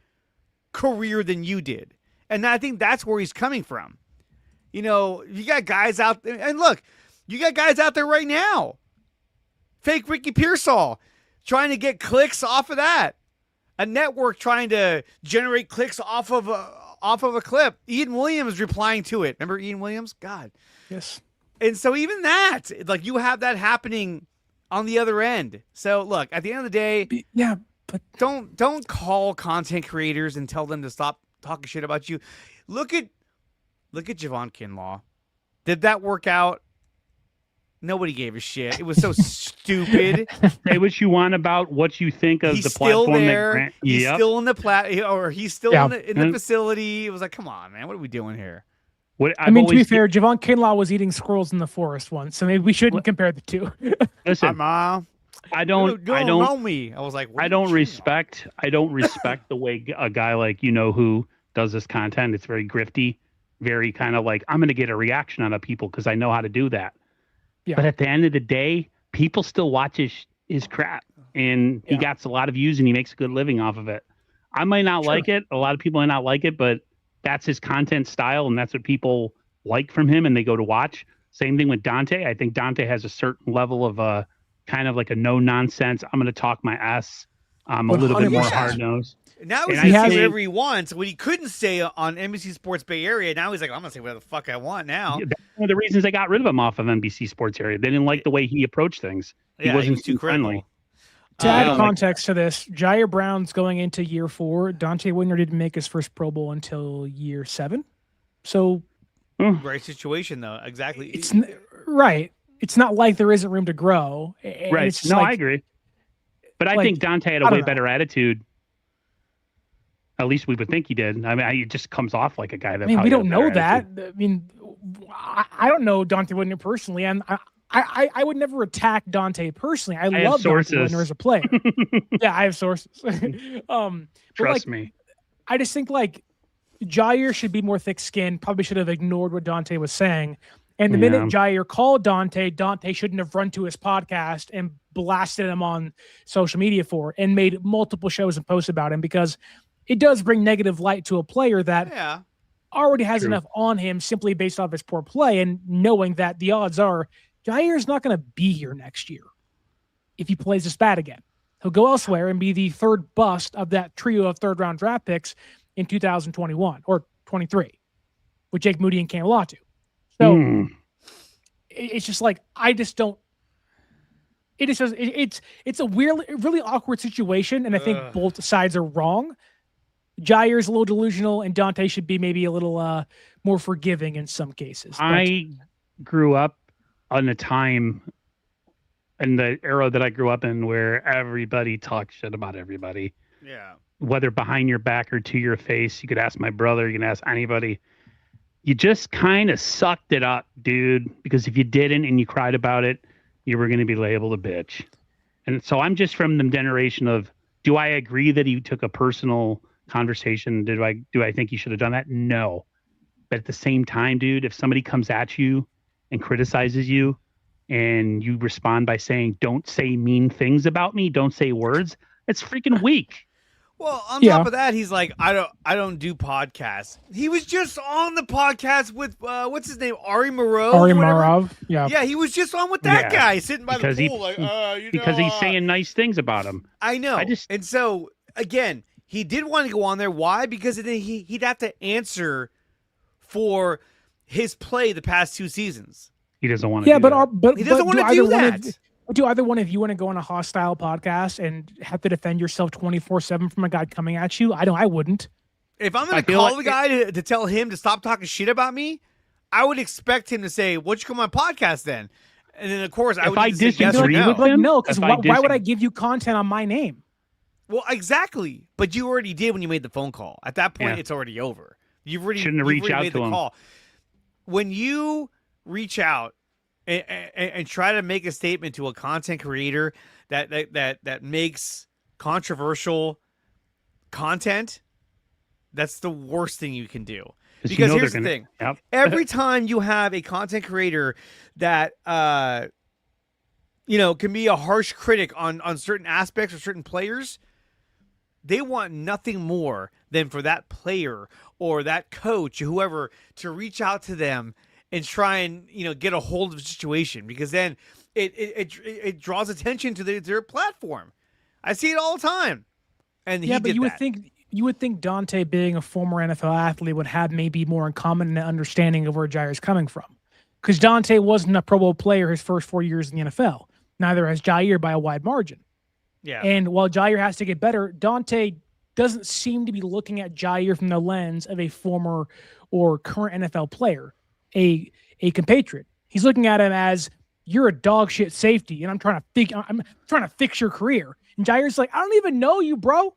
career than you did. And I think that's where he's coming from. You know, you got guys out there, and look, you got guys out there right now. Fake Ricky Pearsall trying to get clicks off of that. A network trying to generate clicks off of a clip. Ian Williams replying to it. Remember Ian Williams? God. Yes. And so even that, like you have that happening on the other end. So look, at the end of the day, but don't call content creators and tell them to stop talking shit about you. Look at Javon Kinlaw. Did that work out? Nobody gave a shit. It was so stupid. Say what you want about what you think of the platform. Still there. He's still in the he's still in the facility. It was like, come on, man, what are we doing here? To be fair, Javon Kinlaw was eating squirrels in the forest once, so maybe we shouldn't compare the two. Listen, I don't know me. I was like, I don't respect the way a guy like who does this content. It's very grifty, very kind of like I'm going to get a reaction out of people because I know how to do that. Yeah. But at the end of the day, people still watch his crap, and he gets a lot of views and he makes a good living off of it. I might not like it. A lot of people might not like it, but that's his content style, and that's what people like from him, and they go to watch. Same thing with Dante. I think Dante has a certain level of kind of like a no nonsense. I'm going to talk my ass. I'm a little bit more 100%. hard nosed. Now And he's I going to say think- whatever he wants. When he couldn't say on NBC Sports Bay Area, now he's like, I'm going to say whatever the fuck I want now. That's one of the reasons they got rid of him off of NBC Sports area. They didn't like the way he approached things. He wasn't was too friendly. To I add don't like context to this, Jair Brown's going into year 4. Dante Whitner didn't make his first Pro Bowl until year 7. So Right situation, though. Exactly. right. It's not like there isn't room to grow. And Right. It's just No, like, I agree. But I like, think Dante had a I don't way know. better attitude. At least we would think he did. I mean, he just comes off like a guy that. I mean, probably we had a don't know better that. attitude. I mean, I don't know Dante Whitner personally, and I would never attack Dante personally. I have love Dante sources. Whitner as a player. Yeah, I have sources. But, Trust like, me. I just think like Jair should be more thick-skinned. Probably should have ignored what Dante was saying. And the minute Jair called Dante shouldn't have run to his podcast and blasted him on social media for it and made multiple shows and posts about him, because it does bring negative light to a player that already has True. enough on him simply based off his poor play, and knowing that the odds are Jair's not going to be here next year if he plays this bad again. He'll go elsewhere and be the third bust of that trio of third-round draft picks in 2021 or 23 with Jake Moody and Cam Latu. So it's just like, I just don't. It is just, it's a weird, really awkward situation, and I think both sides are wrong. Jair's a little delusional, and Dante should be maybe a little more forgiving in some cases. But I grew up on a time in the era that I grew up in where everybody talks shit about everybody. Yeah. Whether behind your back or to your face. You could ask my brother, you can ask anybody. You just kind of sucked it up, dude, because if you didn't and you cried about it, you were going to be labeled a bitch. And so I'm just from the generation of, do I agree that he took a personal conversation? Do I think he should have done that? No. But at the same time, dude, if somebody comes at you and criticizes you and you respond by saying, don't say mean things about me, don't say words, it's freaking weak. Well, on top of that, he's like, I don't do podcasts. He was just on the podcast with what's his name, Ari Marov. Ari Marov, yeah, he was just on with that guy sitting by the pool, because he's saying nice things about him. I know. And so again, he did want to go on there. Why? Because then he'd have to answer for his play the past 2 seasons. He doesn't want to. Yeah, do but he doesn't want to do that. Do either one of you want to go on a hostile podcast and have to defend yourself 24/7 from a guy coming at you? I wouldn't. If I'm going to call the guy to tell him to stop talking shit about me, I would expect him to say, "What'd you come on my podcast then?" And then of course I would say yes or no. Like, no, because why would I give you content on my name? Well, exactly. But you already did when you made the phone call. At that point, it's already over. You've already made the call. When you reach out and try to make a statement to a content creator that makes controversial content, that's the worst thing you can do. Because here's the thing. Every time you have a content creator that can be a harsh critic on certain aspects or certain players, they want nothing more than for that player or that coach or whoever to reach out to them and try and get a hold of the situation, because then it draws attention to their platform. I see it all the time. And but you would think Dante, being a former NFL athlete, would have maybe more in common and understanding of where Jair's coming from, because Dante wasn't a Pro Bowl player his first 4 years in the NFL. Neither has Jair by a wide margin. Yeah. And while Jair has to get better, Dante doesn't seem to be looking at Jair from the lens of a former or current NFL player, a compatriot. He's looking at him as, you're a dog shit safety, and I'm trying to fix your career. And Jair's like, I don't even know you, bro.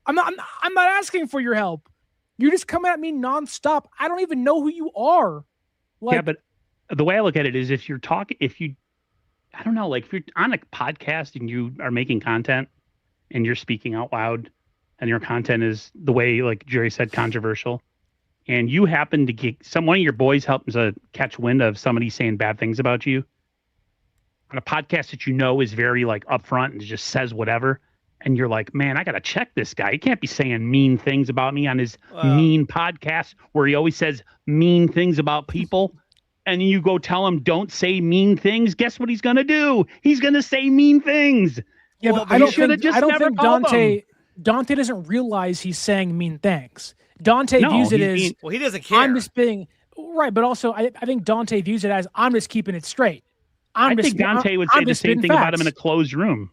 I'm not asking for your help. You're just coming at me nonstop. I don't even know who you are. But the way I look at it is, if you're on a podcast and you are making content and you're speaking out loud and your content is, the way, like Jerry said, controversial, and you happen to get one of your boys happens to catch wind of somebody saying bad things about you, on a podcast that is very like upfront and just says whatever, and you're like, man, I gotta check this guy. He can't be saying mean things about me on his mean podcast where he always says mean things about people. And you go tell him, don't say mean things. Guess what he's gonna do? He's gonna say mean things. Yeah, but I don't think Dante doesn't realize he's saying mean things. Dante views it as he doesn't care. I'm just being right, but also I think Dante views it as I'm just keeping it straight. I think Dante would say the same thing about him in a closed room.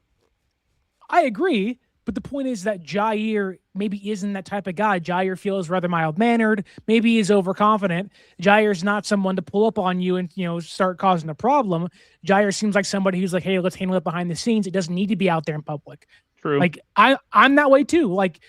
I agree, but the point is that Jair maybe isn't that type of guy. Jair feels rather mild-mannered. Maybe he's overconfident. Jair's not someone to pull up on you and start causing a problem. Jair seems like somebody who's like, hey, let's handle it behind the scenes. It doesn't need to be out there in public. True. Like I'm that way too. Like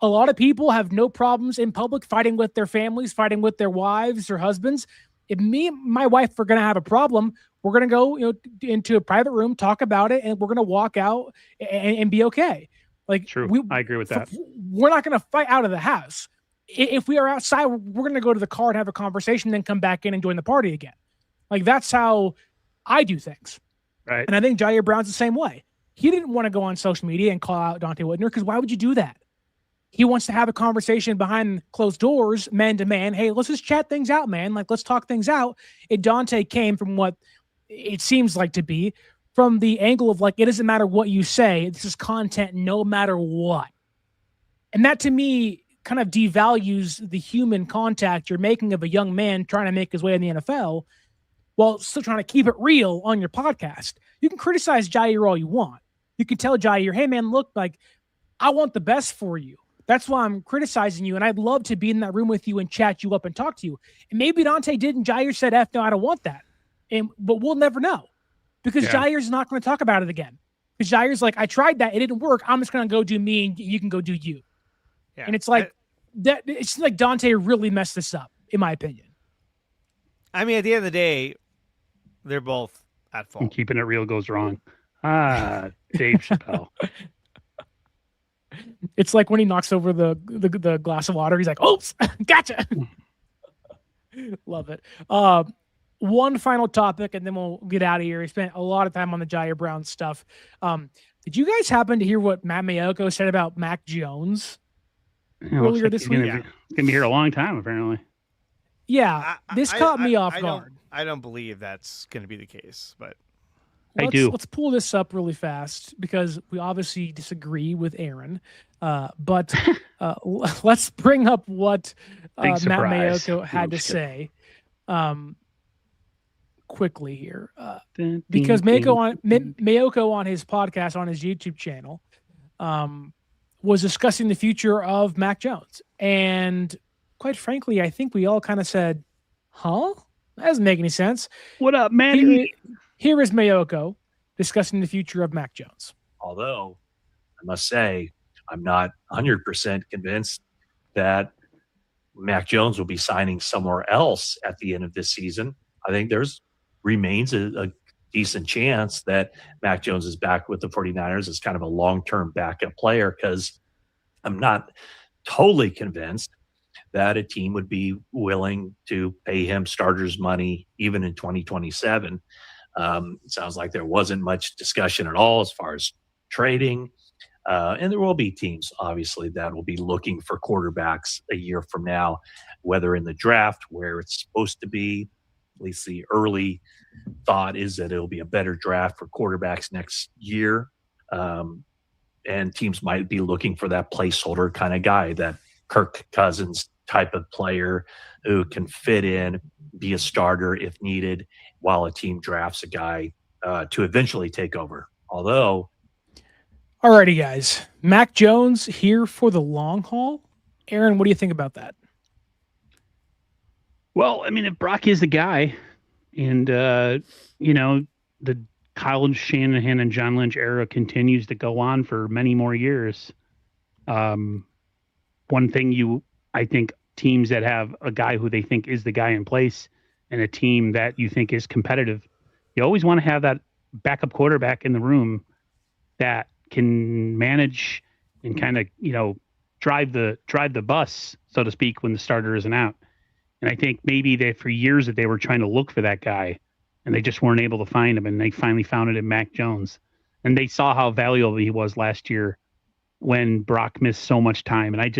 a lot of people have no problems in public fighting with their families, fighting with their wives or husbands. If me and my wife are going to have a problem, we're going to go into a private room, talk about it, and we're going to walk out and be okay. Like, true. I agree with that. We're not going to fight out of the house. If we are outside, we're going to go to the car and have a conversation, then come back in and join the party again. Like, that's how I do things. Right. And I think Jair Brown's the same way. He didn't want to go on social media and call out Dante Whitner because why would you do that? He wants to have a conversation behind closed doors, man to man. Hey, let's just chat things out, man. Like, let's talk things out. And Dante came from what it seems like to be from the angle of like, it doesn't matter what you say. This is content no matter what. And that to me kind of devalues the human contact you're making of a young man trying to make his way in the NFL while still trying to keep it real on your podcast. You can criticize Jair all you want. You can tell Jair, hey man, look, like I want the best for you. That's why I'm criticizing you. And I'd love to be in that room with you and chat you up and talk to you. And maybe Dante did. And Jair said, F no, I don't want that. But we'll never know because Jair's not going to talk about it again. Because Jair's like, I tried that. It didn't work. I'm just going to go do me and you can go do you. Yeah. And it's like, it's like Dante really messed this up, in my opinion. I mean, at the end of the day, they're both at fault. And keeping it real goes wrong. Dave Chappelle. It's like when he knocks over the glass of water. He's like, oops, gotcha. Love it. One final topic, and then we'll get out of here. We spent a lot of time on the Jair Brown stuff. Did you guys happen to hear what Matt Mayoko said about Mac Jones earlier this week? He's going to be here a long time, apparently. Yeah, this caught me off guard. I don't believe that's going to be the case, but let's pull this up really fast because we obviously disagree with Aaron. But let's bring up what Matt Mayoko had to say quickly here. Because Mayoko on his podcast, on his YouTube channel, was discussing the future of Mac Jones. And quite frankly, I think we all kind of said, huh? That doesn't make any sense. What up, man? Here is Mayoko discussing the future of Mac Jones. Although, I must say, I'm not 100% convinced that Mac Jones will be signing somewhere else at the end of this season. I think remains a decent chance that Mac Jones is back with the 49ers as kind of a long-term backup player because I'm not totally convinced that a team would be willing to pay him starters money even in 2027. It sounds like there wasn't much discussion at all as far as trading. And there will be teams, obviously, that will be looking for quarterbacks a year from now, whether in the draft where it's supposed to be. At least the early thought is that it'll be a better draft for quarterbacks next year. And teams might be looking for that placeholder kind of guy, that Kirk Cousins type of player who can fit in, be a starter if needed, while a team drafts a guy to eventually take over. Although, alrighty, guys, Mac Jones here for the long haul. Aaron, what do you think about that? Well, I mean, if Brock is the guy, and the Kyle Shanahan and John Lynch era continues to go on for many more years. One thing I think teams that have a guy who they think is the guy in place and a team that you think is competitive, you always want to have that backup quarterback in the room that can manage and kind of, drive the bus, so to speak, when the starter isn't out. And I think maybe for years that they were trying to look for that guy, and they just weren't able to find him. And they finally found it in Mac Jones. And they saw how valuable he was last year when Brock missed so much time. And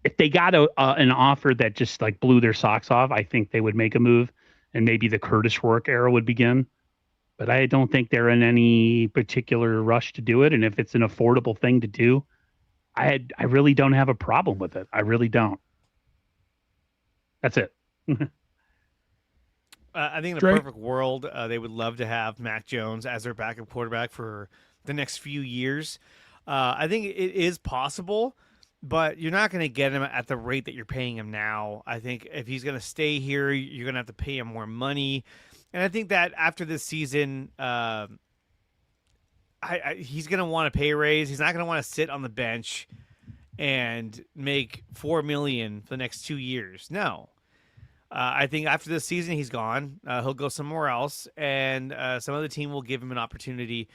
if they got an offer that just like blew their socks off, I think they would make a move, and maybe the Curtis Rourke era would begin. But I don't think they're in any particular rush to do it. And if it's an affordable thing to do, I really don't have a problem with it. I really don't. That's it. I think in a Dre? perfect world, they would love to have Mac Jones as their backup quarterback for the next few years. I think it is possible, but you're not going to get him at the rate that you're paying him now. I think if he's going to stay here, you're going to have to pay him more money. And I think that after this season, he's going to want a pay raise. He's not going to want to sit on the bench and make $4 million for the next 2 years. No. I think after this season, he's gone. He'll go somewhere else, and some other team will give him an opportunity.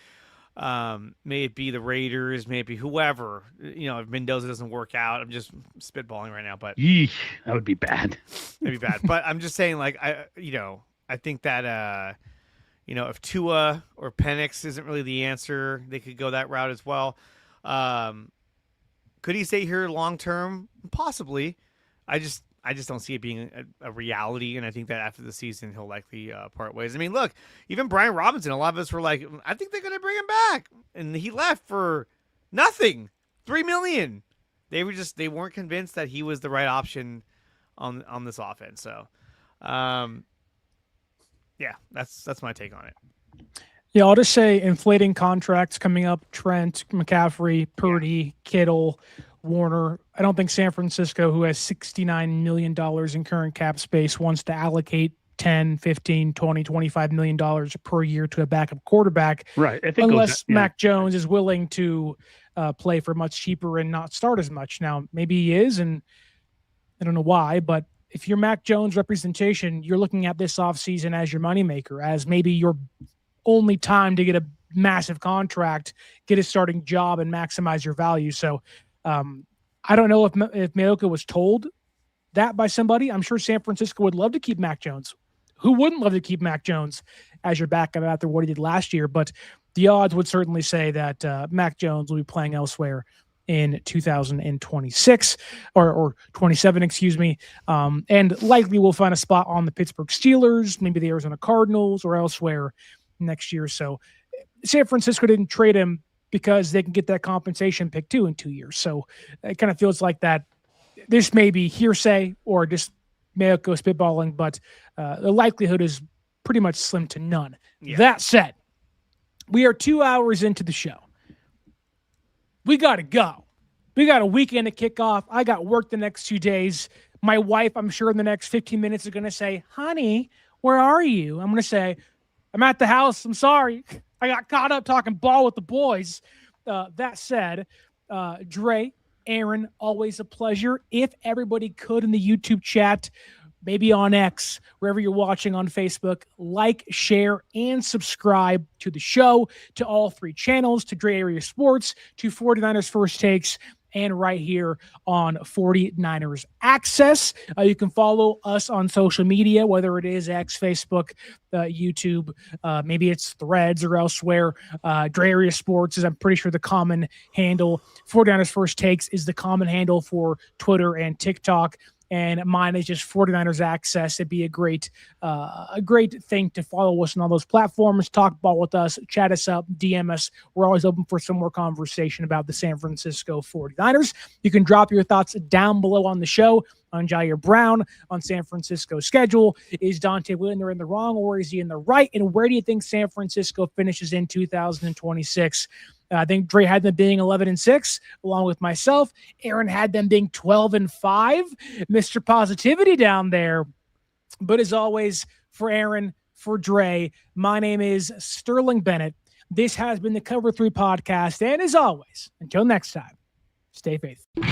May it be the Raiders, may it be whoever. If Mendoza doesn't work out, I'm just spitballing right now, but Yeesh, that would be bad. that'd be bad. But I'm just saying, like, I think that if Tua or Penix isn't really the answer, they could go that route as well. Could he stay here long term? Possibly. I just don't see it being a reality, and I think that after the season, he'll likely part ways. I mean, look, even Brian Robinson, a lot of us were like, I think they're going to bring him back, and he left for nothing, $3 million. They weren't convinced that he was the right option on this offense. So, yeah, that's my take on it. Yeah, I'll just say inflating contracts coming up: Trent, McCaffrey, Purdy, Kittle, Warner. I don't think San Francisco, who has $69 million in current cap space, wants to allocate 10, 15, 20, $25 million per year to a backup quarterback. Right. I think unless Mac Jones is willing to play for much cheaper and not start as much. Now, maybe he is, and I don't know why, but if you're Mac Jones representation, you're looking at this offseason as your moneymaker, as maybe your only time to get a massive contract, get a starting job, and maximize your value. So I don't know if Mayoka was told that by somebody. I'm sure San Francisco would love to keep Mac Jones. Who wouldn't love to keep Mac Jones as your backup after what he did last year? But the odds would certainly say that Mac Jones will be playing elsewhere in 2026 or 27, excuse me. And likely we'll find a spot on the Pittsburgh Steelers, maybe the Arizona Cardinals, or elsewhere next year. So San Francisco didn't trade him because they can get that compensation pick too in 2 years. So it kind of feels like that this may be hearsay or just Mayoko spitballing, but the likelihood is pretty much slim to none. Yeah. That said, we are 2 hours into the show. We got to go. We got a weekend to kick off. I got work the next 2 days. My wife, I'm sure in the next 15 minutes is going to say, honey, where are you? I'm going to say, I'm at the house. I'm sorry. I got caught up talking ball with the boys. That said, Dre, Aaron, always a pleasure. If everybody could in the YouTube chat, maybe on X, wherever you're watching on Facebook, like, share, and subscribe to the show, to all three channels, to Dre Area Sports, to 49ers First Takes, and right here on 49ers Access. You can follow us on social media, whether it is X, Facebook, YouTube, maybe it's Threads or elsewhere. Dre Area Sports is, I'm pretty sure, the common handle. 49ers First Takes is the common handle for Twitter and TikTok. And mine is just 49ers Access. It'd be a great thing to follow us on all those platforms. Talk ball with us, chat us up, DM us. We're always open for some more conversation about the San Francisco 49ers. You can drop your thoughts down below on the show on Jair Brown, on San Francisco's schedule. Is Dante Whitner in the wrong, or is he in the right? And where do you think San Francisco finishes in 2026? I think Dre had them being 11-6, along with myself. Aaron had them being 12-5. Mr. Positivity down there. But as always, for Aaron, for Dre, my name is Sterling Bennett. This has been the Cover 3 podcast. And as always, until next time, stay faithful.